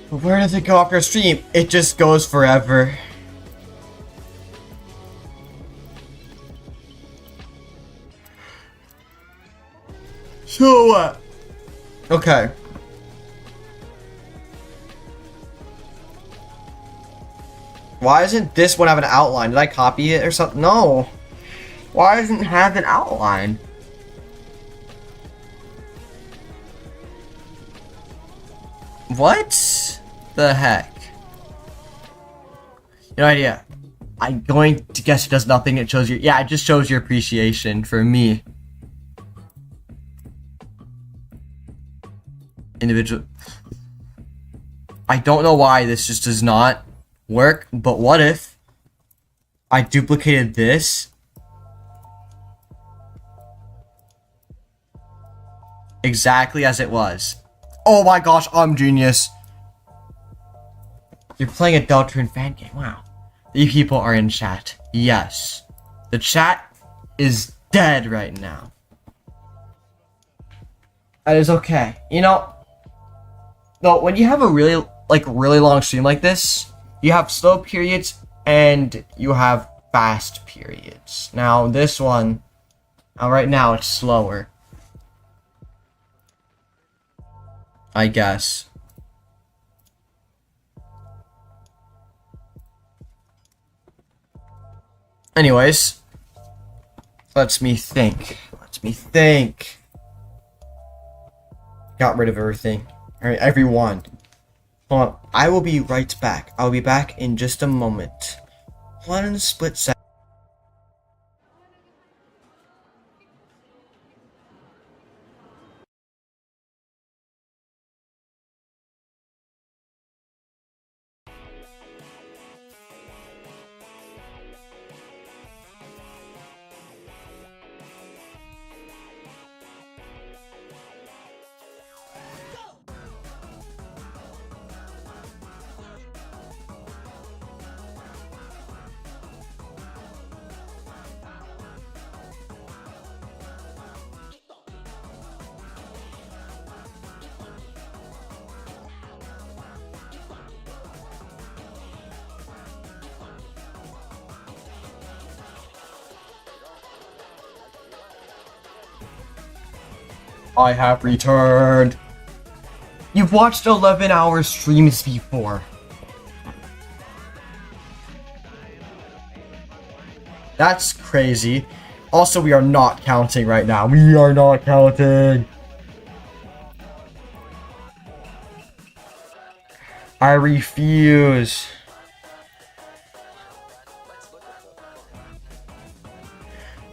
Where does it go after a stream? It just goes forever. So what? Okay. Why doesn't this one have an outline? Did I copy it or something? No. Why doesn't it have an outline? What the heck? No idea. I'm going to guess it does nothing. It shows your... Yeah, it just shows your appreciation for me. Individual. I don't know why this just does not work, but what if I duplicated this exactly as it was? Oh my gosh, I'm genius. You're playing a Deltarune fan game. Wow. You people are in chat. Yes. The chat is dead right now. That is okay. You know, though, when you have a really long stream like this, you have slow periods and you have fast periods. Now, this one, right now, it's slower. I guess. Anyways, lets me think. Got rid of everything. Alright, everyone. Hold on. I will be right back. I'll be back in just a moment. 1 split second. I have returned. You've watched 11-hour streams before. That's crazy. Also, we are not counting right now. We are not counting. I refuse.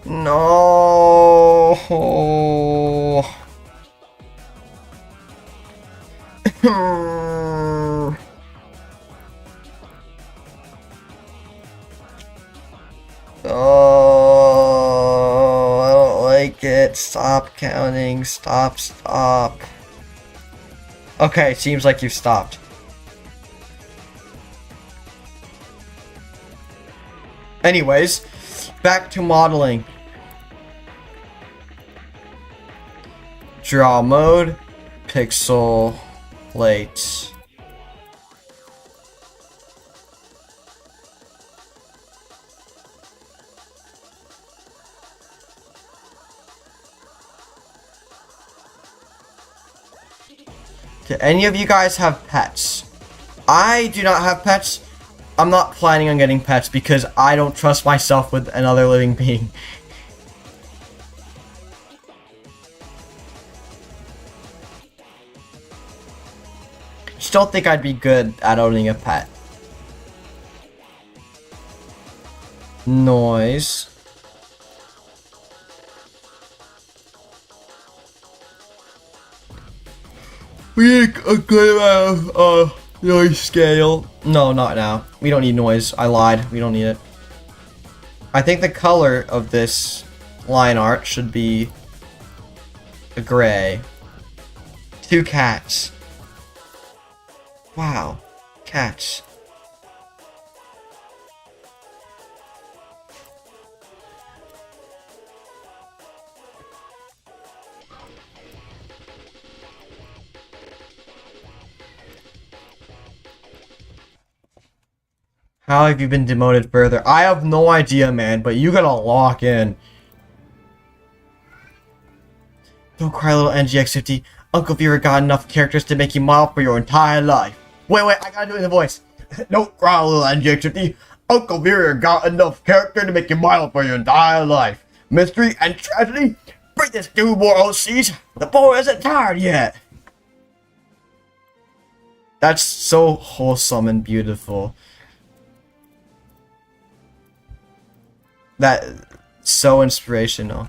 No. Oh, I don't like it. Stop counting. Stop. Okay, seems like you've stopped. Anyways, back to modeling. Draw mode, pixel plate. Do any of you guys have pets? I do not have pets. I'm not planning on getting pets because I don't trust myself with another living being. Just don't think I'd be good at owning a pet. Noise. We need a good amount of noise scale. No, not now. We don't need noise. I lied. We don't need it. I think the color of this line art should be a gray. 2 cats. Wow. Cats. How have you been demoted further? I have no idea, man, but you gotta lock in. Don't cry, little NGX50. Uncle Vera got enough characters to make you model for your entire life. Wait, I gotta do it in the voice. Don't cry, little NGX50. Uncle Vera got enough character to make you model for your entire life. Mystery and tragedy? Bring this dude more OCs. The boy isn't tired yet. That's so wholesome and beautiful. That so inspirational.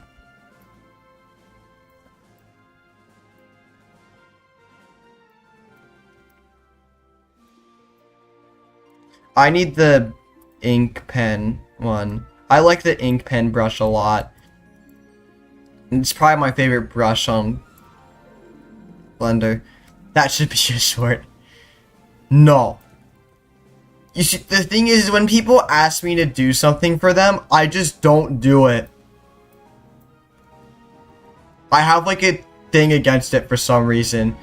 I need the ink pen one. I like the ink pen brush a lot. It's probably my favorite brush on Blender. That should be a short. No. You see, the thing is, when people ask me to do something for them, I just don't do it. I have like a thing against it for some reason.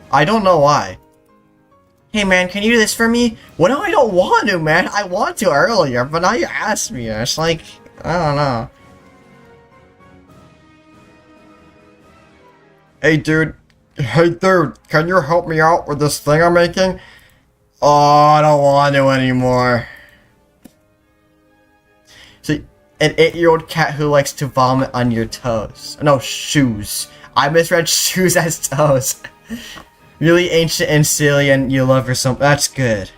I don't know why. Hey man, can you do this for me? Well, no, I don't want to, man. I want to earlier, but now you asked me. It's like, I don't know. Hey dude, can you help me out with this thing I'm making? Oh, I don't want to anymore. So, an 8-year-old cat who likes to vomit on your toes. No, shoes. I misread shoes as toes. Really ancient and silly and you love her some. That's good.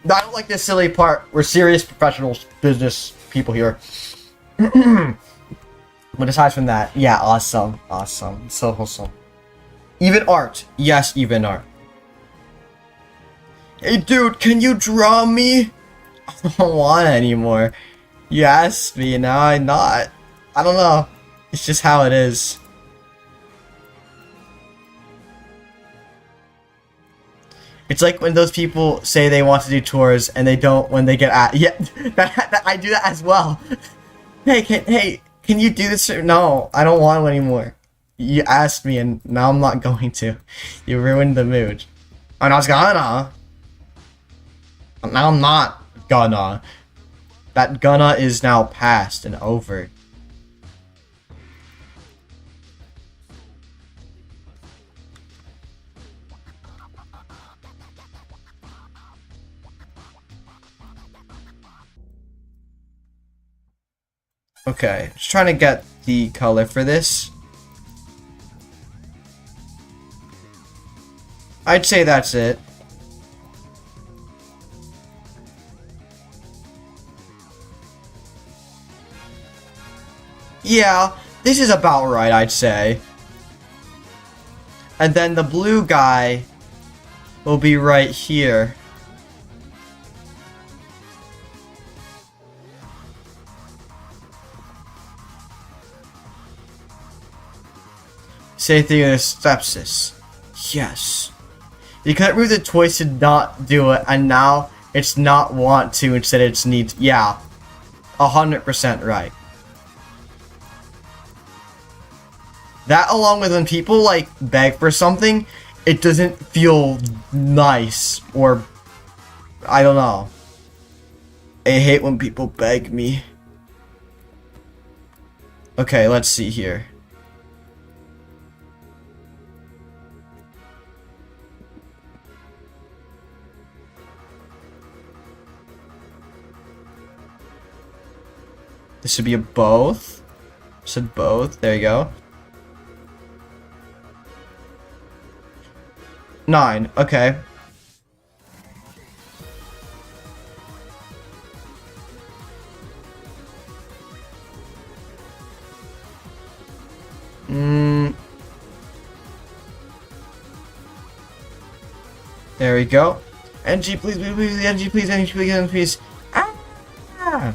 I don't like this silly part. We're serious professionals, business people here. But aside from that, yeah, awesome. Awesome. So wholesome. Even art. Yes, even art. Hey dude, can you draw me? I don't want it anymore. You asked me and now I'm not. I don't know. It's just how it is. It's like when those people say they want to do tours and they don't when they get at. Yeah, I do that as well. Hey, can you do this? No, I don't want it anymore. You asked me and now I'm not going to. You ruined the mood. And I was gonna. Now I'm not gonna. That gonna is now past and over. Okay, just trying to get the color for this. I'd say that's it. Yeah, this is about right, I'd say. And then the blue guy will be right here. Same thing with sepsis. Yes. You couldn't remove the choice to not do it, and now it's not want to, instead it's need to. Yeah. 100% right. That, along with when people, like, beg for something, it doesn't feel nice, or, I don't know. I hate when people beg me. Okay, let's see here. This should be a both. Said both. There you go. 9. Okay. There we go. NG, please, please, please, NG, please, NG, please, NG, please. Ah!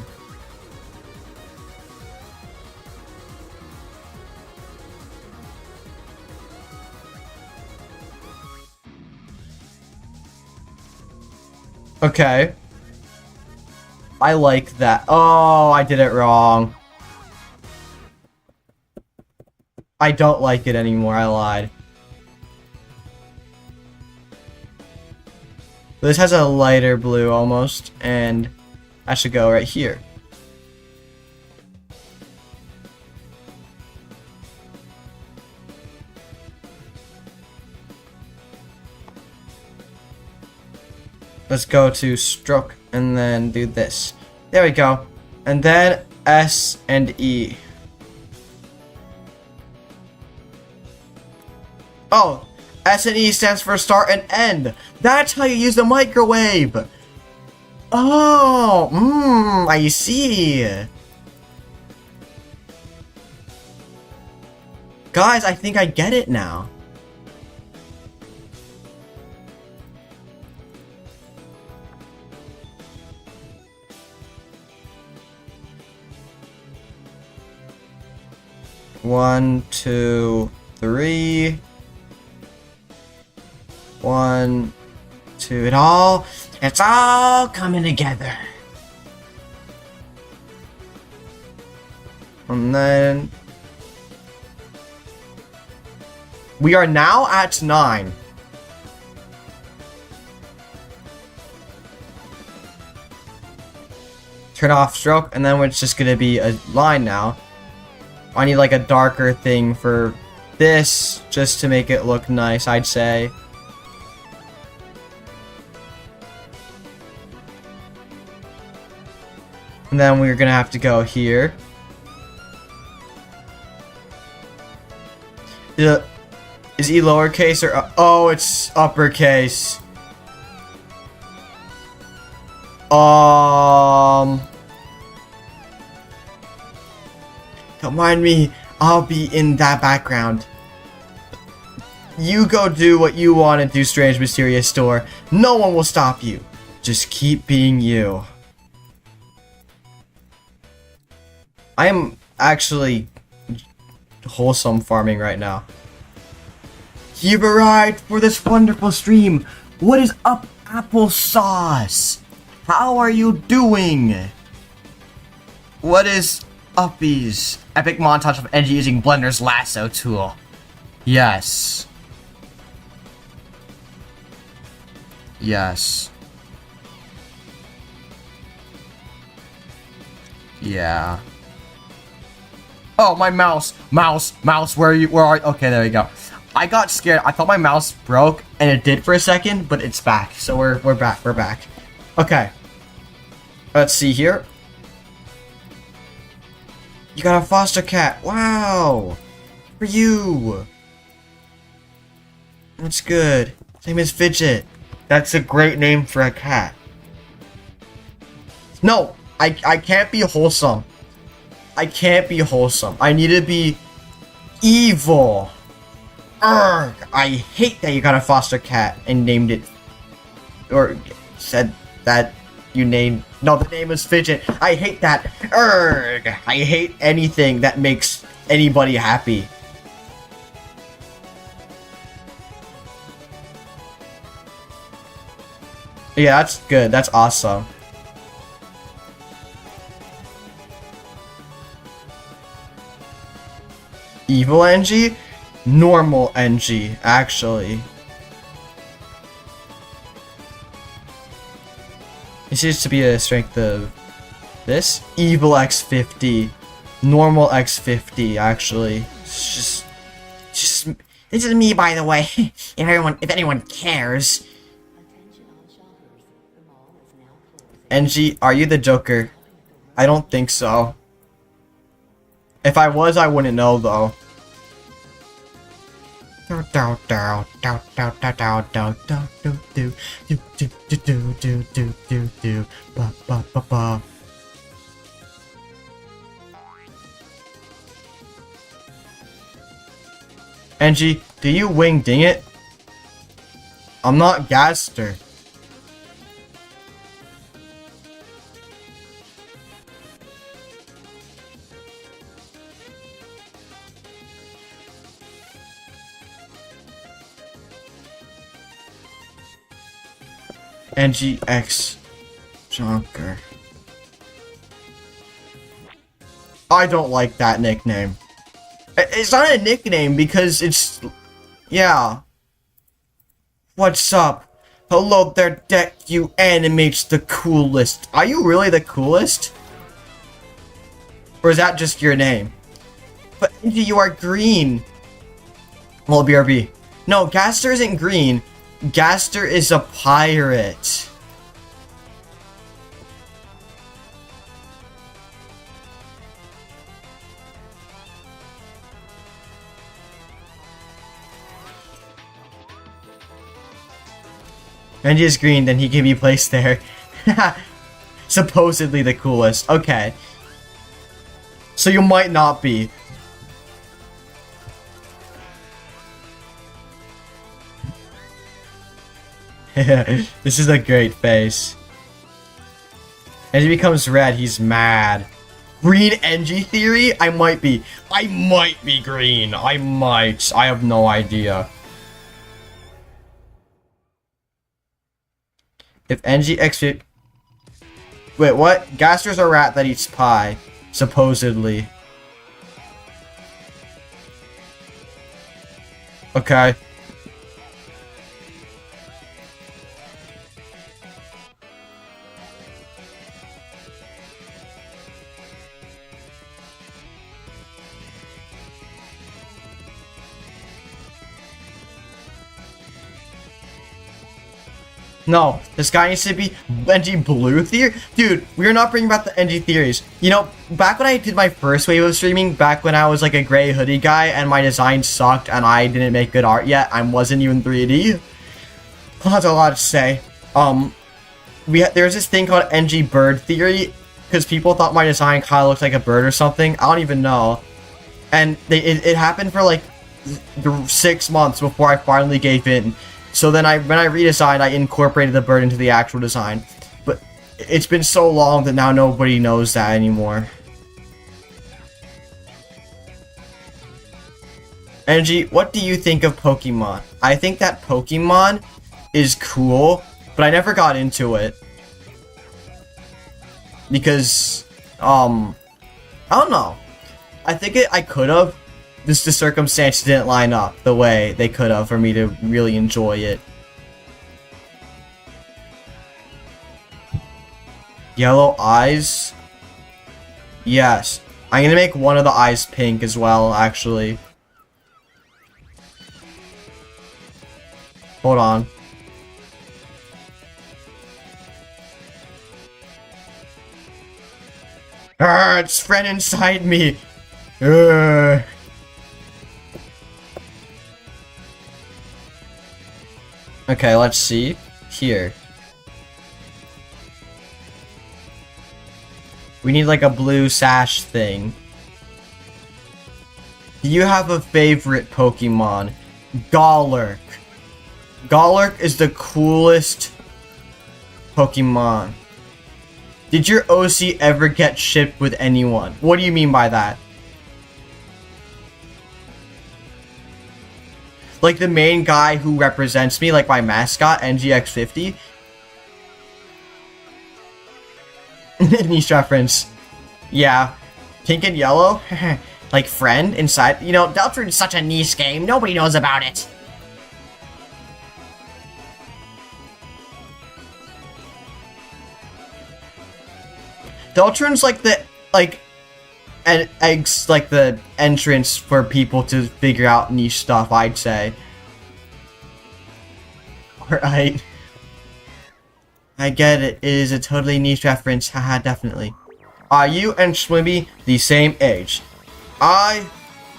Okay. I like that. Oh, I did it wrong. I don't like it anymore, I lied. This has a lighter blue almost, and I should go right here. Let's go to stroke and then do this. There we go. And then S and E. Oh, S and E stands for start and end. That's how you use the microwave. Oh, I see. Guys, I think I get it now. One, two, three. 1, 2, it's all coming together. And then we are now at 9. Turn off stroke, and then it's just gonna be a line now. I need like a darker thing for this, just to make it look nice, I'd say. And then we're gonna have to go here. Is E lowercase or oh, it's uppercase. Don't mind me. I'll be in that background. You go do what you want to do, Strange Mysterious Store. No one will stop you. Just keep being you. I am actually wholesome farming right now. You've arrived for this wonderful stream. What is up, applesauce? How are you doing? What is uppies? Epic montage of Engie using Blender's lasso tool. Yes. Yes. Yeah. Oh, my mouse, where are you? Okay, there we go. I got scared. I thought my mouse broke, and it did for a second, but it's back. So we're back. Okay. Let's see here. You got a foster cat. Wow. For you. That's good. Same as Fidget. That's a great name for a cat. No, I can't be wholesome. I can't be wholesome. I need to be evil. Urgh. I hate that you got a foster cat and named it, or said that you named. No, the name is Fidget. I hate that. Urgh. I hate anything that makes anybody happy. Yeah, that's good. That's awesome. Evil NG? Normal NG, actually. This used to be a strength of this. Evil X50. Normal X50, actually. It's just this is me, by the way. If anyone cares. NG, are you the Joker? I don't think so. If I was, I wouldn't know, though. NG, do you wing ding it? I'm not Gaster. NGX Junker. I don't like that nickname. It's not a nickname because it's... Yeah. What's up? Hello there, Deck. You animates the coolest. Are you really the coolest? Or is that just your name? But Angie, you are green. Well, BRB. No, Gaster isn't green. Gaster is a pirate. Angie is green, then he can be placed there. Supposedly the coolest. Okay. So you might not be. This is a great face. As he becomes red, he's mad. Green NG theory? I might be. I might be green. I might. I have no idea. If NG exit... Wait, what? Gaster's a rat that eats pie. Supposedly. Okay. No, this guy needs to be NG Blue Theory? Dude, we are not bringing back the NG theories. You know, back when I did my first wave of streaming, back when I was like a gray hoodie guy and my design sucked and I didn't make good art yet, I wasn't even 3D. That's a lot to say. There's this thing called NG Bird Theory, because people thought my design kind of looked like a bird or something. I don't even know. And it happened for like 6 months before I finally gave in. So then when I redesigned, I incorporated the bird into the actual design. But it's been so long that now nobody knows that anymore. Energy, what do you think of Pokemon? I think that Pokemon is cool, but I never got into it. Because, I don't know. I think I could have. Just the circumstances didn't line up the way they could have for me to really enjoy it. Yellow eyes? Yes. I'm gonna make one of the eyes pink as well, actually. Hold on. It's friend inside me. Arrgh. Okay, let's see. Here. We need like a blue sash thing. Do you have a favorite Pokemon? Golurk. Golurk is the coolest Pokemon. Did your OC ever get shipped with anyone? What do you mean by that? Like the main guy who represents me, like my mascot, NGX50? Niche reference. Yeah. Pink and yellow? Like friend inside? You know, Deltarune is such a niche game. Nobody knows about it. Deltarune's like the, and eggs, like the entrance for people to figure out niche stuff, I'd say. Alright. I get it. It is a totally niche reference. Haha, definitely. Are you and Swimby the same age? I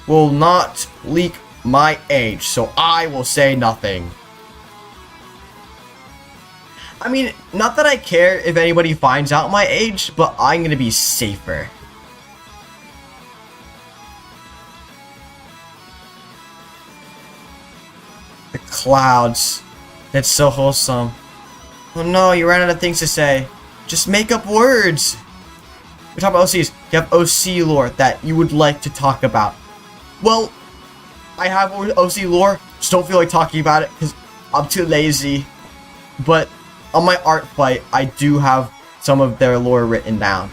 will not leak my age, so I will say nothing. I mean, not that I care if anybody finds out my age, but I'm gonna be safer. The clouds. That's so wholesome. Oh no, you ran out of things to say. Just make up words. We're talking about OCs. You have OC lore that you would like to talk about. Well, I have OC lore. Just don't feel like talking about it because I'm too lazy. But on my art fight, I do have some of their lore written down.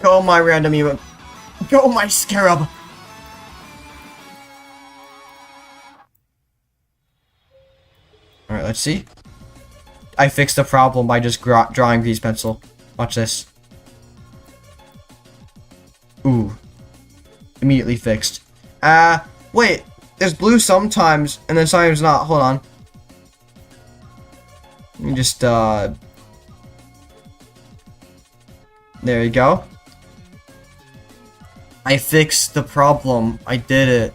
Go my random emote. Go my scarab. Alright, let's see. I fixed the problem by just drawing grease pencil. Watch this. Ooh. Immediately fixed. Wait. There's blue sometimes, and then sometimes not. Hold on. Let me just, there you go. I fixed the problem. I did it.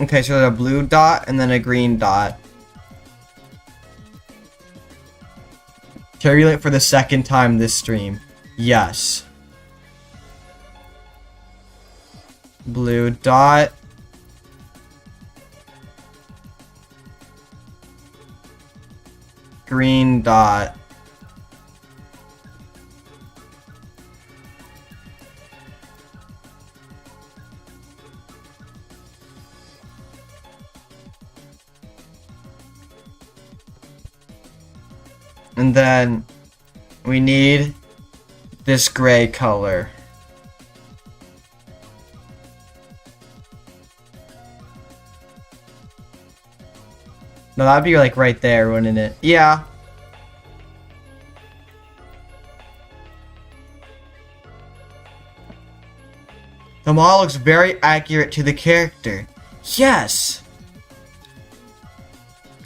Okay, so there's a blue dot and then a green dot. Turbulent for the second time this stream. Yes. Blue dot. Green dot. And then we need this gray color. No, that'd be like right there, wouldn't it? Yeah. The model looks very accurate to the character. Yes!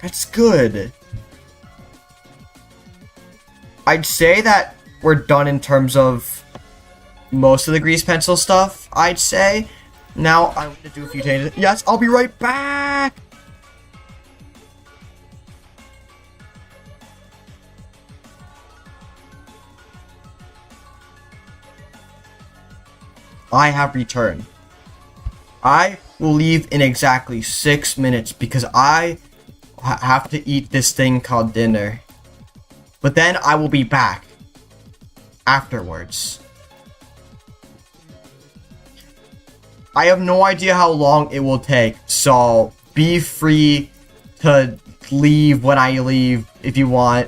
That's good. I'd say that we're done in terms of most of the grease pencil stuff, I'd say. Now, I'm gonna do a few changes. Yes, I'll be right back! I have returned. I will leave in exactly 6 minutes because I have to eat this thing called dinner. But then I will be back afterwards. I have no idea how long it will take, so be free to leave when I leave if you want.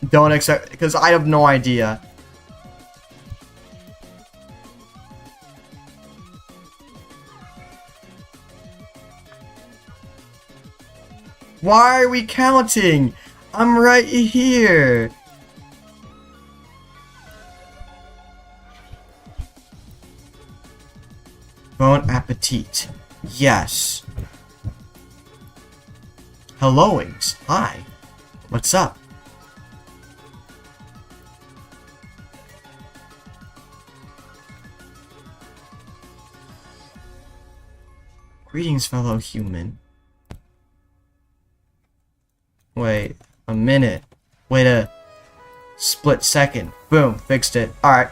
Don't accept, because I have no idea. Why are we counting? I'm right here. Bon appetit. Yes. Helloings. Hi. What's up? Greetings, fellow human. Wait a minute. Wait a split second. Boom, fixed it. Alright.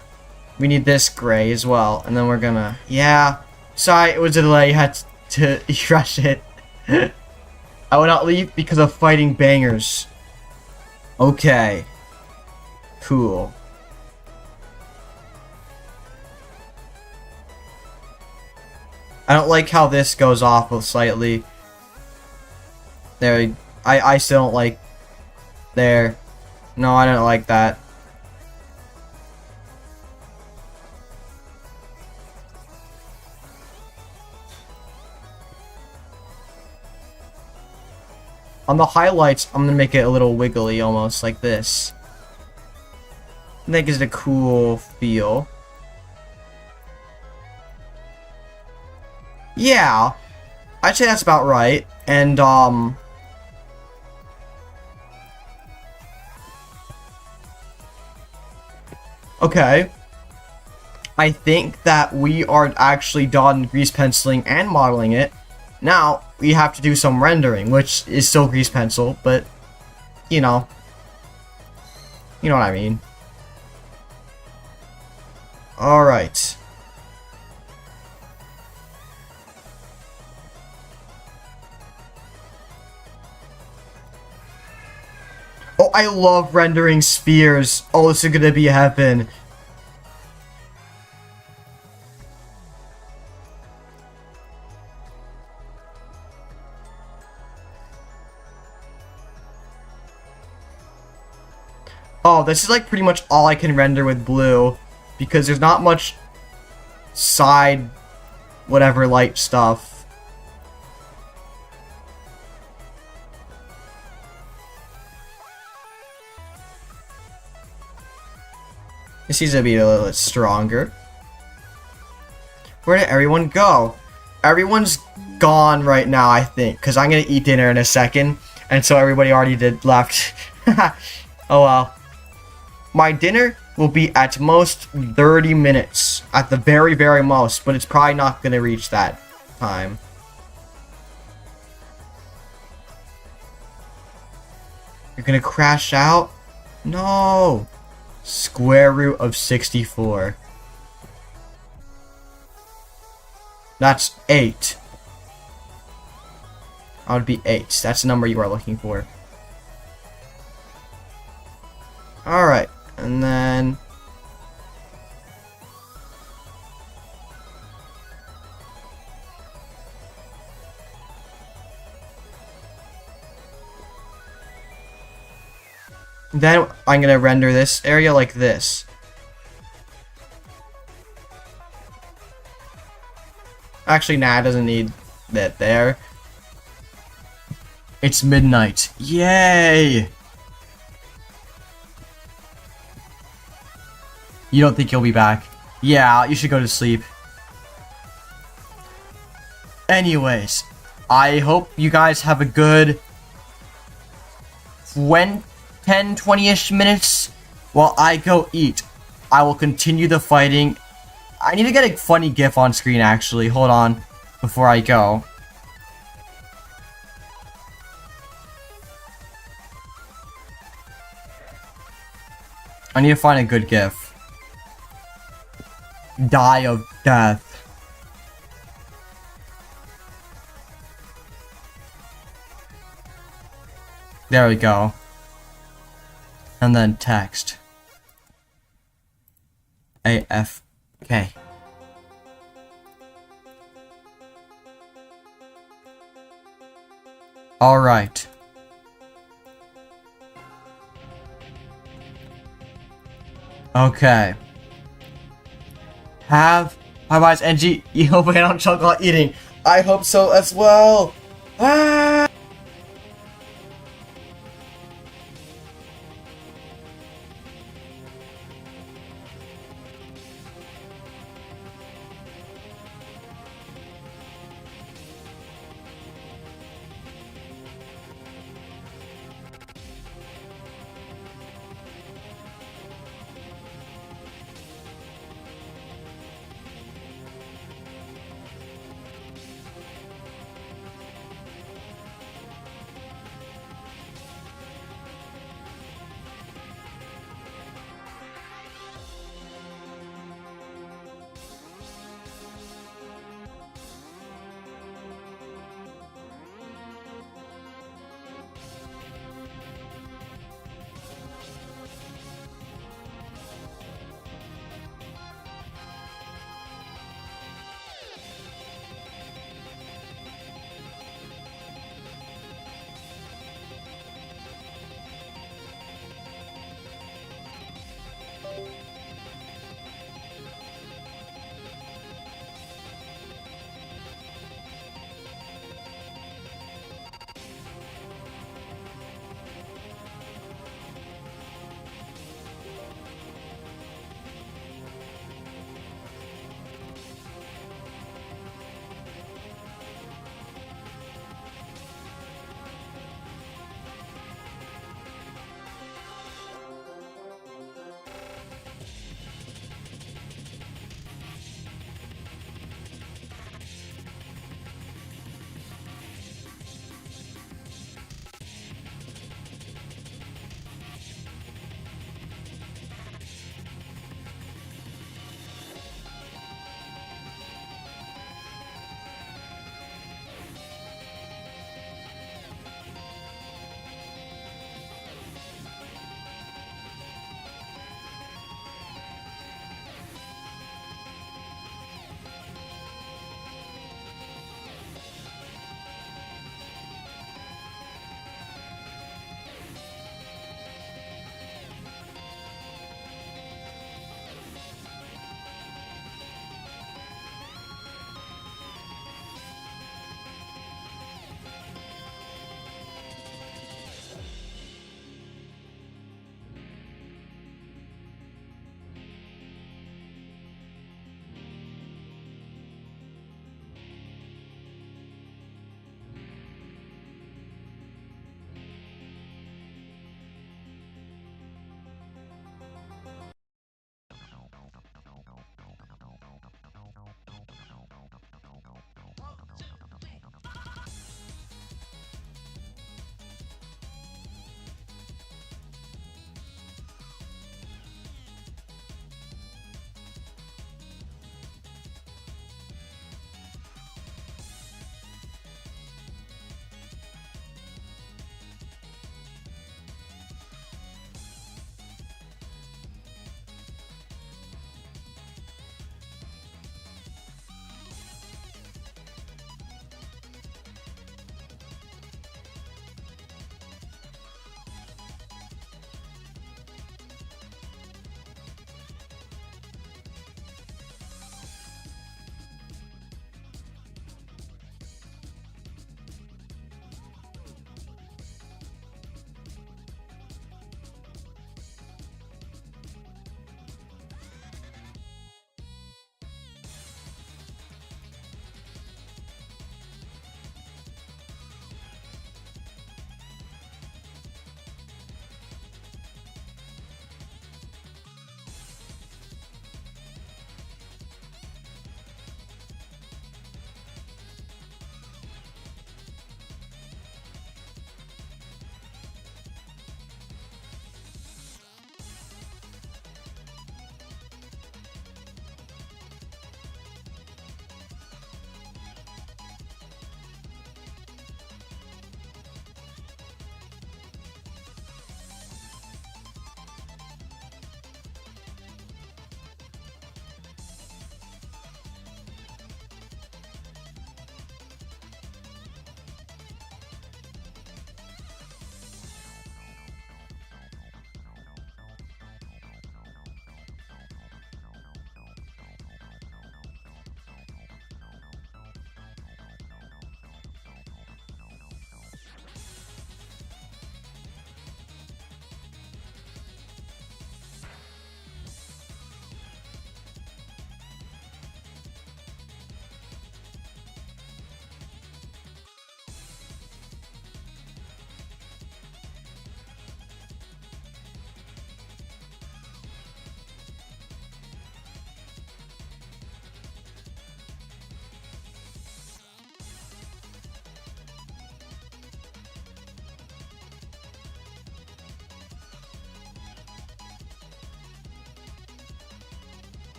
We need this gray as well. And then we're gonna... Yeah. Sorry, it was a delay. You had to rush it. I will not leave because of fighting bangers. Okay. Cool. I don't like how this goes off slightly. There, I still don't like... There. No, I don't like that. On the highlights, I'm gonna make it a little wiggly, almost like this. That gives it a cool feel. Yeah, I'd say that's about right. And, okay. I think that we are actually done grease penciling and modeling it. Now, we have to do some rendering, which is still grease pencil, but, you know. You know what I mean. Alright. Oh, I love rendering spheres. Oh, this is gonna be heaven. Oh, this is like pretty much all I can render with blue, because there's not much side whatever light stuff. This needs to be a little bit stronger. Where did everyone go? Everyone's gone right now, I think, because I'm gonna eat dinner in a second, and so everybody already left. Oh well. My dinner will be at most 30 minutes. At the very, very most. But it's probably not going to reach that time. You're going to crash out? No. Square root of 64. That's 8. That would be 8. That's the number you are looking for. Alright. And then... Then I'm gonna render this area like this. Actually, nah, it doesn't need that there. It's midnight. Yay! You don't think you'll be back? Yeah, you should go to sleep. Anyways, I hope you guys have a good 10-20-ish minutes while I go eat. I will continue the fighting. I need to get a funny gif on screen, actually. Hold on, before I go. I need to find a good gif. Die of death. There we go. And then text. AFK. Alright. Okay. Have bye-byes, NG. You hope I don't choke while eating. I hope so as well. Ah!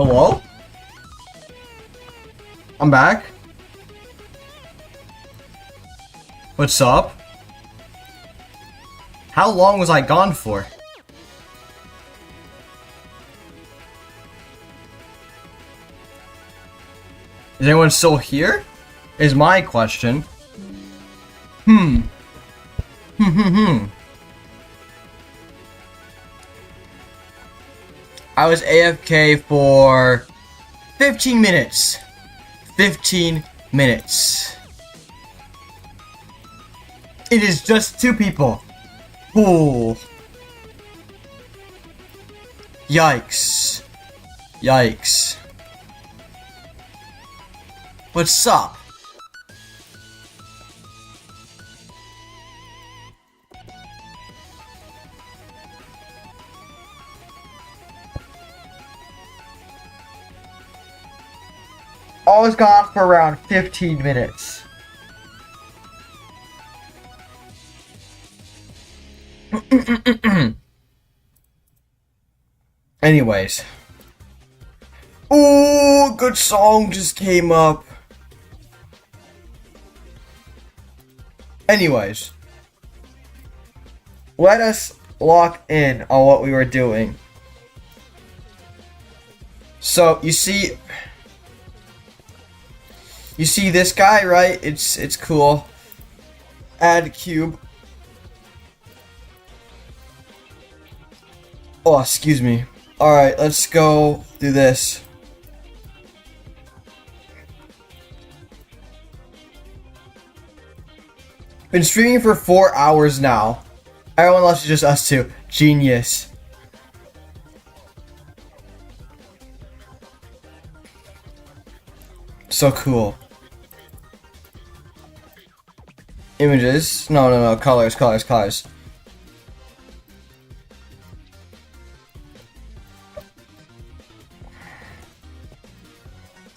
Hello? I'm back. What's up? How long was I gone for? Is anyone still here? Is my question. I was AFK for 15 minutes. 15 minutes. It is just 2 people. Ooh. Yikes. Yikes. What's up? I was gone for around 15 minutes. Anyways. Ooh, good song just came up. Anyways. Let us lock in on what we were doing. So, you see this guy, right? It's cool. Add cube. Oh, excuse me. Alright, let's go do this. Been streaming for 4 hours now. Everyone else is just us two. Genius. So cool. Images. No. Colors.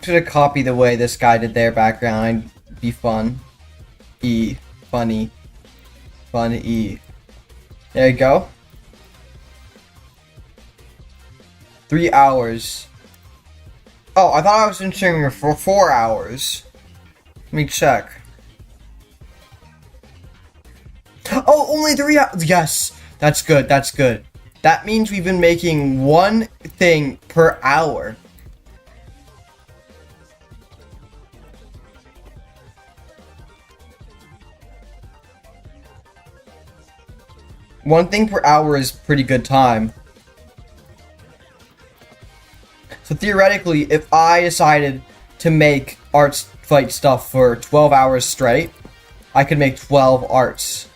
Should have copied the way this guy did their background. Be fun. Funny. Funny. There you go. 3 hours. Oh, I thought I was streaming for 4 hours. Let me check. Oh, only 3 hours. Yes, that's good. That's good. That means we've been making one thing per hour. One thing per hour is pretty good time. So theoretically, if I decided to make arts fight stuff for 12 hours straight, I could make 12 arts.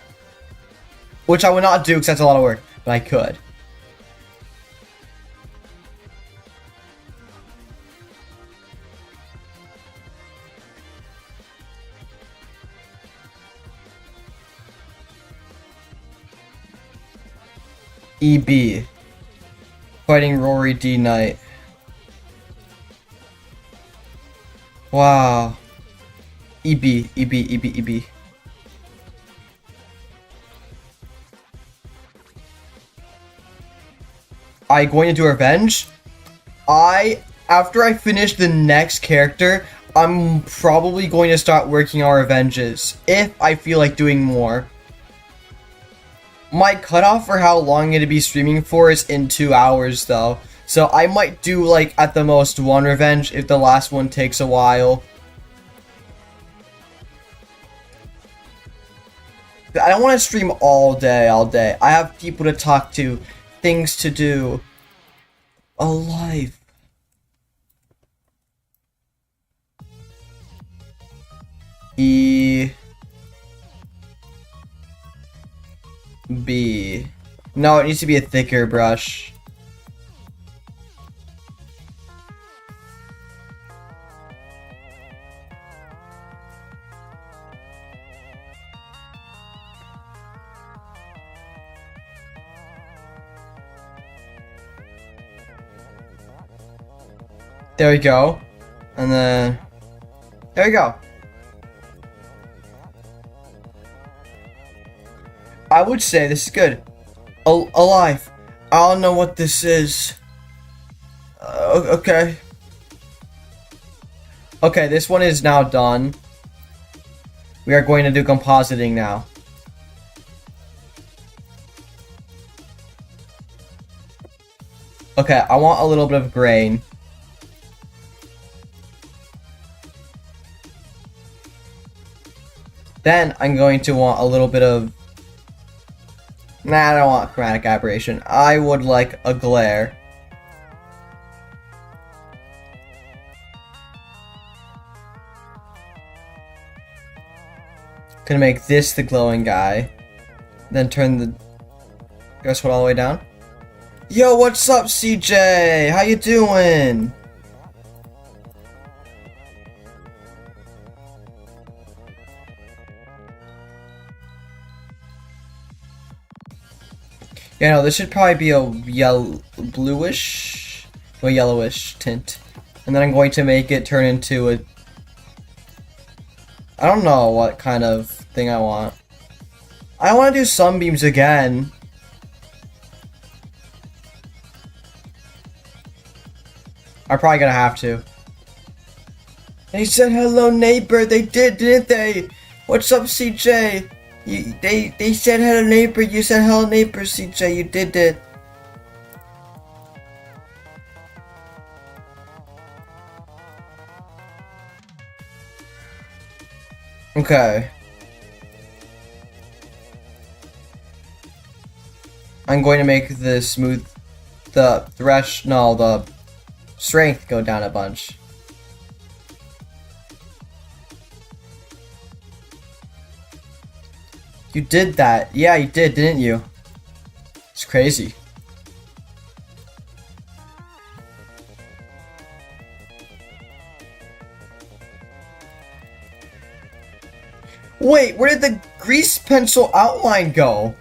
Which I would not do because that's a lot of work, but I could. EB. Fighting Rory D. Knight. Wow. EB. I going to do revenge? After I finish the next character, I'm probably going to start working on revenges, if I feel like doing more. My cutoff for how long I'm going to be streaming for is in 2 hours though. So I might do like at the most one revenge if the last one takes a while. I don't want to stream all day. I have people to talk to, things to do, a life. E B. No, it needs to be a thicker brush. There we go. And then there we go. I would say this is good. Alive. I don't know what this is. Okay. Okay, this one is now done. We are going to do compositing now. Okay, I want a little bit of grain. Then I'm going to want a little bit of... Nah, I don't want chromatic aberration. I would like a glare. Gonna make this the glowing guy. Then turn the... Guess what, all the way down? Yo, what's up, CJ? How you doing? Yeah, no, this should probably be a bluish or yellowish tint. And then I'm going to make it turn into a... I don't know what kind of thing I want. I want to do sunbeams again. I'm probably gonna have to. They said hello neighbor, they did, didn't they? What's up, CJ? They said hello neighbor, you said hello neighbor, CJ, you did it. Okay. I'm going to make the strength go down a bunch. You did that. Yeah, you did, didn't you? It's crazy. Wait, where did the grease pencil outline go?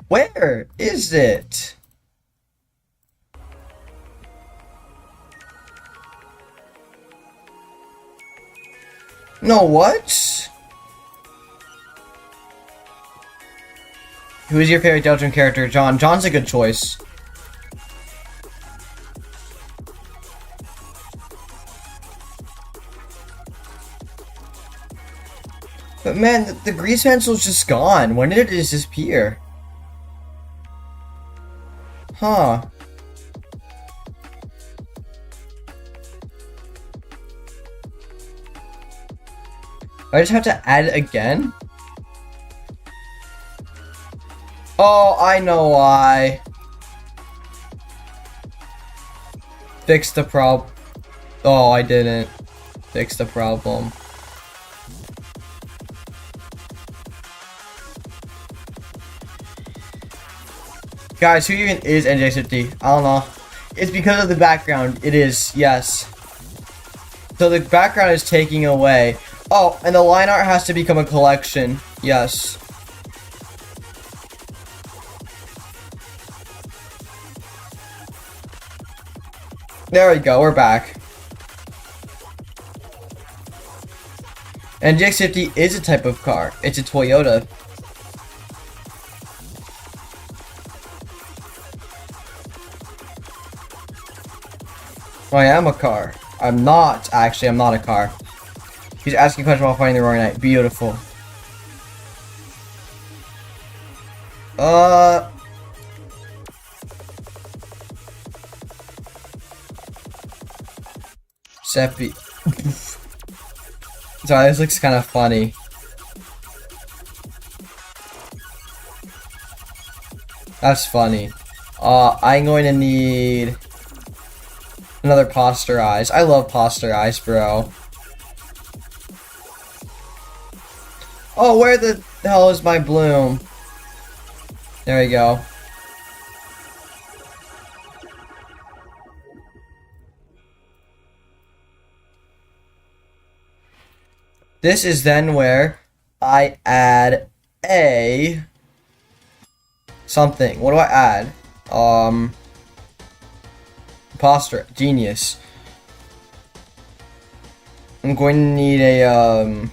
Where is it? No, what? Who is your favorite Delta character? John. John's a good choice. But man, the grease pencil's just gone. When did it disappear? Huh. I just have to add it again? Oh, I know why. Fix the problem. Oh, I didn't. Fix the problem. Guys, who even is NJ50? I don't know. It's because of the background. It is, yes. So the background is taking away. Oh, and the line art has to become a collection. Yes. There we go, we're back. And GX50 is a type of car. It's a Toyota. I am a car. I'm not, actually, I'm not a car. He's asking a question while fighting the roaring knight. Beautiful. Seppi. Sorry, this looks kind of funny. That's funny. I'm going to need another posterize. I love posterize, bro. Oh, where the hell is my bloom? There we go. This is then where I add a something. What do I add? Imposter. Genius. I'm going to need a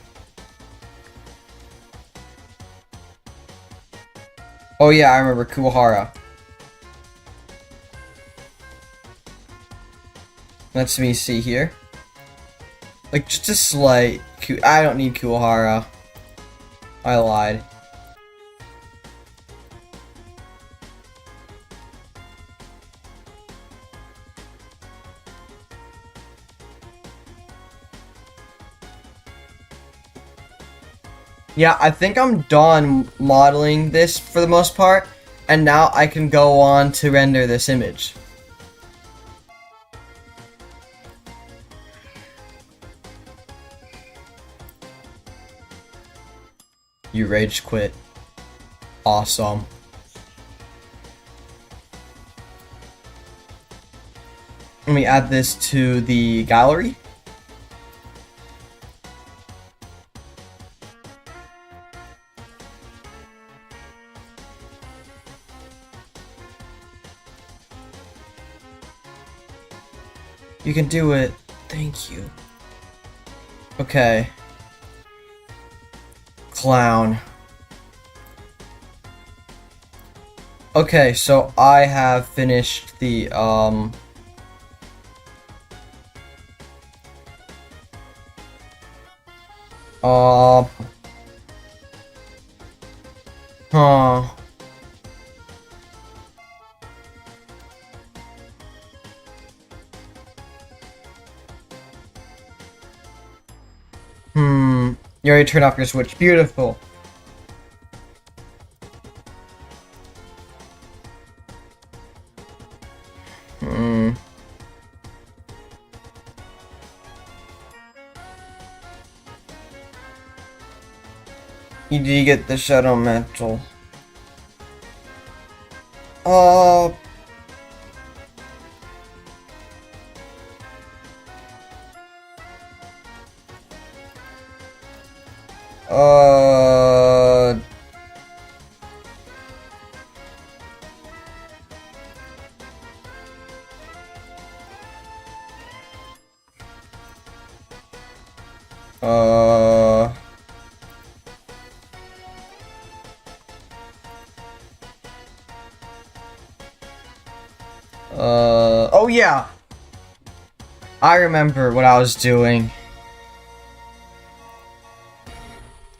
Oh yeah, I remember Kuwahara. Let's me see here. Like, just a slight... I don't need Kuwahara. I lied. Yeah, I think I'm done modeling this for the most part, and now I can go on to render this image. You rage quit. Awesome. Let me add this to the gallery. You can do it. Thank you. Okay. Clown. Okay, so I have finished the, huh. You already turned off your switch. Beautiful. You did get the shadow mantle. Oh yeah! I remember what I was doing.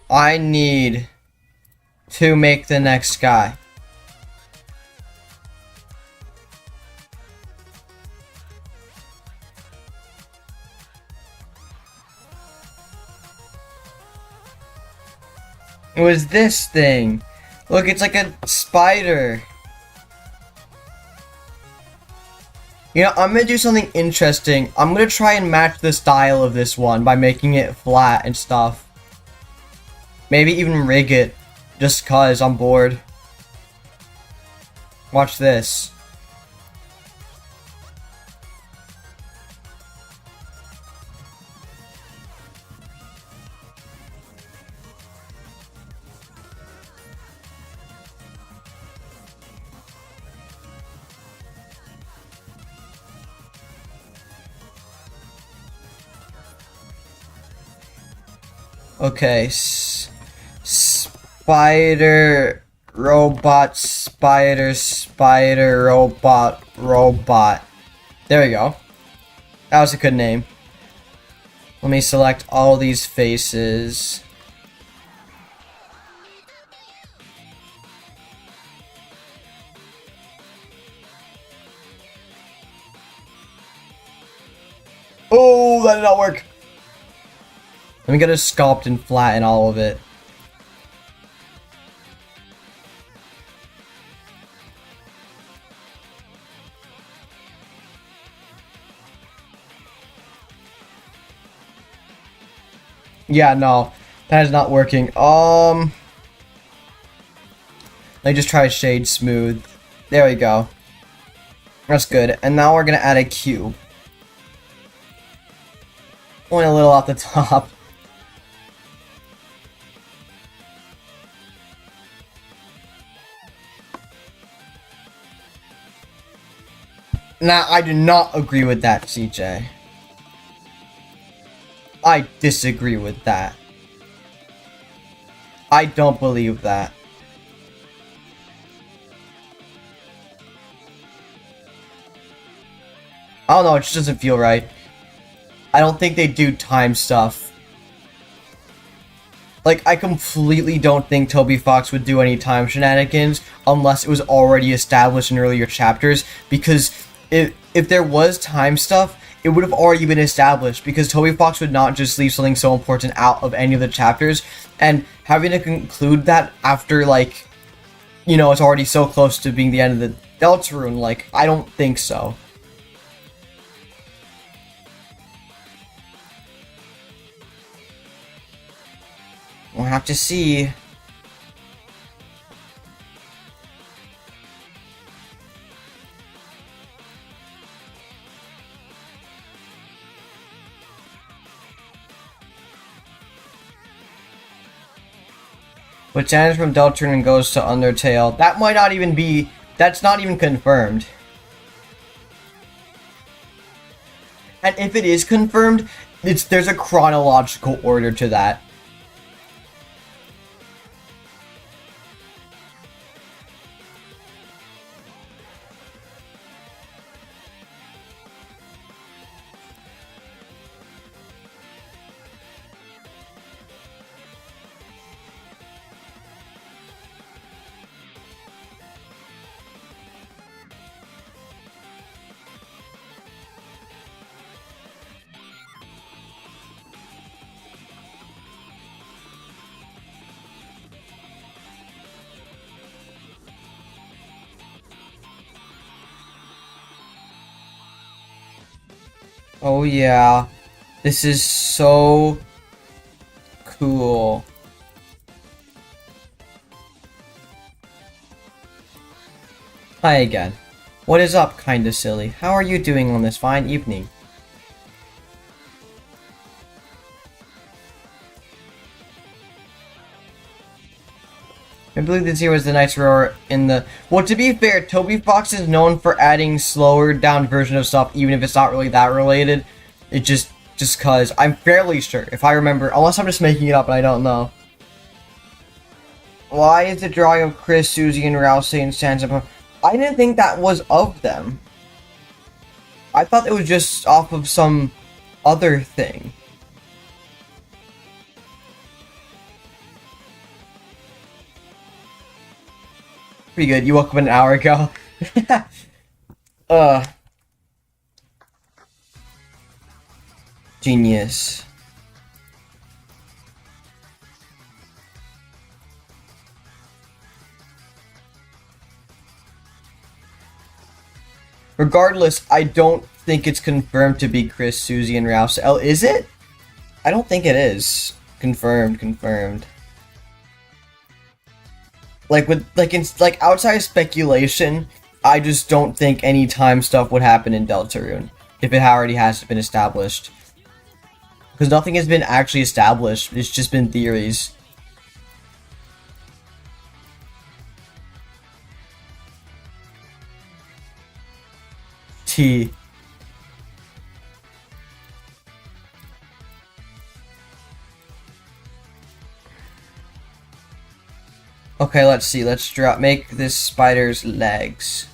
I need to make the next guy. It was this thing. Look, it's like a spider. You know, I'm gonna do something interesting. I'm gonna try and match the style of this one by making it flat and stuff. Maybe even rig it, just cause I'm bored. Watch this. Okay, spider, robot, spider, spider, robot, robot. There we go. That was a good name. Let me select all these faces. Oh, that did not work. Let me get a sculpt and flatten all of it. Yeah, no, that is not working. Let me just try shade smooth. There we go. That's good. And now we're gonna add a cube. Only a little off the top. Now, I do not agree with that, CJ. I disagree with that. I don't believe that. don't know, it just doesn't feel right. I don't think they do time stuff. Like, I completely don't think Toby Fox would do any time shenanigans unless it was already established in earlier chapters, because if there was time stuff, it would have already been established, because Toby Fox would not just leave something so important out of any of the chapters, and having to conclude that after, like, you know, it's already so close to being the end of the Deltarune, like, I don't think so. We'll have to see. Which ends from Deltarune and goes to Undertale. That might not even be... That's not even confirmed. And if it is confirmed, there's a chronological order to that. Oh yeah, this is so cool. Hi again. What is up, kinda silly? How are you doing on this fine evening? I believe this here was the nice roar in the... Well, to be fair, Toby Fox is known for adding slower down version of stuff, even if it's not really that related. It just cause, I'm fairly sure, if I remember, unless I'm just making it up and I don't know. Why is the drawing of Chris, Susie, and Rousey and Sansa... I didn't think that was of them. I thought it was just off of some other thing. Pretty good. You woke up an hour ago. Genius. Regardless, I don't think it's confirmed to be Chris, Susie, and Ralph. Oh, is it? I don't think it is. Confirmed. Like outside of speculation, I just don't think any time stuff would happen in Deltarune if it already hasn't been established. Because nothing has been actually established, it's just been theories. T. Okay, let's see. Let's make this spider's legs.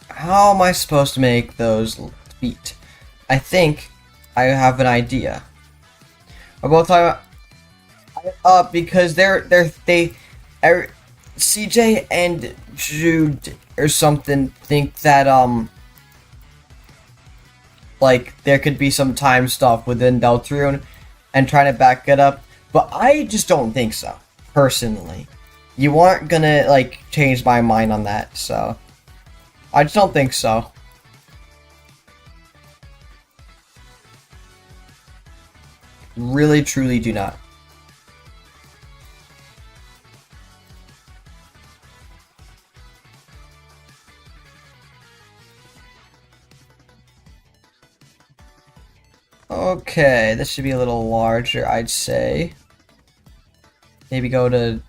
How am I supposed to make those feet? I think I have an idea. We're both talking about, because CJ and Jude or something think that like there could be some time stuff within Deltarune and trying to back it up, but I just don't think so, personally. You aren't gonna like change my mind on that, so I just don't think so. Really, truly do not. Okay, this should be a little larger, I'd say. Maybe go to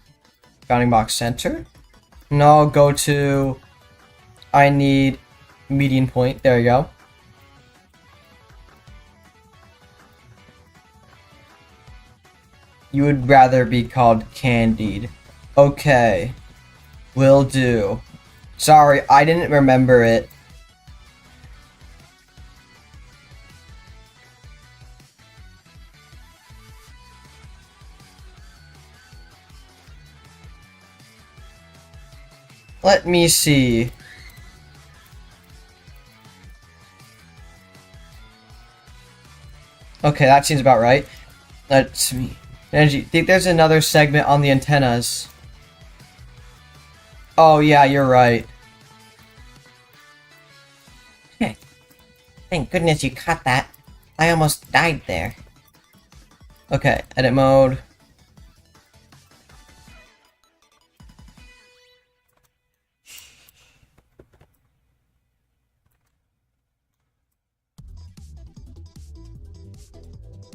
bounding box center. No, go to... I need median point. There you go. You would rather be called Candied. Okay. Will do. Sorry, I didn't remember it. Let me see. Okay, that seems about right. Let's see. Angie, think there's another segment on the antennas. Oh yeah, you're right. Thank goodness you caught that. I almost died there. Okay, edit mode.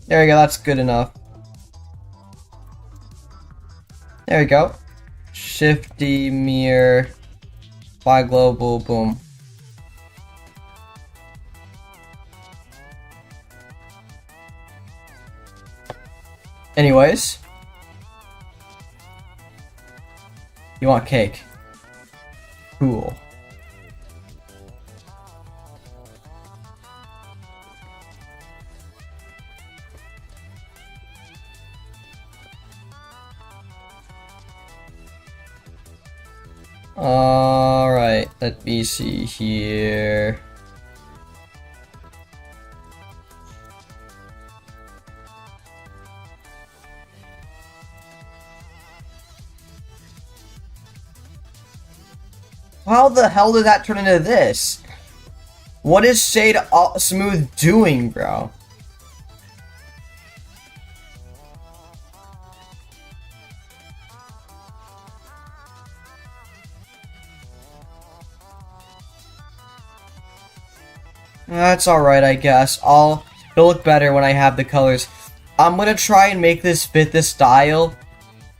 There we go, that's good enough. There we go. Shifty, mirror, fly global, boom. Anyways. You want cake. Cool. Alright, let me see here. How the hell did that turn into this? What is Shade Smooth doing, bro? That's alright, I guess. It'll look better when I have the colors. I'm gonna try and make this fit the style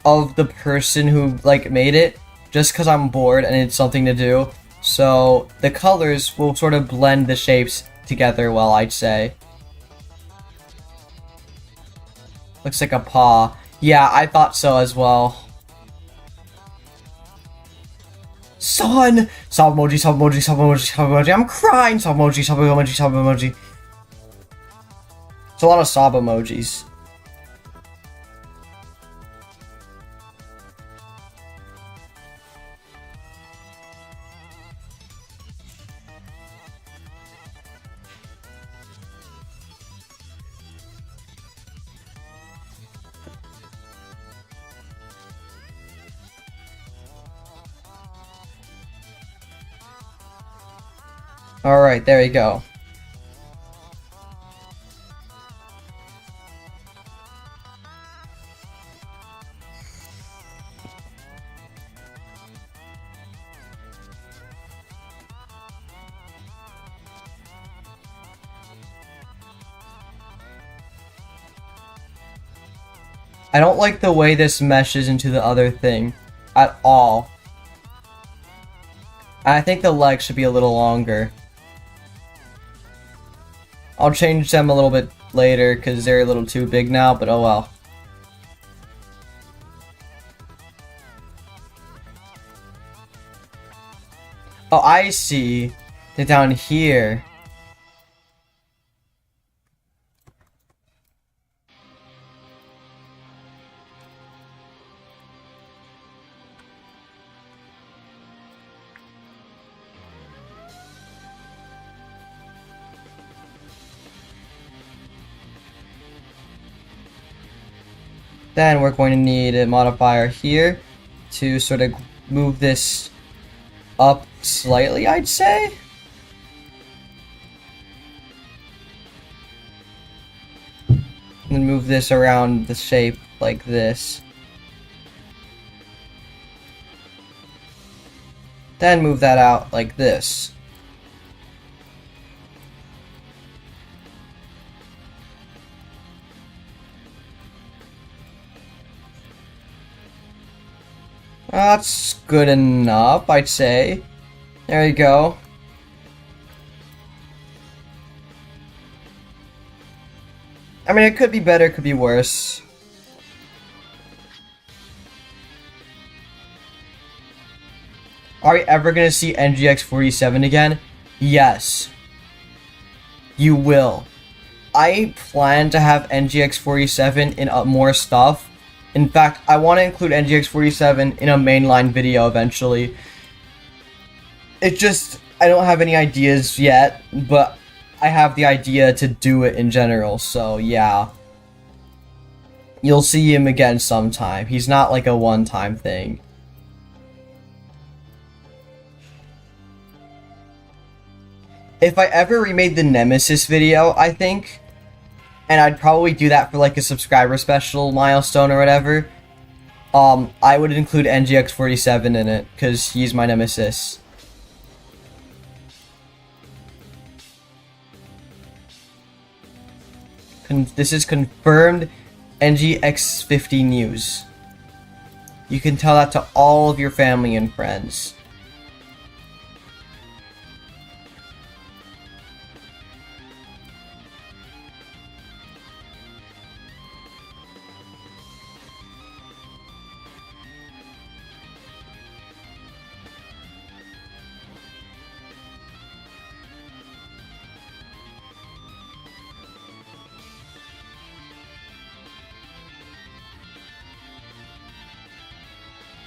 of the person who, like, made it, just because I'm bored and it's something to do. So, the colors will sort of blend the shapes together well, I'd say. Looks like a paw. Yeah, I thought so as well. Son! Sub emoji, sub emoji, sub emoji, sub emoji. I'm crying! Sub emoji, sub emoji, sub emoji. It's a lot of sob emojis. Alright, there you go. I don't like the way this meshes into the other thing at all. I think the legs should be a little longer. I'll change them a little bit later because they're a little too big now, but oh well. Oh, I see. They're down here. Then we're going to need a modifier here to sort of move this up slightly, I'd say. And then move this around the shape like this. Then move that out like this. That's good enough, I'd say. There you go. I mean, it could be better, it could be worse. Are we ever gonna see NGX 47 again? Yes. You will. I plan to have NGX 47 in more stuff. In fact, I want to include NGX 47 in a mainline video eventually. It just, I don't have any ideas yet, but I have the idea to do it in general, so yeah. You'll see him again sometime. He's not like a one-time thing. If I ever remade the Nemesis video, I think, and I'd probably do that for like a subscriber special milestone or whatever, I would include NGX 47 in it, because he's my nemesis. This is confirmed NGX 50 news. You can tell that to all of your family and friends.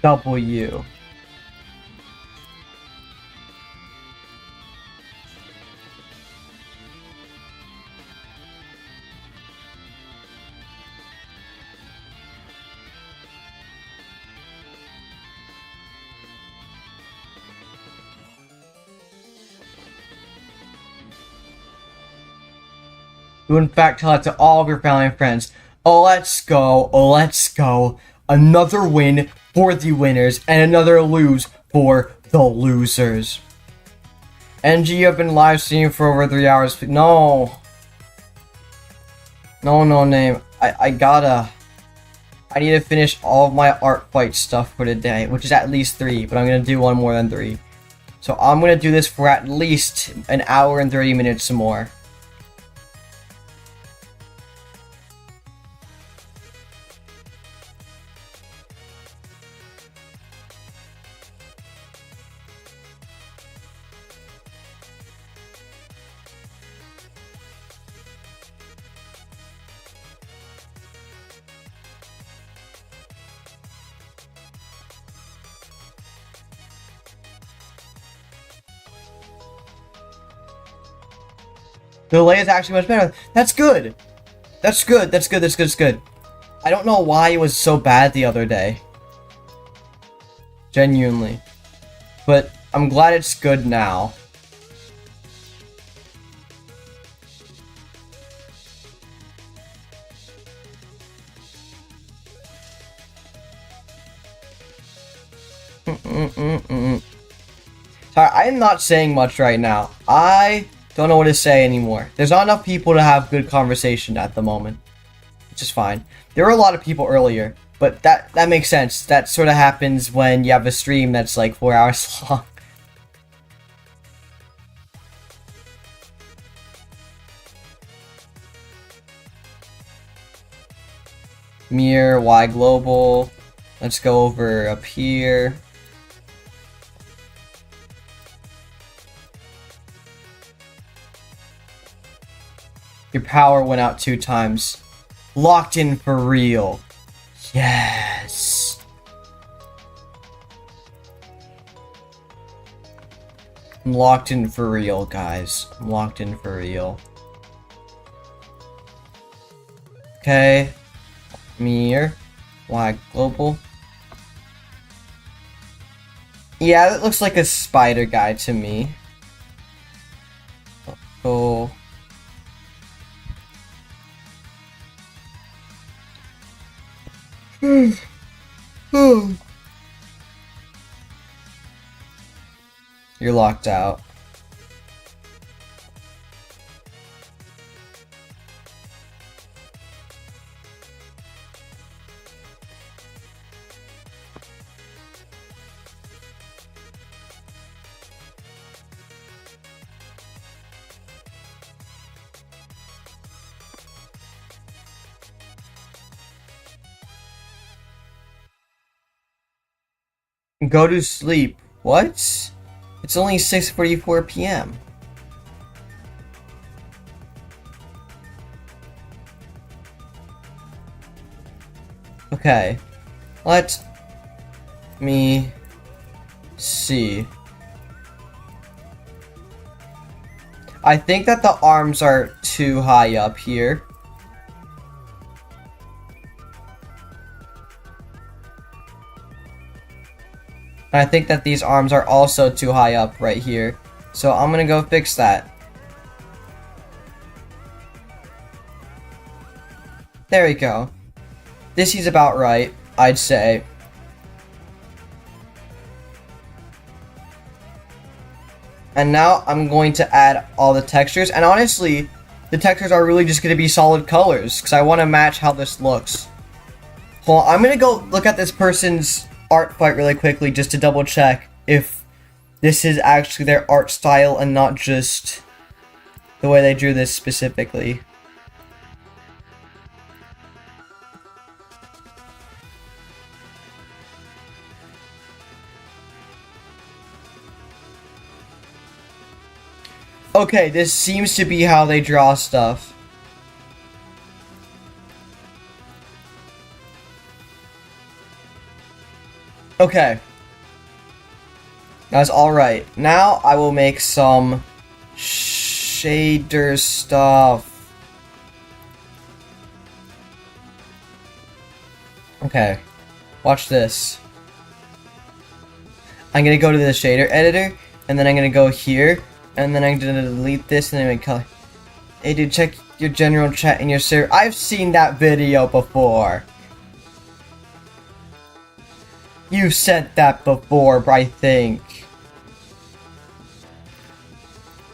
W. You in fact tell it to all of your family and friends. Oh, let's go. Oh, let's go. Another win for the winners and another lose for the losers. NG, you have been live streaming for over 3 hours. No. No name. I need to finish all of my art fight stuff for today, which is at least 3, but I'm gonna do one more than 3. So I'm gonna do this for at least an hour and 30 minutes more. The delay is actually much better. That's good. That's good. That's good. That's good. That's good. I don't know why it was so bad the other day. Genuinely. But I'm glad it's good now. Sorry, I'm not saying much right now. I don't know what to say anymore. There's not enough people to have good conversation at the moment. Which is fine. There were a lot of people earlier, but that makes sense. That sort of happens when you have a stream that's like 4 hours long. Mirror, Y global. Let's go over up here. Your power went out 2 times. Locked in for real. Yes. I'm locked in for real, guys. I'm locked in for real. Okay. Mirror. Y global. Yeah, that looks like a spider guy to me. Oh. You're locked out. Go to sleep. What? It's only 6:44 p.m. Okay. Let me see. I think that the arms are too high up here. And I think that these arms are also too high up right here. So I'm gonna go fix that. There we go. This is about right, I'd say. And now I'm going to add all the textures. And honestly, the textures are really just going to be solid colors. Because I want to match how this looks. Hold on, I'm going to go look at this person's art fight really quickly. Just to double check if this is actually their art style. And not just the way they drew this specifically. Okay, this seems to be how they draw stuff. Okay. That's alright. Now I will make some shader stuff. Okay. Watch this. I'm gonna go to the shader editor, and then I'm gonna go here. And then I'm gonna delete this and then make color. Hey dude, check your general chat in your server. I've seen that video before. You said that before, I think.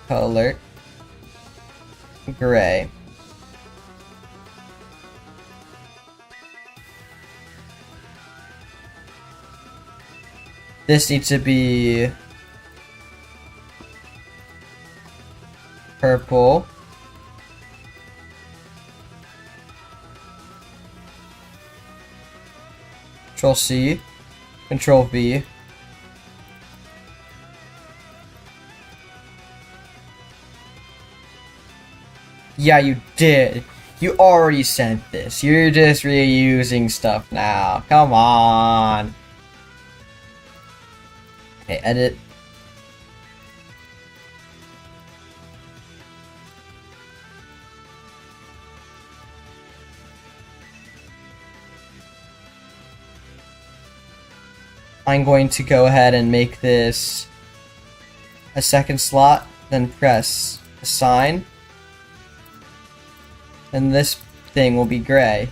Color. Gray. This needs to be purple. Control C. Control V. Yeah, you did. You already sent this. You're just reusing stuff now. Come on. Okay, edit. I'm going to go ahead and make this a second slot, then press assign. And this thing will be gray.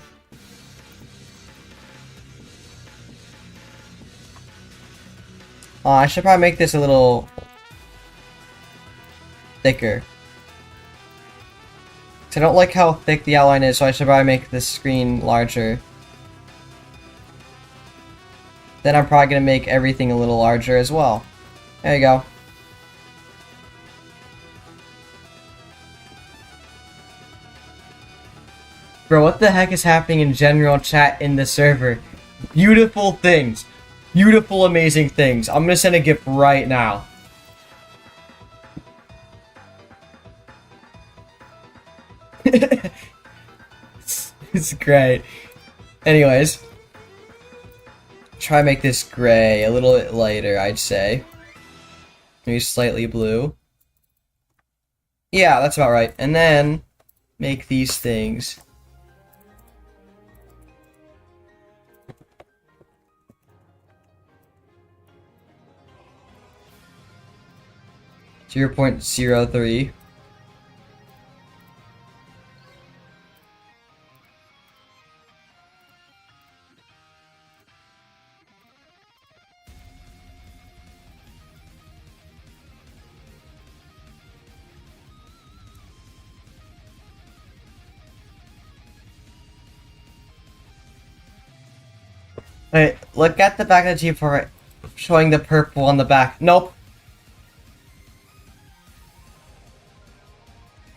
I should probably make this a little thicker. 'Cause I don't like how thick the outline is, so I should probably make this screen larger. Then I'm probably going to make everything a little larger as well. There you go. Bro, what the heck is happening in general chat in the server? Beautiful things. Beautiful, amazing things. I'm going to send a gift right now. It's great. Anyways. Try to make this gray a little bit lighter, I'd say. Maybe slightly blue. Yeah, that's about right. And then make these things. .03. Wait, look at the back of the G4 showing the purple on the back. Nope.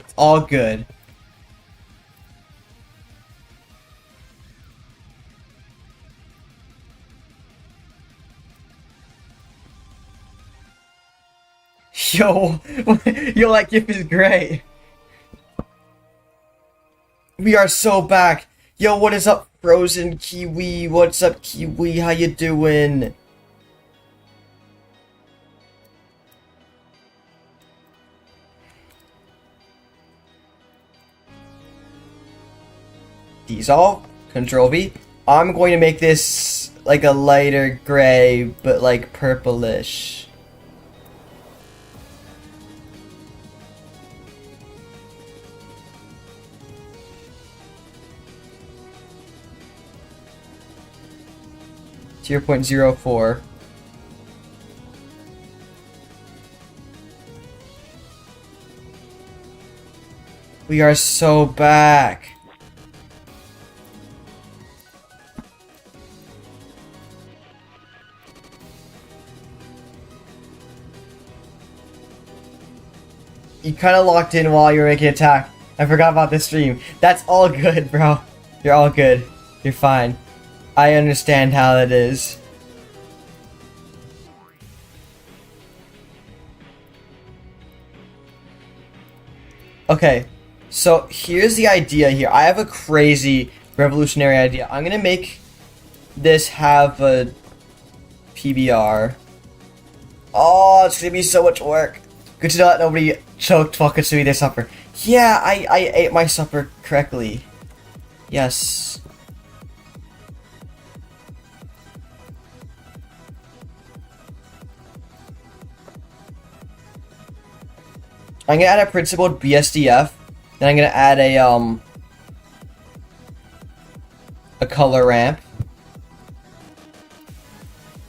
It's all good. Yo, yo, that gif is great. We are so back. Yo, what is up, Frozen Kiwi? What's up, Kiwi? How you doing? Dissolve. Control V. I'm going to make this like a lighter gray, but like purplish. Tier 0.04. We are so back. You kind of locked in while you were making attack. I forgot about this stream. That's all good, bro. You're all good. You're fine. I understand how that is. Okay, so here's the idea here. I have a crazy revolutionary idea. I'm gonna make this have a PBR. Oh, it's gonna be so much work. Good to know that nobody choked fucking to eat their supper. Yeah, I ate my supper correctly. Yes. I'm gonna add a principled BSDF. Then I'm gonna add a color ramp.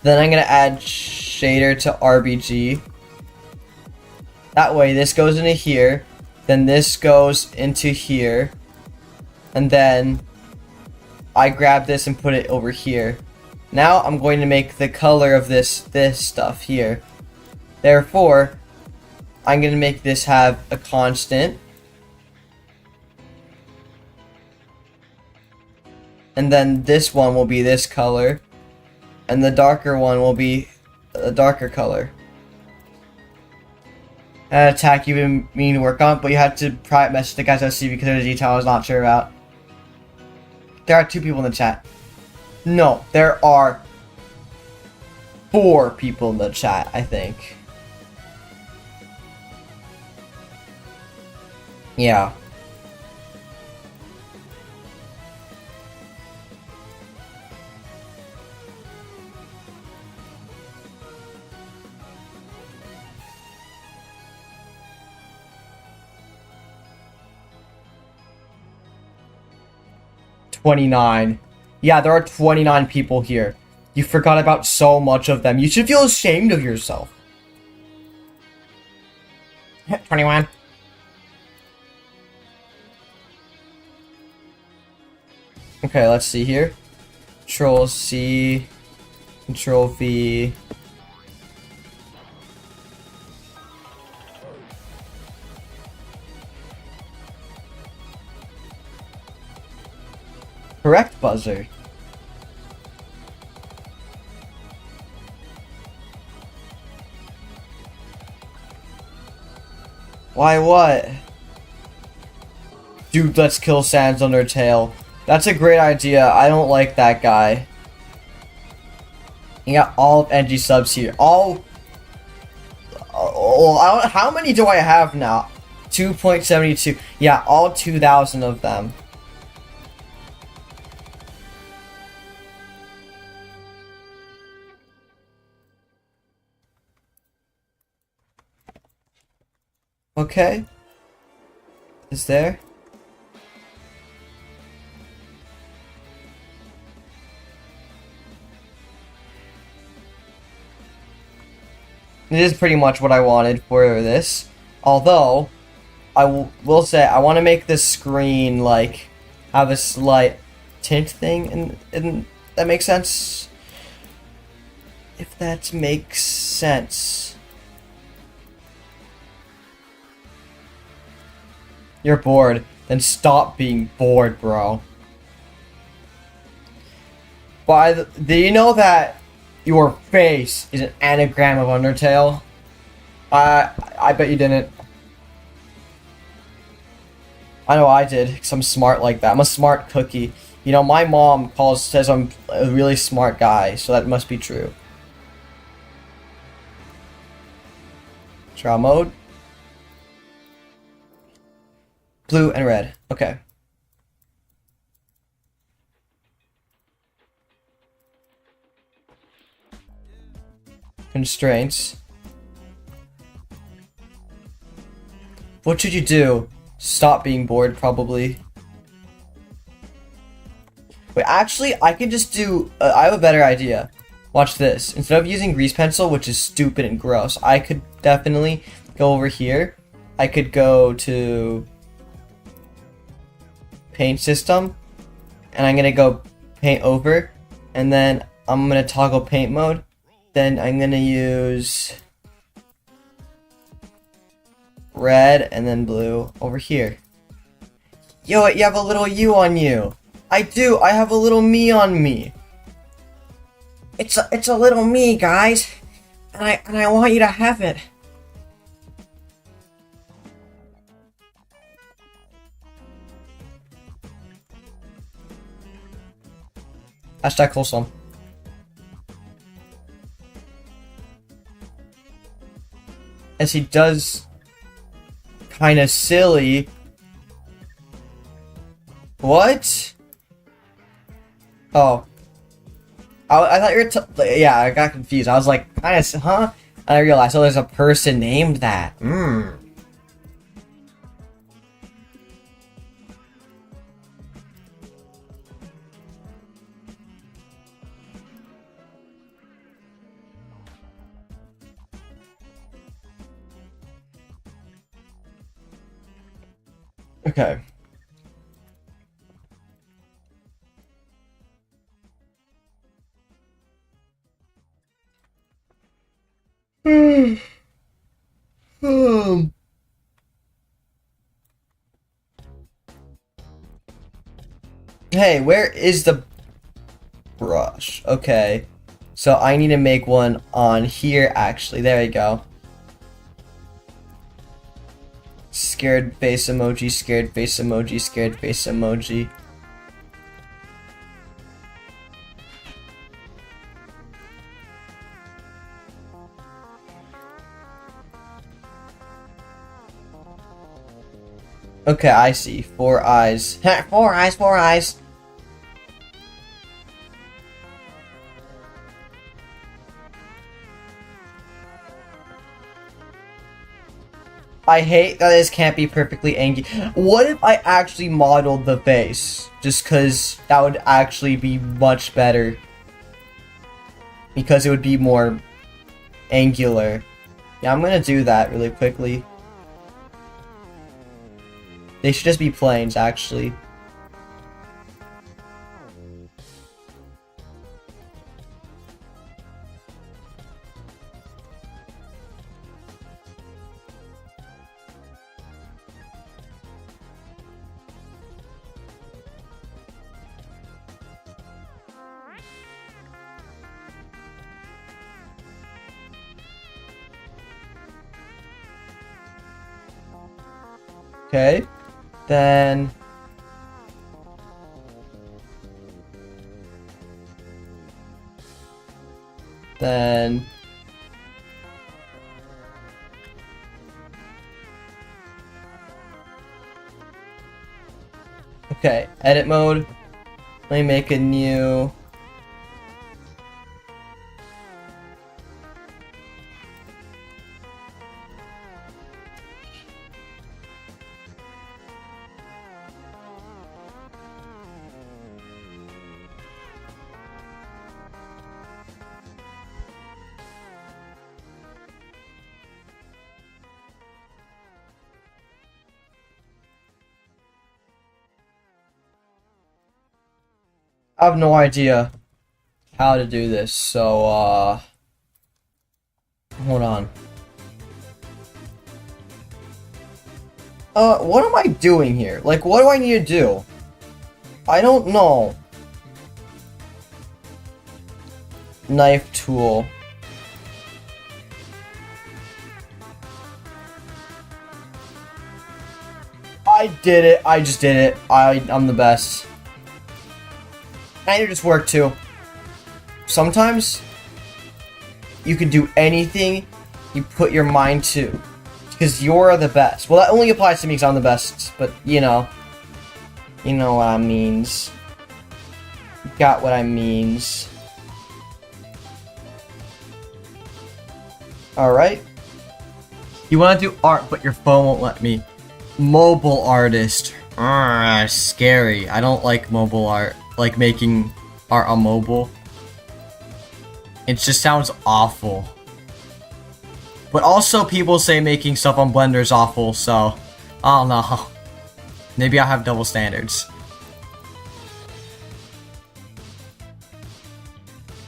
Then I'm gonna add shader to RBG. That way, this goes into here, then this goes into here, and then I grab this and put it over here. Now I'm going to make the color of this stuff here. Therefore, I'm going to make this have a constant. And then this one will be this color, and the darker one will be a darker color. An attack you've been meaning to work on, but you had to private message the guys I see because there's a detail I was not sure about. There are 2 people in the chat. No, there are 4 people in the chat, I think. Yeah. $29. Yeah, there are 29 people here. You forgot about so much of them. You should feel ashamed of yourself. 21. Okay, let's see here. Control C. Control V. Correct buzzer. Why what? Dude, let's kill Sans Undertale. That's a great idea. I don't like that guy. You got all of NG subs here. All... how many do I have now? 2.72. Yeah, all 2,000 of them. Okay. Is there? This is pretty much what I wanted for this. Although, I will say, I want to make the screen, like, have a slight tint thing, and that makes sense? If that makes sense. You're bored. Then stop being bored, bro. Do you know that your face is an anagram of Undertale? I bet you didn't. I know I did, because I'm smart like that. I'm a smart cookie. You know, my mom says I'm a really smart guy, so that must be true. Trial mode. Blue and red. Okay. Constraints. What should you do? Stop being bored, probably. Wait, actually, I can just do... I have a better idea. Watch this. Instead of using grease pencil, which is stupid and gross, I could definitely go over here. I could go to... paint system. And I'm gonna go paint over. And then I'm gonna toggle paint mode. Then I'm gonna use... red and then blue over here. Yo, you have a little you on you. I do. I have a little me on me. It's a little me, guys, and I want you to have it. Hashtag wholesome. As he does kind of silly. What? Oh. I thought you were yeah, I got confused. I was like, kind of, huh? And I realized, oh, there's a person named that. Okay. Hey, where is the brush? Okay. So I need to make one on here, actually. There you go. Scared face emoji, scared face emoji, scared face emoji. Okay, I see. 4 eyes. 4 eyes, 4 eyes. I hate that this can't be perfectly angular. What if I actually modeled the face? Just because that would actually be much better. Because it would be more angular. Yeah, I'm gonna do that really quickly. They should just be planes, actually. Okay. Then okay, edit mode. Let me make a new I have no idea how to do this, so hold on. What am I doing here? Like, what do I need to do? I don't know. Knife tool. I did it. I just did it. I'm the best. And it just worked too. Sometimes you can do anything you put your mind to. Because you're the best. Well, that only applies to me because I'm the best. But, you know. You know what I means. Got what I means. Alright. You want to do art, but your phone won't let me. Mobile artist. Scary. I don't like mobile art. Like making art on mobile. It just sounds awful. But also people say making stuff on Blender is awful, so I don't know. Maybe I have double standards.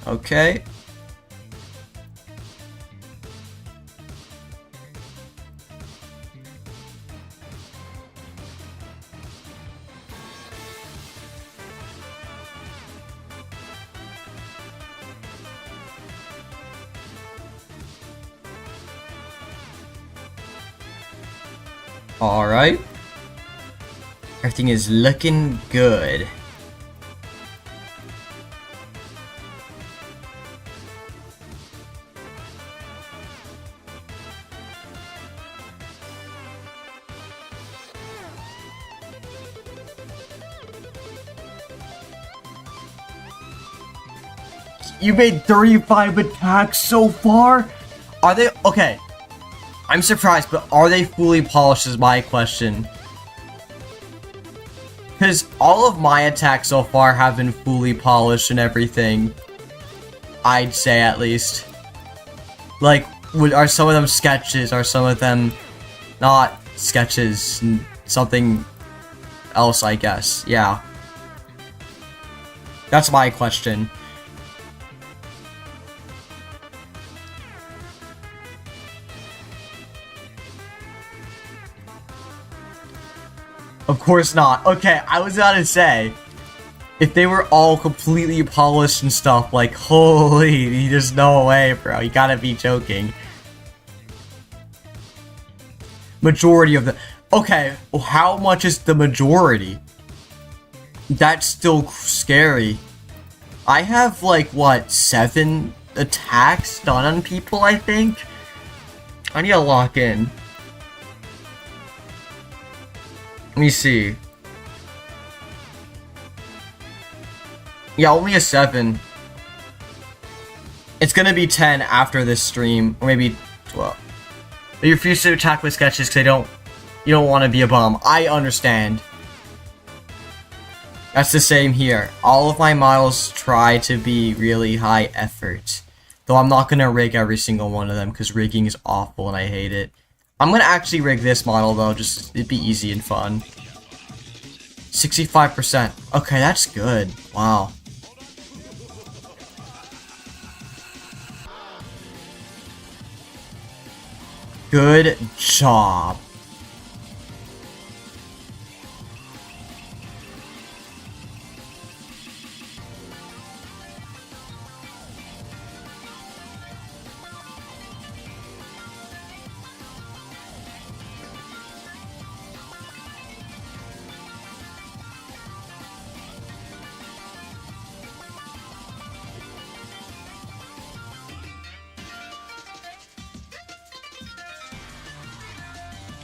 Okay. Alright. Everything is looking good. You made 35 attacks so far? Are they okay? I'm surprised, but are they fully polished is my question. Because all of my attacks so far have been fully polished and everything. I'd say at least. Like, are some of them sketches? Are some of them not sketches? Something else, I guess. Yeah. That's my question. Of course not. Okay, I was about to say, if they were all completely polished and stuff, like, holy, there's no way, bro. You gotta be joking. Majority of the... Okay, well, how much is the majority? That's still scary. I have, like, what, 7 attacks done on people, I think? I need to lock in. Let me see. Yeah, only a 7. It's gonna be 10 after this stream, or maybe 12. They refuse to attack with sketches because you don't want to be a bum. I understand. That's the same here. All of my models try to be really high effort. Though I'm not gonna rig every single one of them because rigging is awful and I hate it. I'm gonna actually rig this model though, just it'd be easy and fun. 65%. Okay, that's good. Wow. Good job.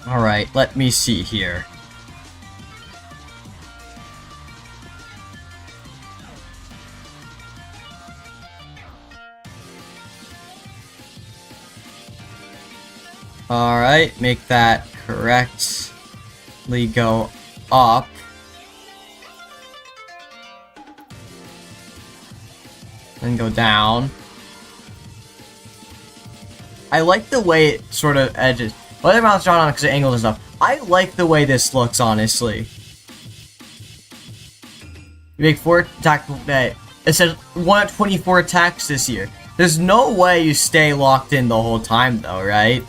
Alright, let me see here. Alright, make that correctly go up. Then go down. I like the way it sort of edges. Whether mounts drawn on because of angles and stuff. I like the way this looks, honestly. You make 4 attack. It says 1 at 24 attacks this year. There's no way you stay locked in the whole time, though, right?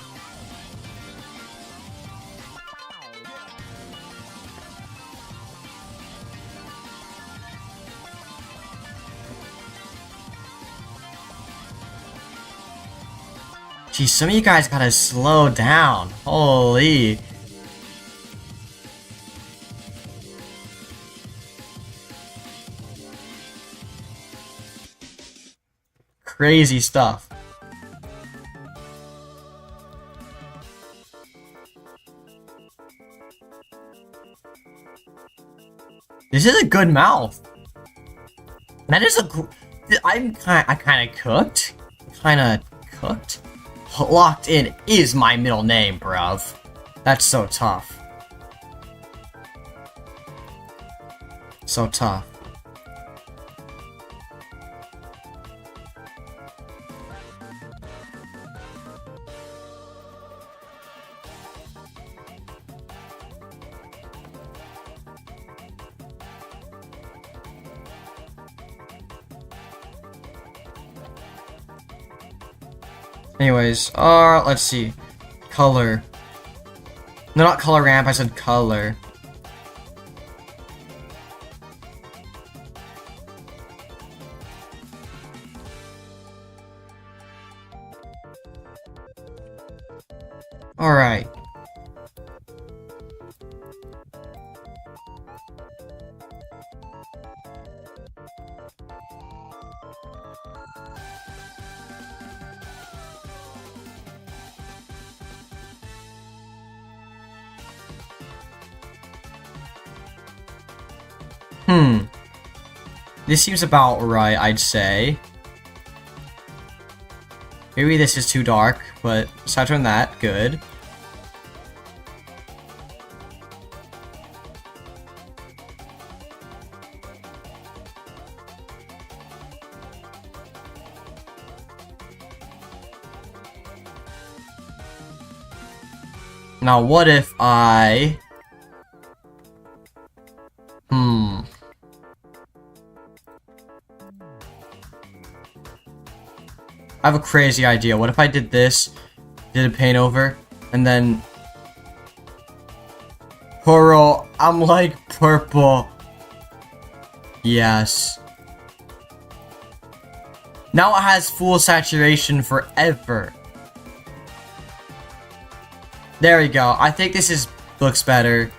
Geez, some of you guys gotta slow down. Holy. crazy stuff. This is a good mouth. That is a. I kind of cooked. Locked in is my middle name, bruv. That's so tough. So tough. Anyways, let's see. Color. No, not color ramp, I said color. Alright. This seems about right, I'd say. Maybe this is too dark, but aside from that, good. Now, what if I... I have a crazy idea. What if I did this, did a paint over, and then... Pearl, I'm like purple. Yes. Now it has full saturation forever. There we go. I think this looks better.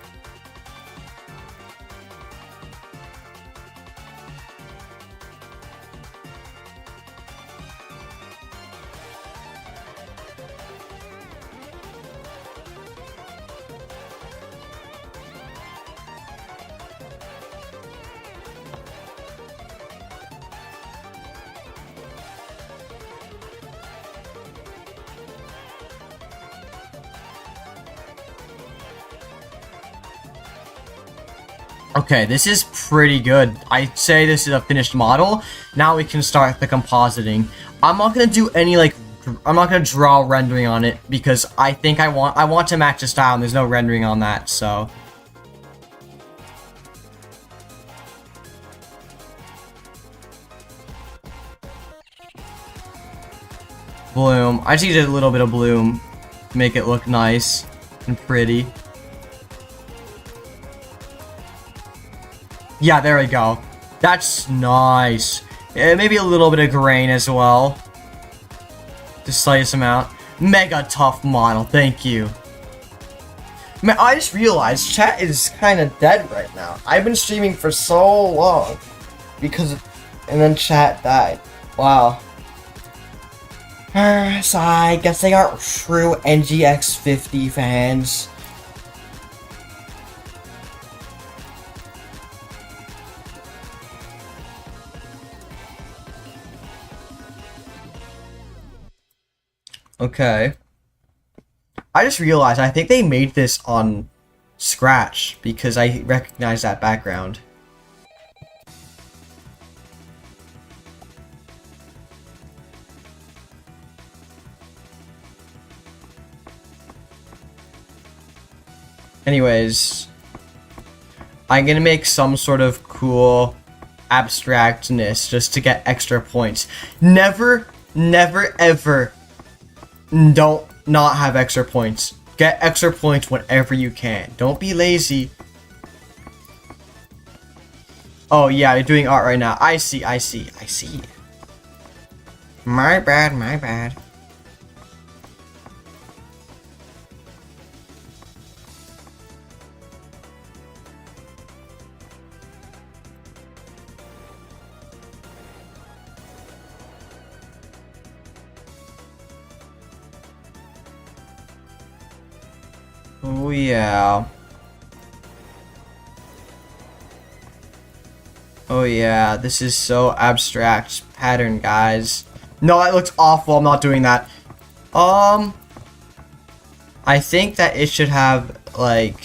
Okay, this is pretty good. I'd say this is a finished model. Now we can start the compositing. I'm not gonna do any I'm not gonna draw rendering on it because I think I want to match the style and there's no rendering on that, so. Bloom. I just needed a little bit of bloom to make it look nice and pretty. Yeah, there we go. That's nice. Yeah, maybe a little bit of grain as well. Just slice them out. Mega tough model, thank you. Man, I just realized chat is kind of dead right now. I've been streaming for so long. And then chat died. Wow. So I guess they are true NGX50 fans. Okay. I just realized I think they made this on Scratch because I recognize that background. Anyways, I'm gonna make some sort of cool abstractness just to get extra points. Never, ever don't not have extra points. Get extra points whenever you can. Don't be lazy. Oh yeah, you're doing art right now. I see. My bad. Oh yeah. Oh yeah, this is so abstract pattern, guys. No, that looks awful. I'm not doing that. I think that it should have, like...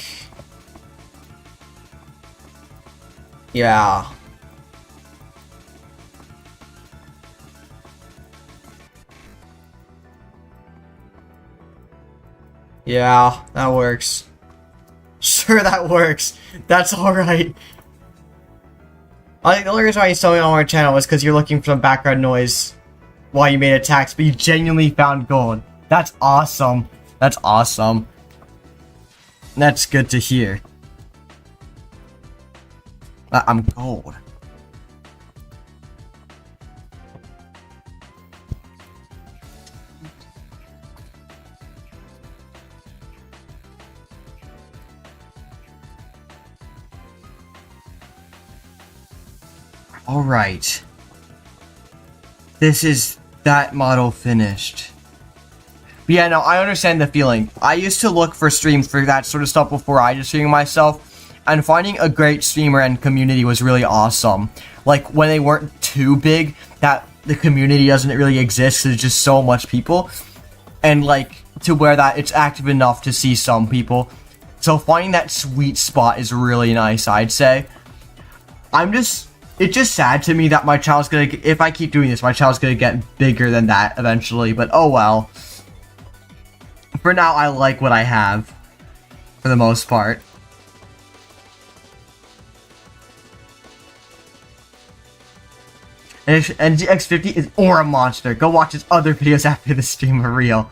Yeah. Yeah, that works. Sure, that works. That's alright. I think the only reason why you saw me on our channel was because you're looking for some background noise while you made attacks, but you genuinely found gold. That's awesome. That's awesome. That's good to hear. I'm gold. Alright. This is that model finished. But yeah, no, I understand the feeling. I used to look for streams for that sort of stuff before I just streamed myself, and finding a great streamer and community was really awesome. Like, when they weren't too big, that the community doesn't really exist, there's just so much people, and like, to where that it's active enough to see some people. So finding that sweet spot is really nice, I'd say. It's just sad to me that my channel's gonna, if I keep doing this, my channel's gonna get bigger than that eventually, but oh well. For now, I like what I have, for the most part. And GX50 is Aura Monster. Go watch his other videos after the stream are real.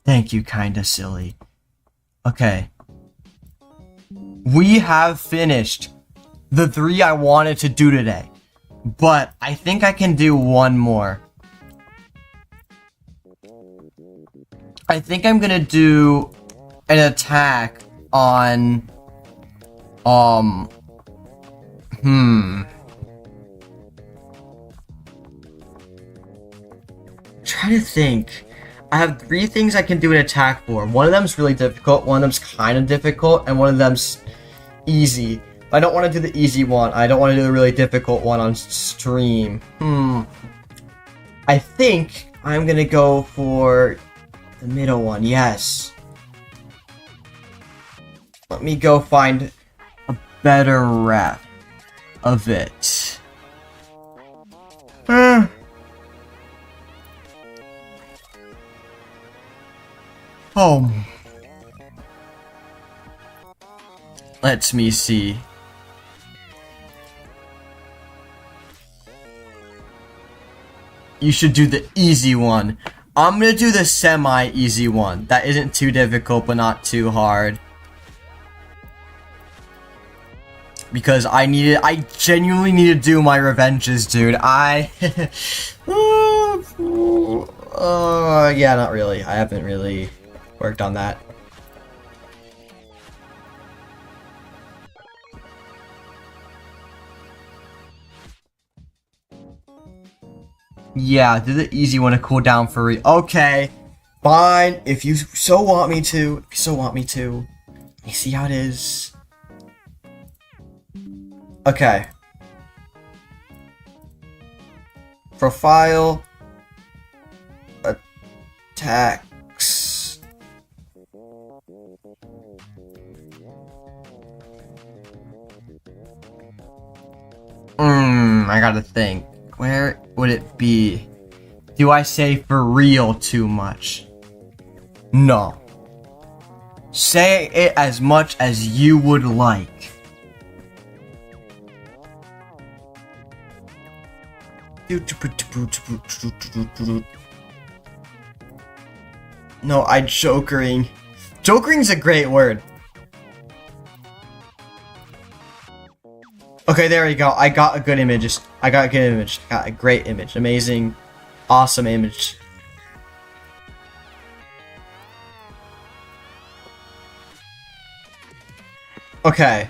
Thank you, kinda silly. Okay. We have finished the 3 I wanted to do today. But I think I can do one more. I think I'm gonna do an attack on... Trying to think. I have 3 things I can do an attack for. One of them's really difficult, one of them's kind of difficult, and one of them's easy. I don't want to do the easy one. I don't want to do the really difficult one on stream. I think I'm gonna go for the middle one, yes. Let me go find a better rep of it. Let me see. You should do the easy one. I'm gonna do the semi-easy one. That isn't too difficult, but not too hard. Because I genuinely need to do my revenges, dude. Yeah, not really. I haven't really worked on that. Yeah, do the easy one to cool down for okay. Fine, if you so want me to. Let me see how it is. Okay. Profile. Attacks. I gotta think. Where would it be? Do I say for real too much? No. Say it as much as you would like. No, jokering. Jokering's a great word. Okay, there we go. I got a good image. I got a good image. Got a great image. Amazing. Awesome image. Okay.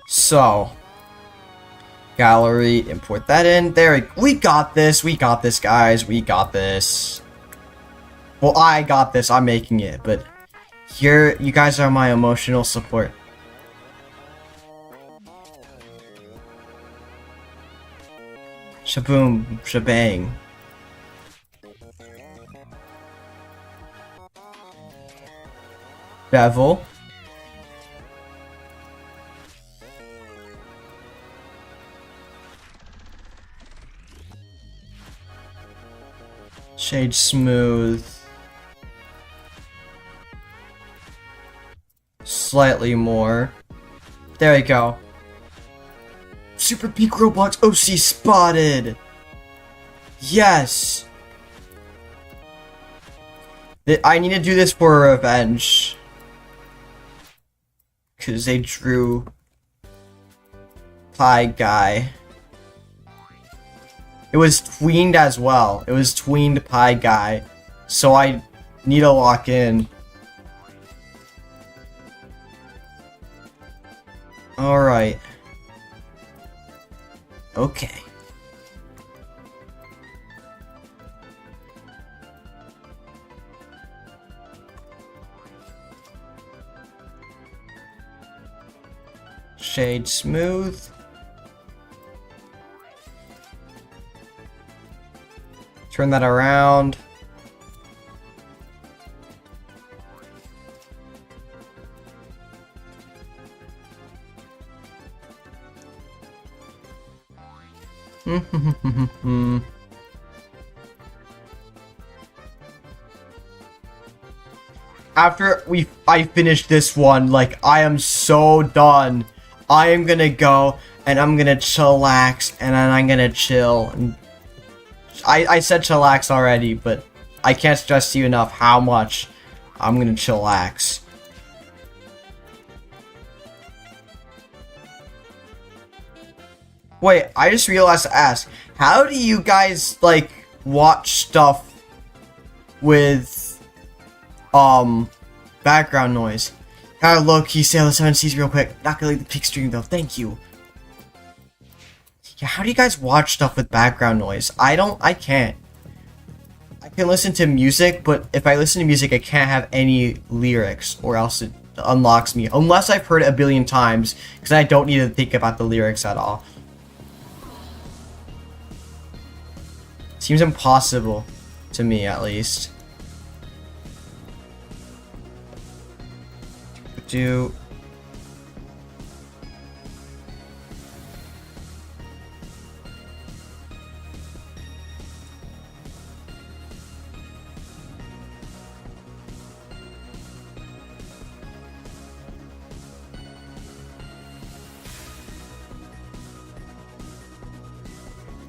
So. Gallery. Import that in. There we got this. We got this, guys. We got this. Well, I got this. I'm making it, but you guys are my emotional support. Shaboom, shebang. Bevel. Shade smooth. Slightly more. There we go. Super peak Roblox OC spotted! Yes! I need to do this for revenge. Because they drew Pie Guy. It was tweened as well. It was tweened Pie Guy. So I need to lock in. Alright. Okay. Shade smooth. Turn that around. After I finish this one, like, I am so done. I am gonna go and I'm gonna chillax and then I'm gonna chill. And I said chillax already, but I can't stress to you enough how much I'm gonna chillax. Wait, I just realized to ask, how do you guys, like, watch stuff with, background noise? Gotta low-key say all the 7Cs real quick. Not gonna leave the peak stream, though. Thank you. Yeah, how do you guys watch stuff with background noise? I can't. I can listen to music, but if I listen to music, I can't have any lyrics, or else it unlocks me. Unless I've heard it a billion times, because I don't need to think about the lyrics at all. Seems impossible to me, at least. Do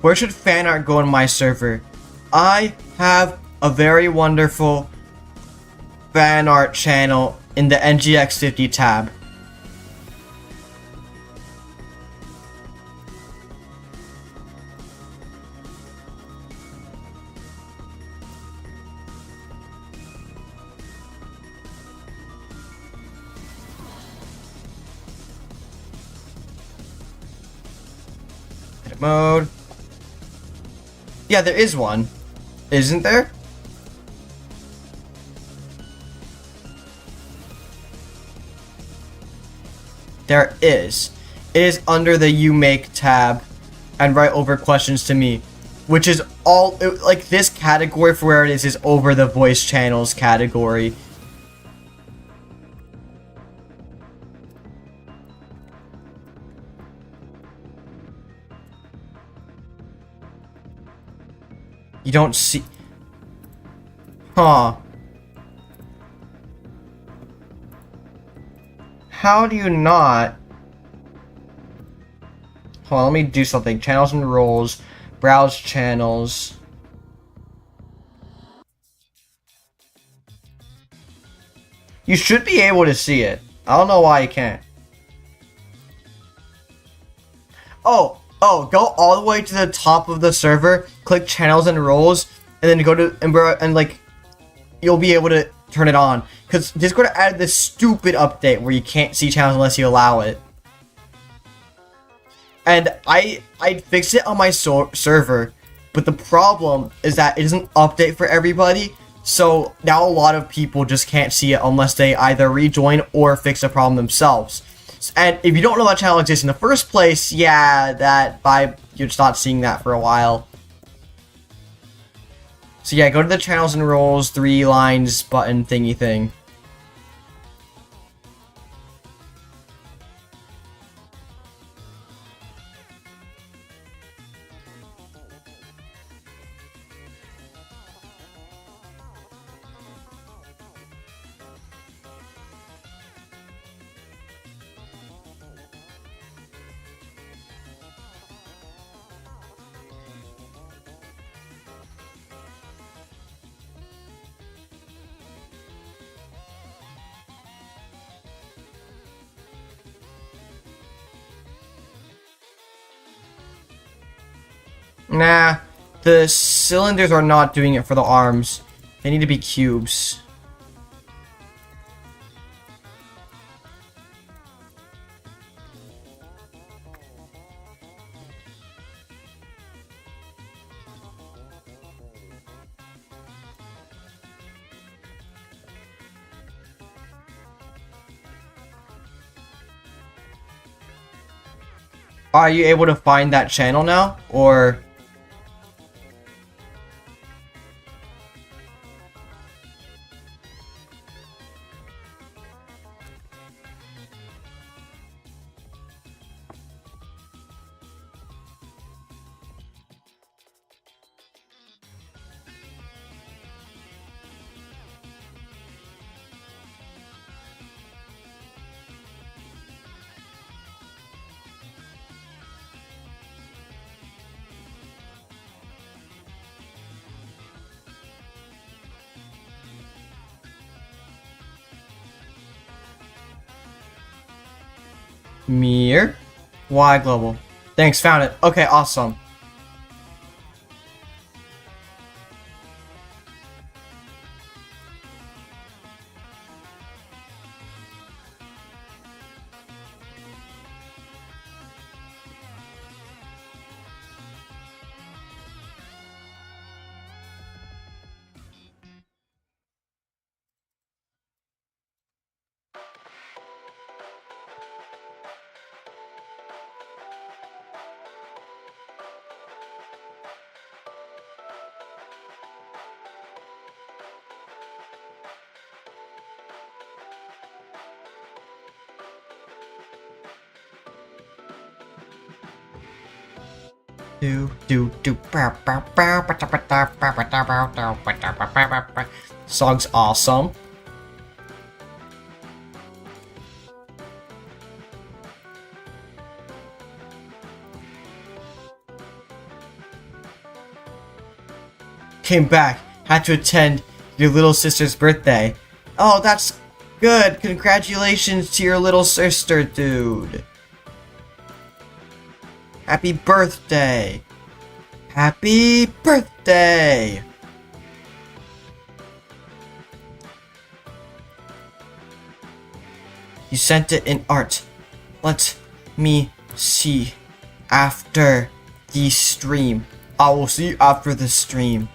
where should fan art go on my server? I have a very wonderful fan art channel in the NGX50 tab. Edit mode. Yeah, there is one. Isn't there? There is. It is under the You Make tab and right over questions to me, which is all, like, this category for where it is over the voice channels category. You don't see... Huh. How do you not... Hold on, let me do something. Channels and roles. Browse channels. You should be able to see it. I don't know why you can't. Oh, go all the way to the top of the server, click channels and roles, and then go to and like you'll be able to turn it on. Because Discord added this stupid update where you can't see channels unless you allow it. And I fixed it on my server, but the problem is that it doesn't update for everybody. So now a lot of people just can't see it unless they either rejoin or fix the problem themselves. And if you don't know that channel exists in the first place, yeah, you're just not seeing that for a while. So yeah, go to the channels and roles, 3 lines button thingy thing. Nah, the cylinders are not doing it for the arms. They need to be cubes. Are you able to find that channel now? Or... Mir? Why global? Thanks, found it. Okay, awesome. Song's awesome. Came back. Had to attend your little sister's birthday. Oh, that's good. Congratulations to your little sister, dude. Happy birthday. Happy birthday. You sent it in art. Let me see after the stream. I will see you after the stream.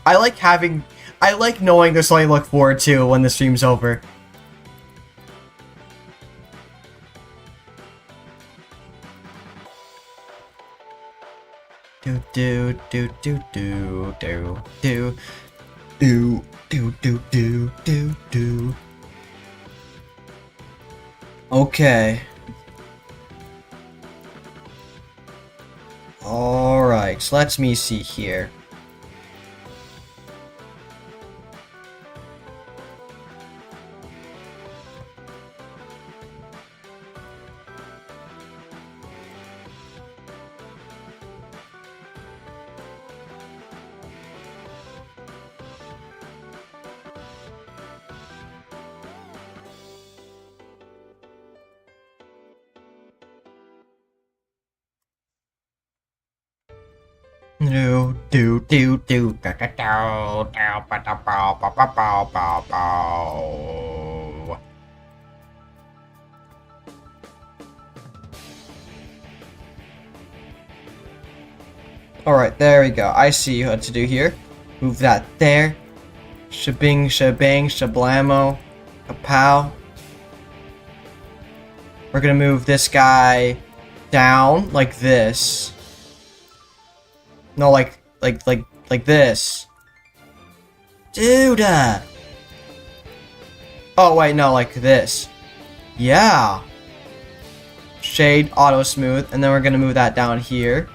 I like knowing there's something to look forward to when the stream's over. Do do do do do do do do do do do do do. Okay. Alright, so let me see here. Do do do do da da da da ba da ba ba ba ba ba ba. Alright, there we go. I see what to do here. Move that there. Shabing, shabang, shablamo. Kapow. We're gonna move this guy down like this. No, like this. Dude! Oh, wait, no, like this. Yeah. Shade, auto smooth, and then we're gonna move that down here.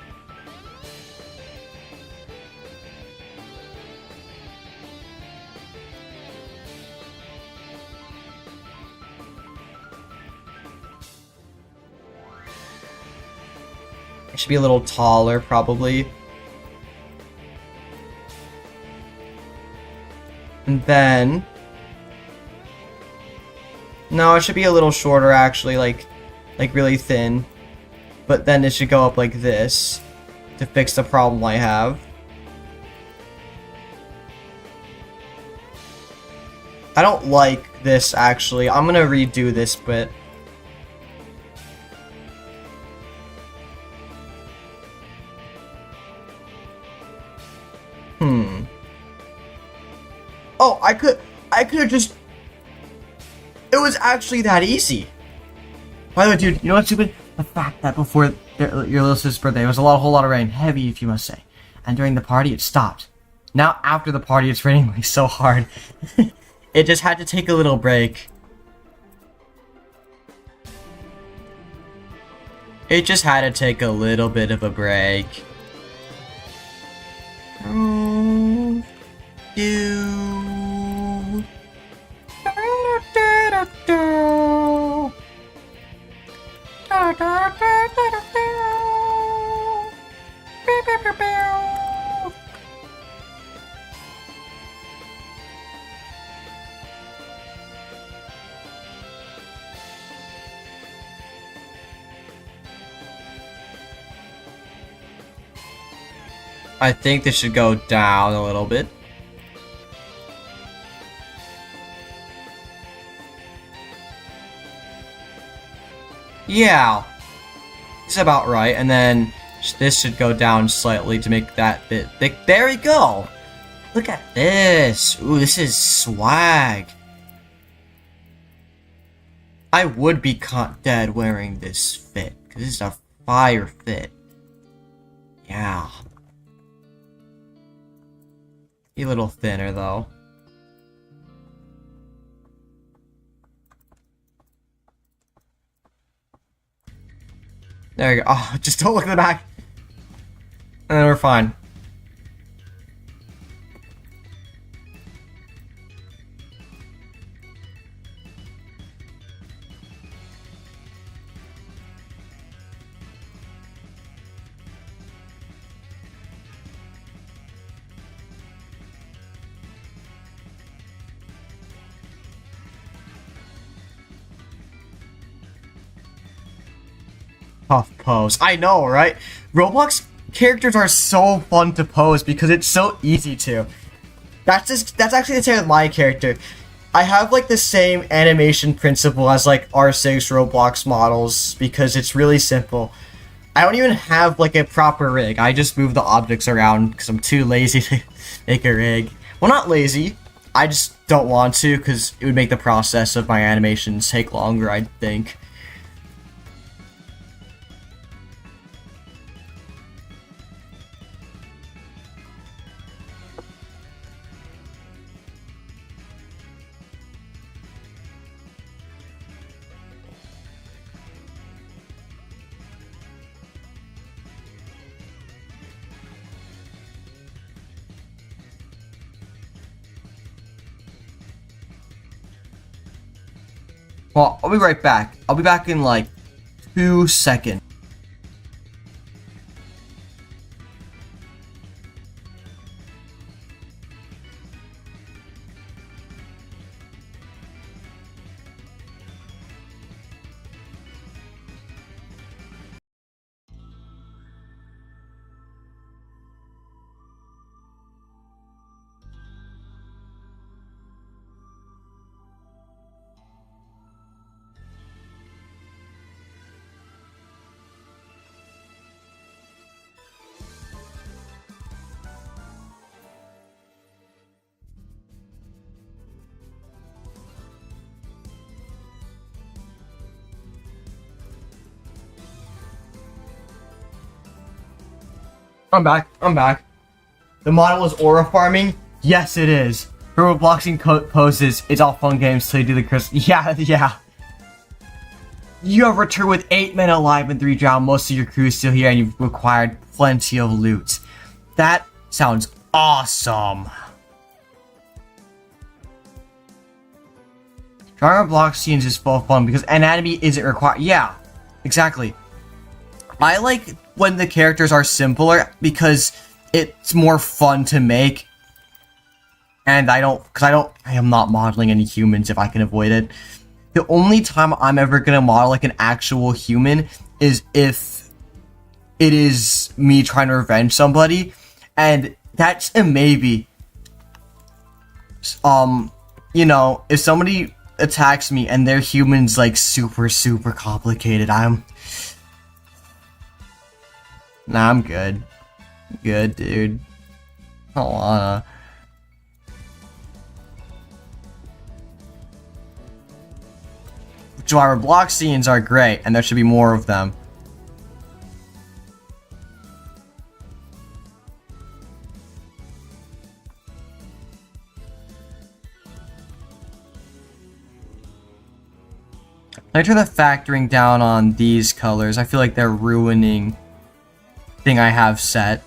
It should be a little taller, probably. And then... No, it should be a little shorter, actually, like really thin. But then it should go up like this to fix the problem I have. I don't like this, actually. I'm gonna redo this bit. Oh, I could have just... It was actually that easy. By the way, dude, you know what's stupid? The fact that before your little sister's birthday, it was a whole lot of rain. Heavy, if you must say. And during the party, it stopped. Now, after the party, it's raining like so hard. It just had to take a little break. It just had to take a little bit of a break. Oh, dude. I think this should go down a little bit. Yeah, it's about right. And then this should go down slightly to make that bit thick. There we go. Look at this. Ooh, this is swag. I would be caught dead wearing this fit, because this is a fire fit. Yeah. Be a little thinner, though. There you go. Oh, just don't look at the back. And then we're fine. Tough pose. I know, right? Roblox characters are so fun to pose because it's so easy to. That's actually the same with my character. I have like the same animation principle as like R6 Roblox models because it's really simple. I don't even have like a proper rig. I just move the objects around because I'm too lazy to make a rig. Well, not lazy. I just don't want to because it would make the process of my animations take longer, I think. Well, I'll be right back. I'll be back in like 2 seconds. I'm back. I'm back. The model is aura farming? Yes, it is. For boxing poses, it's all fun games till you do the crystal. Yeah, yeah. You have returned with 8 men alive and 3 drowned. Most of your crew is still here, and you've acquired plenty of loot. That sounds awesome. Drawing block scenes is full of fun because anatomy isn't required. Yeah, exactly. I like when the characters are simpler because it's more fun to make. And I am not modeling any humans if I can avoid it. The only time I'm ever gonna model like an actual human is if it is me trying to revenge somebody, and that's a maybe. You know, if somebody attacks me and their human's like super complicated, nah, I'm good. Good, dude. I don't wanna. Driver block scenes are great, and there should be more of them. I turn the factoring down on these colors. I feel like they're ruining the thing I have set.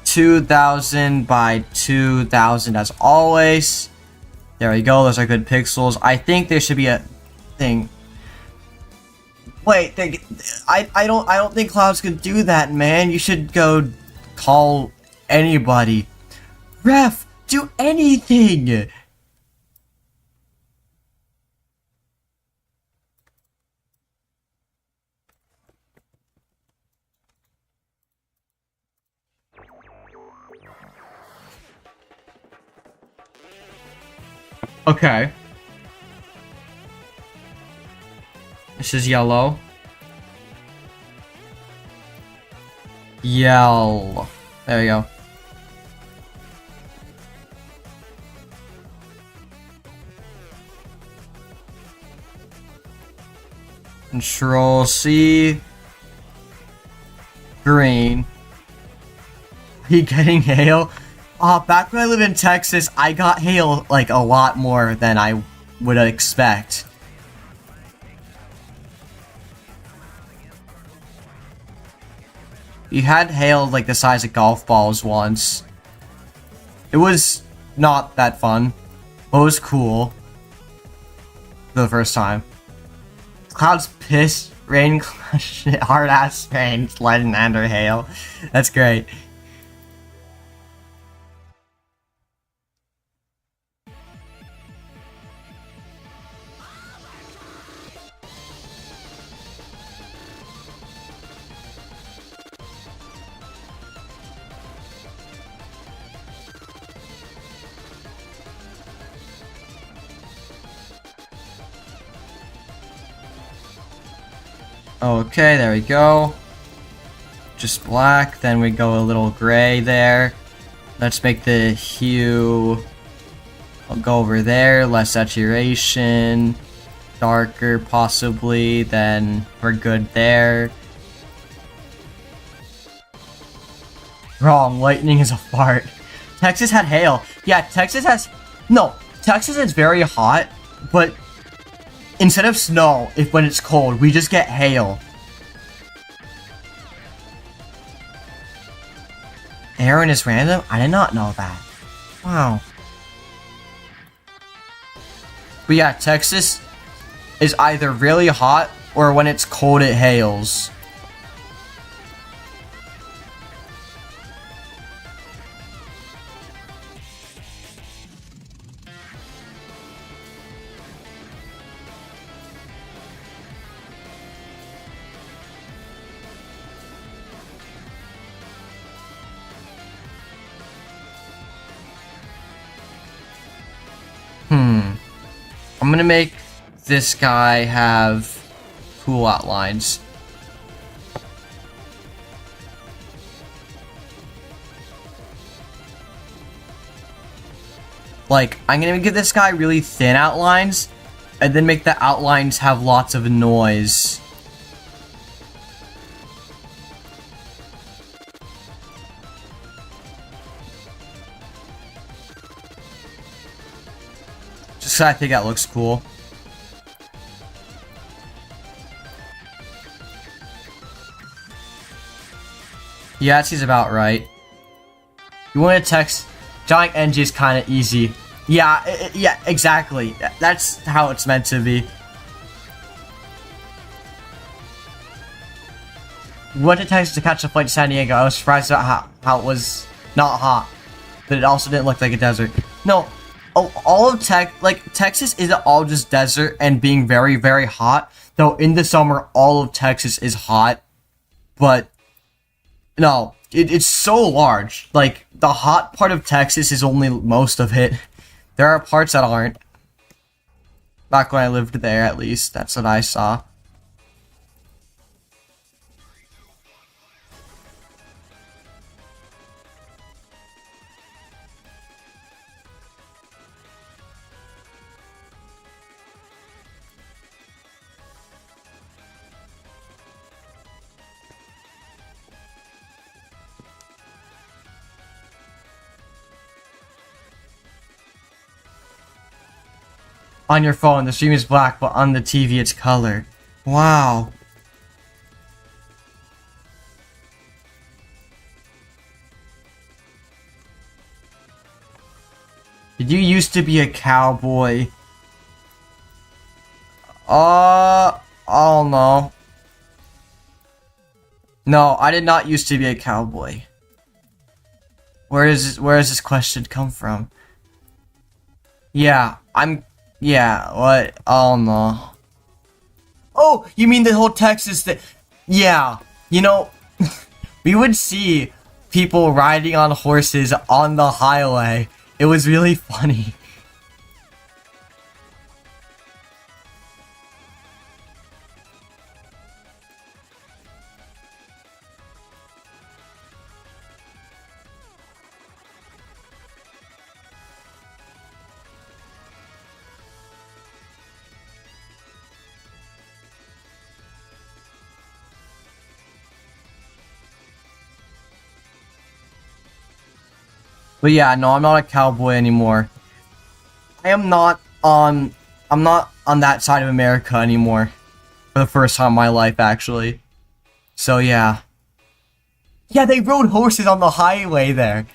$2,000 by 2,000 as always. There we go. Those are good pixels. I think there should be a thing. Wait, I don't think clouds can do that, man. You should go call anybody. Ref, do anything. Okay. This is yellow. Yell. There we go. Control C. Green. Are you getting hail? Back when I lived in Texas, I got hail like a lot more than I would expect. You had hail like the size of golf balls once. It was not that fun, but it was cool. For the first time. Clouds piss, rain, hard ass rain, lightning, and or hail. That's great. Okay, there we go. Just black, then we go a little gray there. Let's make the hue, I'll go over there, less saturation, darker possibly, then we're good there. Wrong, lightning is a fart. Texas had hail. Yeah, Texas is very hot, but instead of snow, when it's cold, we just get hail. Aaron is random? I did not know that. Wow. But yeah, Texas is either really hot or when it's cold it hails. I'm gonna make this guy have cool outlines. Like, I'm gonna give this guy really thin outlines, And then make the outlines have lots of noise. Just 'cause I think that looks cool. Yeah, that seems about right. You want to text Giant NG is kind of easy. Yeah, yeah, exactly. That's how it's meant to be. Went to Texas to catch a flight to San Diego. I was surprised about how it was not hot, but it also didn't look like a desert. No, all of Texas isn't all just desert and being very, very hot. Though in the summer, all of Texas is hot, but no, it's so large. Like, the hot part of Texas is only most of it. There are parts that aren't. Back when I lived there, at least. That's what I saw. On your phone, the stream is black, but on the TV, it's colored. Wow. Did you used to be a cowboy? Oh no. No, I did not used to be a cowboy. Where does this question come from? Yeah, yeah, what? Oh no. Oh, you mean the whole Texas thing? Yeah, you know, we would see people riding on horses on the highway. It was really funny. But yeah, no, I'm not a cowboy anymore. I'm not on that side of America anymore. For the first time in my life, actually. So yeah. Yeah, they rode horses on the highway there.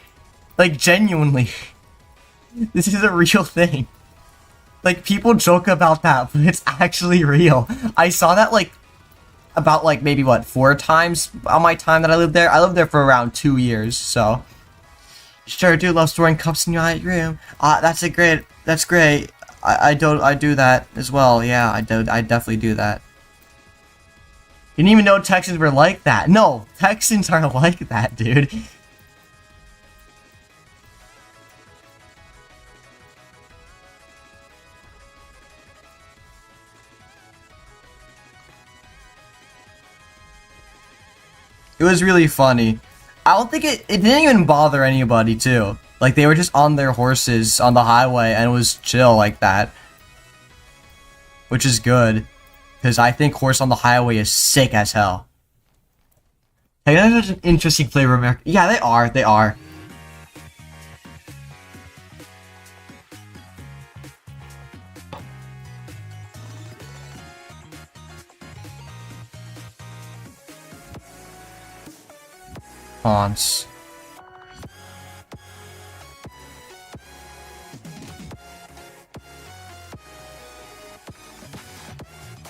Like, genuinely. This is a real thing. Like, people joke about that, but it's actually real. I saw that, like, about, like, maybe, what, 4 times on my time that I lived there? I lived there for around 2 years, so... Sure do love storing cups in your room. That's great. I do that as well. Yeah, I definitely do that. You didn't even know Texans were like that. No, Texans aren't like that, dude. It was really funny. I don't think it didn't even bother anybody, too. Like, they were just on their horses on the highway, and it was chill like that. Which is good. Because I think horse on the highway is sick as hell. Hey, that's such an interesting flavor of America. Yeah, they are. Fonts.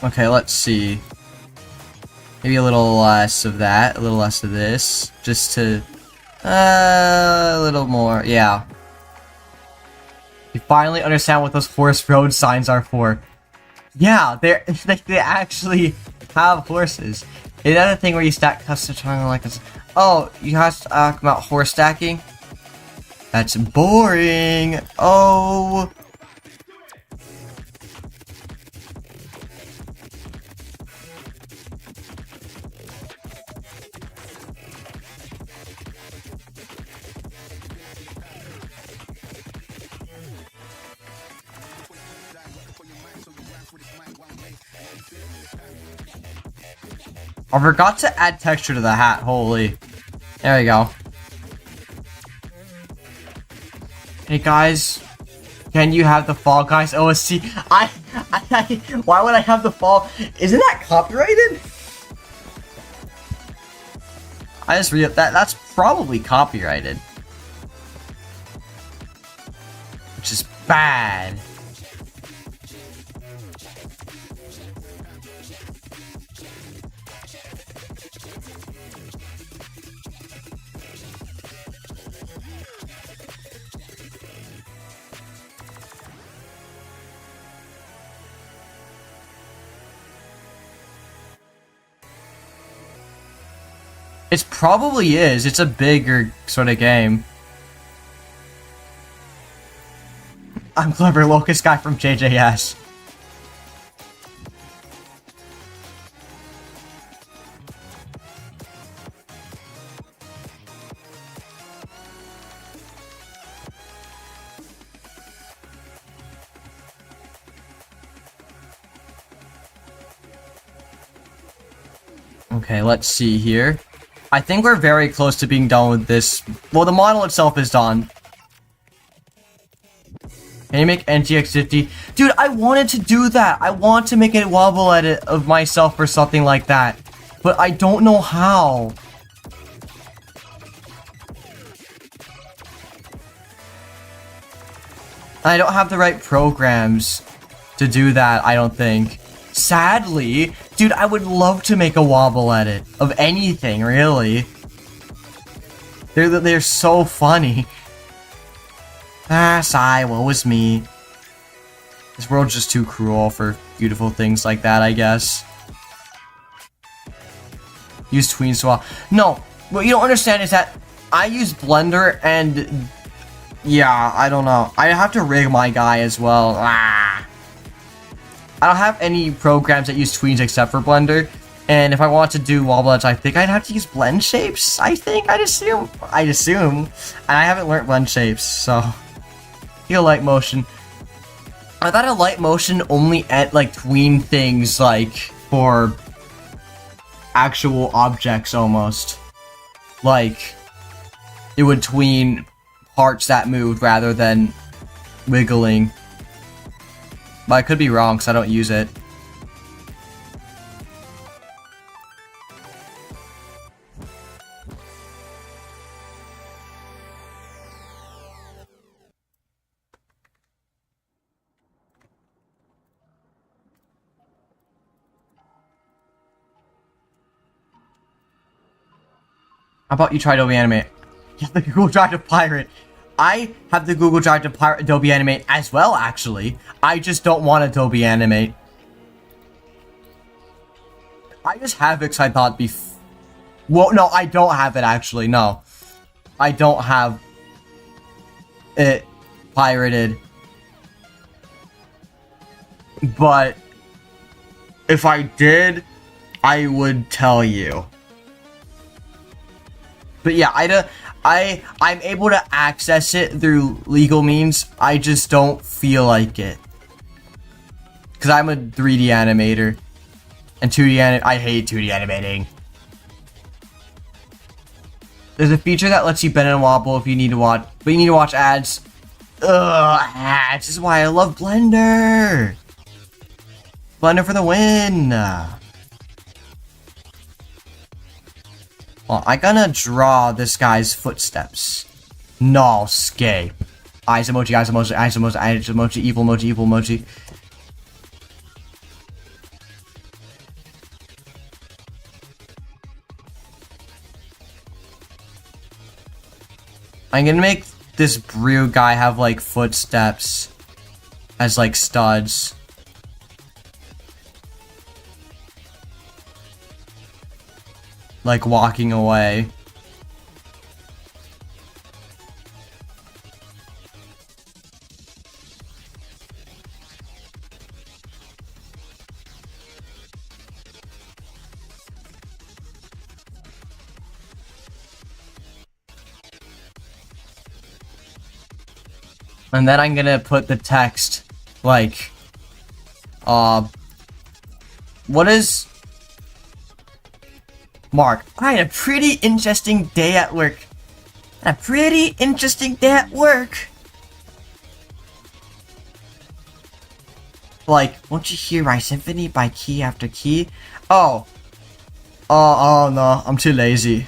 Okay, let's see. Maybe a little less of that, a little less of this, just to a little more. Yeah. You finally understand what those forest road signs are for. Yeah, they actually have horses. Is that a thing where you stack custom triangle like this? Oh, you have to talk about horse stacking? That's boring. Oh. I forgot to add texture to the hat. Holy. There we go. Hey guys, can you have the Fall Guys OST? Why would I have the Fall? Isn't that copyrighted? I just read that's probably copyrighted, which is bad. It probably is. It's a bigger sort of game. I'm Clever Locust Guy from JJS. Okay, let's see here. I think we're very close to being done with this. Well, the model itself is done. Can you make NGX50? Dude, I wanted to do that. I want to make a wobble edit of myself or something like that. But I don't know how. I don't have the right programs to do that, I don't think. Sadly, dude, I would love to make a wobble edit of anything, really. They're so funny. Ah, sigh, woe is me. This world's just too cruel for beautiful things like that, I guess. Use tween swap. No, what you don't understand is that I use Blender and... yeah, I don't know. I have to rig my guy as well. Ah. I don't have any programs that use tweens except for Blender. And if I want to do wobble edits, I think I'd have to use blend shapes, I think. I'd assume. And I haven't learned blend shapes, so... feel light motion. I thought a light motion only at like tween things like for actual objects almost. Like it would tween parts that moved rather than wiggling. But I could be wrong because I don't use it. How about you try Adobe Animate? You have the Google Drive to pirate. I have the Google Drive to pirate Adobe Animate as well, actually. I just don't want Adobe Animate. I just have it because I thought well, no, I don't have it, actually, no. I don't have it pirated. But if I did, I would tell you. But yeah, I'm able to access it through legal means. I just don't feel like it. Because I'm a 3D animator. And 2D I hate 2D animating. There's a feature that lets you bend and wobble if you need to watch. But you need to watch ads. Ugh, ads. This is why I love Blender. Blender for the win. Well, I'm gonna draw this guy's footsteps. No, scape. Eyes emoji, eyes emoji, eyes emoji, eyes emoji, evil emoji, evil emoji. I'm gonna make this brew guy have like footsteps as like studs. Like walking away. And then I'm gonna put the text like what is Mark, I had a pretty interesting day at work. A pretty interesting day at work. Like, won't you hear my symphony by key after key? Oh. Oh no, I'm too lazy.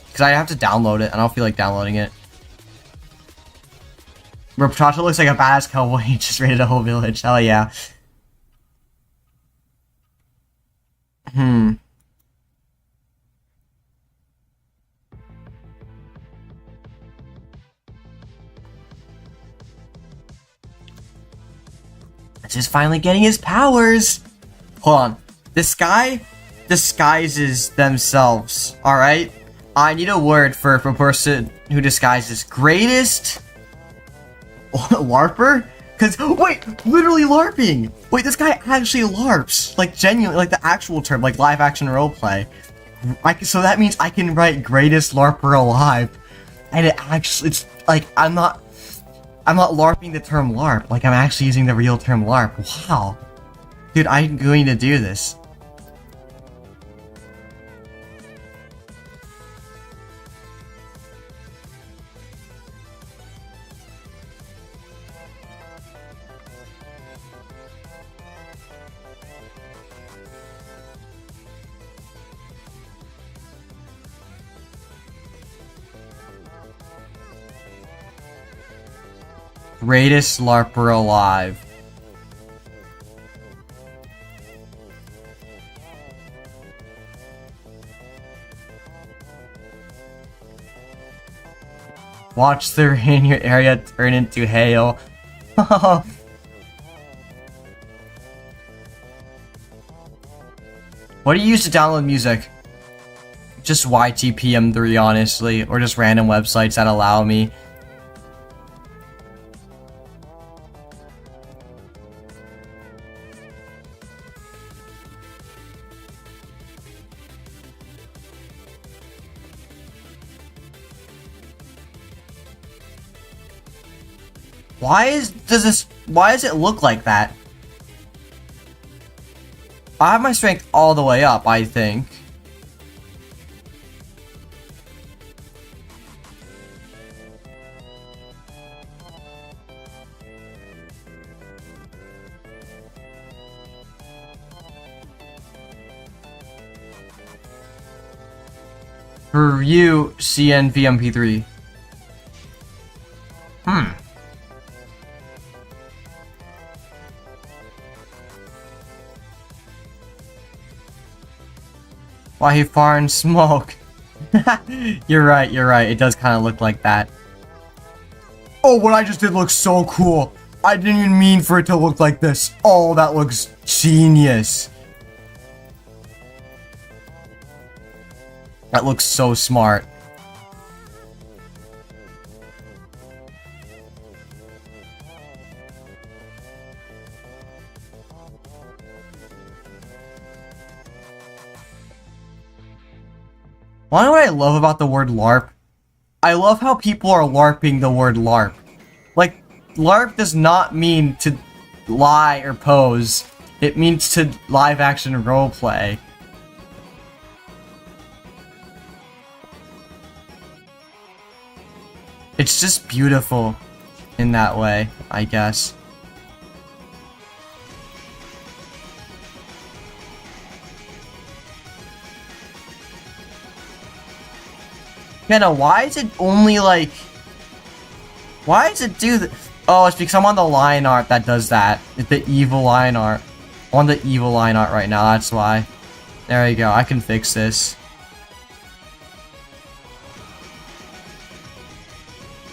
Because I have to download it. I don't feel like downloading it. Bro, Potato looks like a badass cowboy. He just raided a whole village. Hell yeah. Just finally getting his powers. Hold on. This guy disguises themselves. Alright? I need a word for a person who disguises. Greatest LARPer? Cause wait, literally LARPing! Wait, this guy actually LARPs. Like genuinely, like the actual term, like live action roleplay. So that means I can write greatest LARPer alive. And it actually, it's like, I'm not LARPing the term LARP, like I'm actually using the real term LARP. Wow. Dude, I'm going to do this. Greatest LARPer alive. Watch the rain in your area turn into hail. What do you use to download music? Just YTPM3, honestly, or just random websites that allow me. Why does it look like that? I have my strength all the way up, I think. Review CNVMP3. Why he farting smoke? You're right, it does kind of look like that. Oh, what I just did looks so cool. I didn't even mean for it to look like this. Oh, that looks genius. That looks so smart. Wanna know what I love about the word LARP? I love how people are LARPing the word LARP. Like, LARP does not mean to lie or pose. It means to live action roleplay. It's just beautiful in that way, I guess. Kenna, why is it only like... Why does it do that? Oh, it's because I'm on the line art that does that. It's the evil line art. I'm on the evil line art right now, that's why. There you go, I can fix this.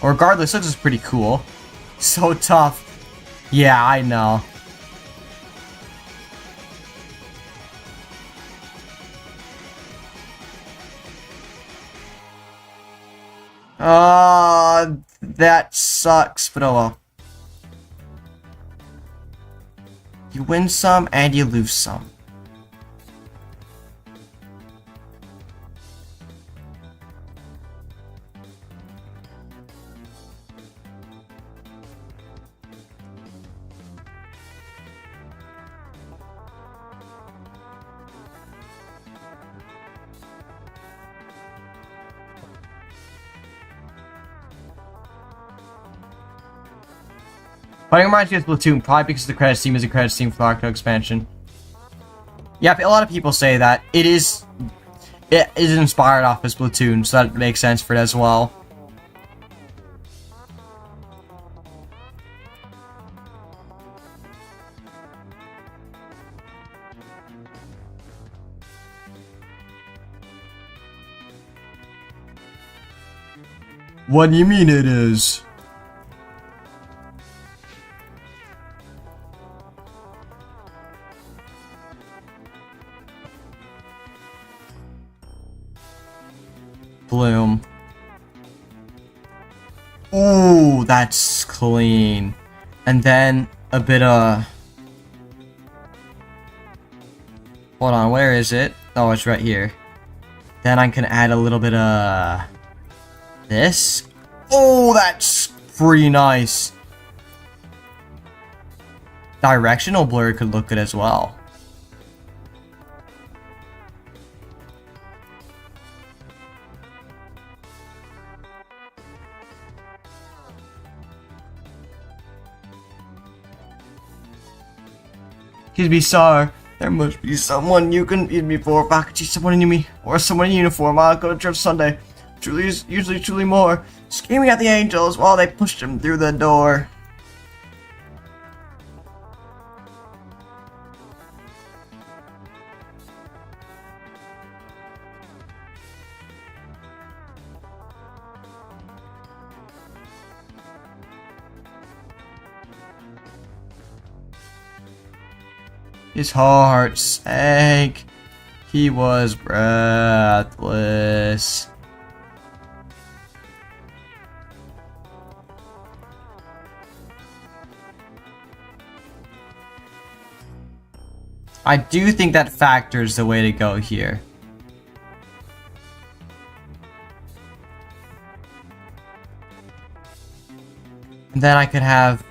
Regardless, this is pretty cool. So tough. Yeah, I know. That sucks, but oh well. You win some and you lose some. Fighting reminds me of Splatoon, probably because the credits theme is a credits theme for the Arcto expansion. Yeah, a lot of people say that. It is inspired off of Splatoon, so that makes sense for it as well. What do you mean it is? Bloom. Ooh, that's clean. And then a bit of... Hold on, where is it? Oh, it's right here. Then I can add a little bit of... this. Oh, that's pretty nice. Directional blur could look good as well. Excuse me, sir. There must be someone you can feed me for. If I could see someone in me or someone in uniform, I'll go to church Sunday. Usually more. Screaming at the angels while they pushed him through the door. His heart sank. He was breathless. I do think that factors the way to go here. And then I could have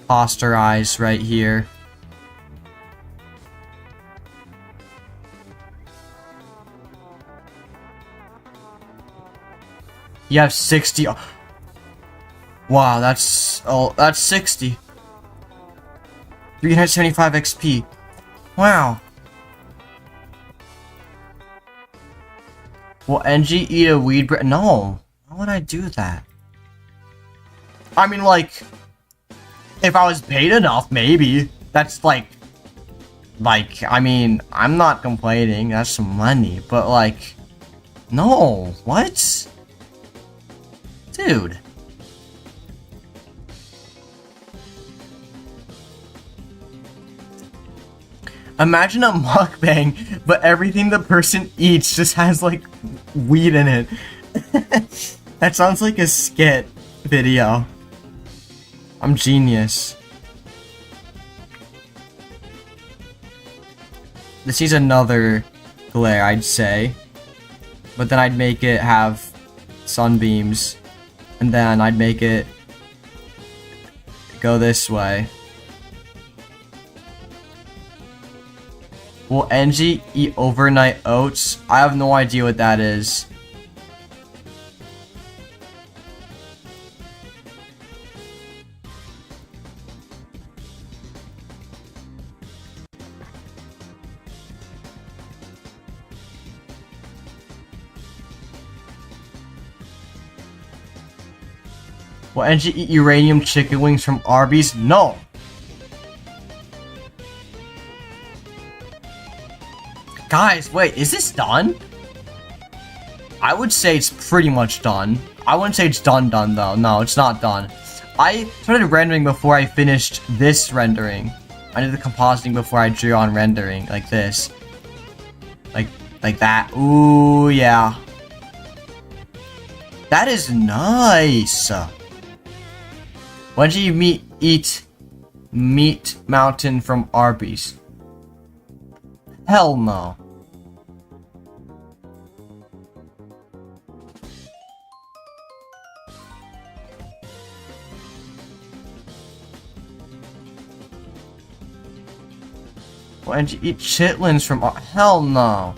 Foster eyes right here. You have 60. Wow, that's 60. 375 XP. Wow. Will NG eat a weed bread? No. Why would I do that? I mean, like, if I was paid enough, maybe. That's like, I mean, I'm not complaining. That's some money. But, like, no. What? Dude. Imagine a mukbang, but everything the person eats just has, like, weed in it. That sounds like a skit video. I'm genius. This is another glare, I'd say. But then I'd make it have sunbeams. And then I'd make it go this way. Will NG eat overnight oats? I have no idea what that is. Will NG eat uranium chicken wings from Arby's? No! Guys, wait, is this done? I would say it's pretty much done. I wouldn't say it's done though. No, it's not done. I started rendering before I finished this rendering. I did the compositing before I drew on rendering, like this. Like that. Ooh, yeah. That is nice. When did you eat Meat Mountain from Arby's? Hell no. When did you eat chitlins from hell no.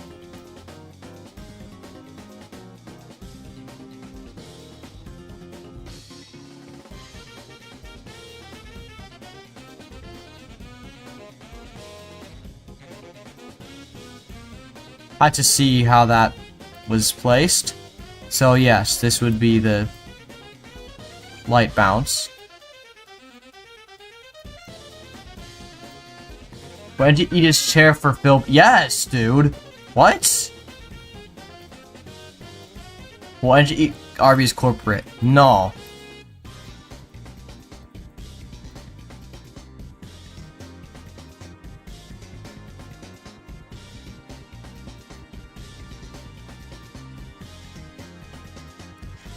had to see how that was placed. So yes, this would be the light bounce. When did you eat his chair for Phil? Yes, dude. What? Why did you eat Arby's corporate? No.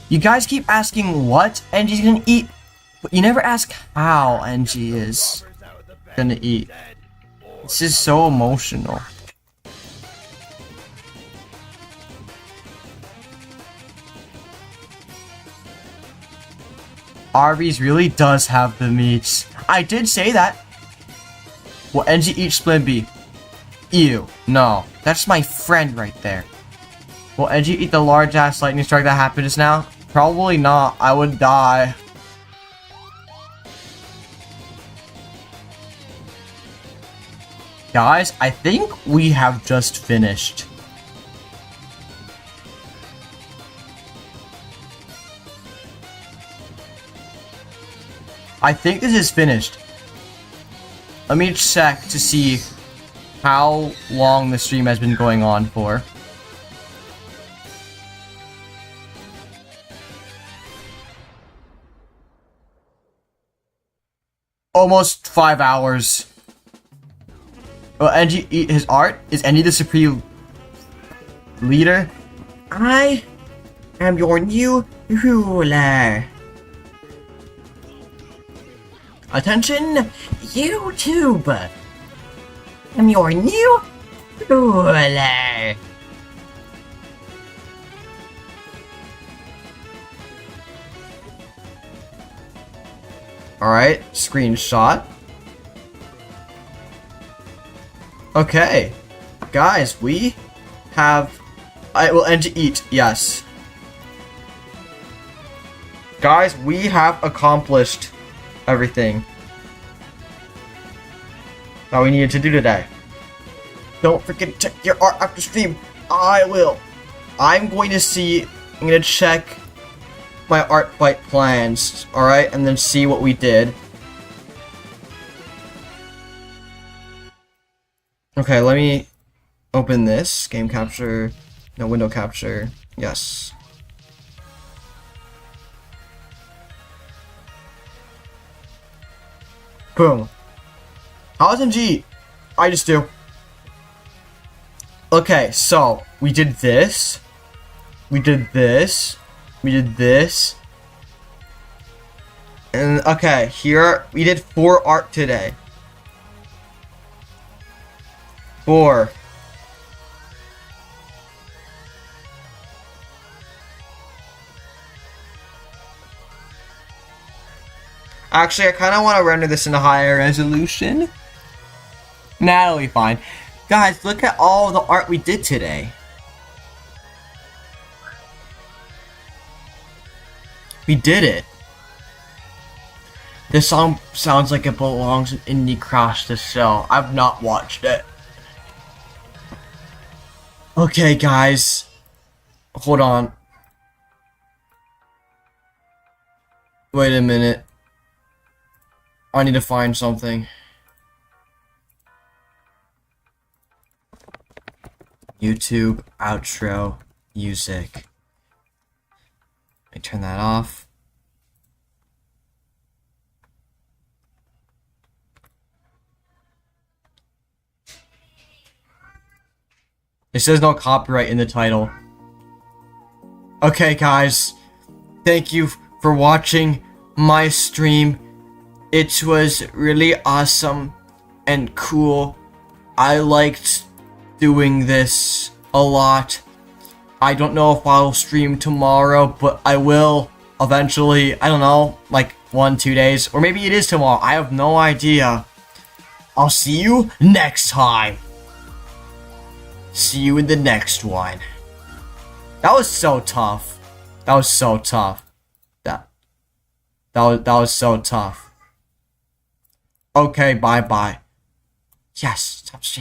You guys keep asking what NG's gonna eat, but you never ask how NG is gonna eat. It's just so emotional. Arby's really does have the meats. I did say that. Will NG eat Splimby? Ew. No. That's my friend right there. Will NG eat the large ass lightning strike that happened just now? Probably not. I would die. Guys, I think we have just finished. I think this is finished. Let me check to see how long the stream has been going on for. Almost 5 hours. Will NG eat his art? Is NG the supreme leader? I am your new ruler. Attention, YouTube! I'm your new ruler. Alright, screenshot. Okay. Guys, we have... I will end to eat, yes. Guys, we have accomplished everything that we needed to do today. Don't forget to check your art after stream. I will. I'm going to see... I'm going to check my art fight plans, alright, and then see what we did. Okay, let me open this. Game capture. No, window capture. Yes. Boom. How's MG? I just do. Okay, so we did this. We did this. We did this. And okay, here we did 4 art today. 4. Actually, I kind of want to render this in a higher resolution. Nah, that'll be fine. Guys, look at all the art we did today. We did it. This song sounds like it belongs in Indie Crash to Sell. I've not watched it. Okay, guys. Hold on. Wait a minute. I need to find something. YouTube outro music. Let me turn that off. It says no copyright in the title. Okay, guys. Thank you for watching my stream. It was really awesome and cool. I liked doing this a lot. I don't know if I'll stream tomorrow, but I will eventually. I don't know, like 1-2 days. Or maybe it is tomorrow. I have no idea. I'll see you next time. See you in the next one. That was so tough. That was so tough. That was so tough. Okay, bye-bye. Yes, stop streaming.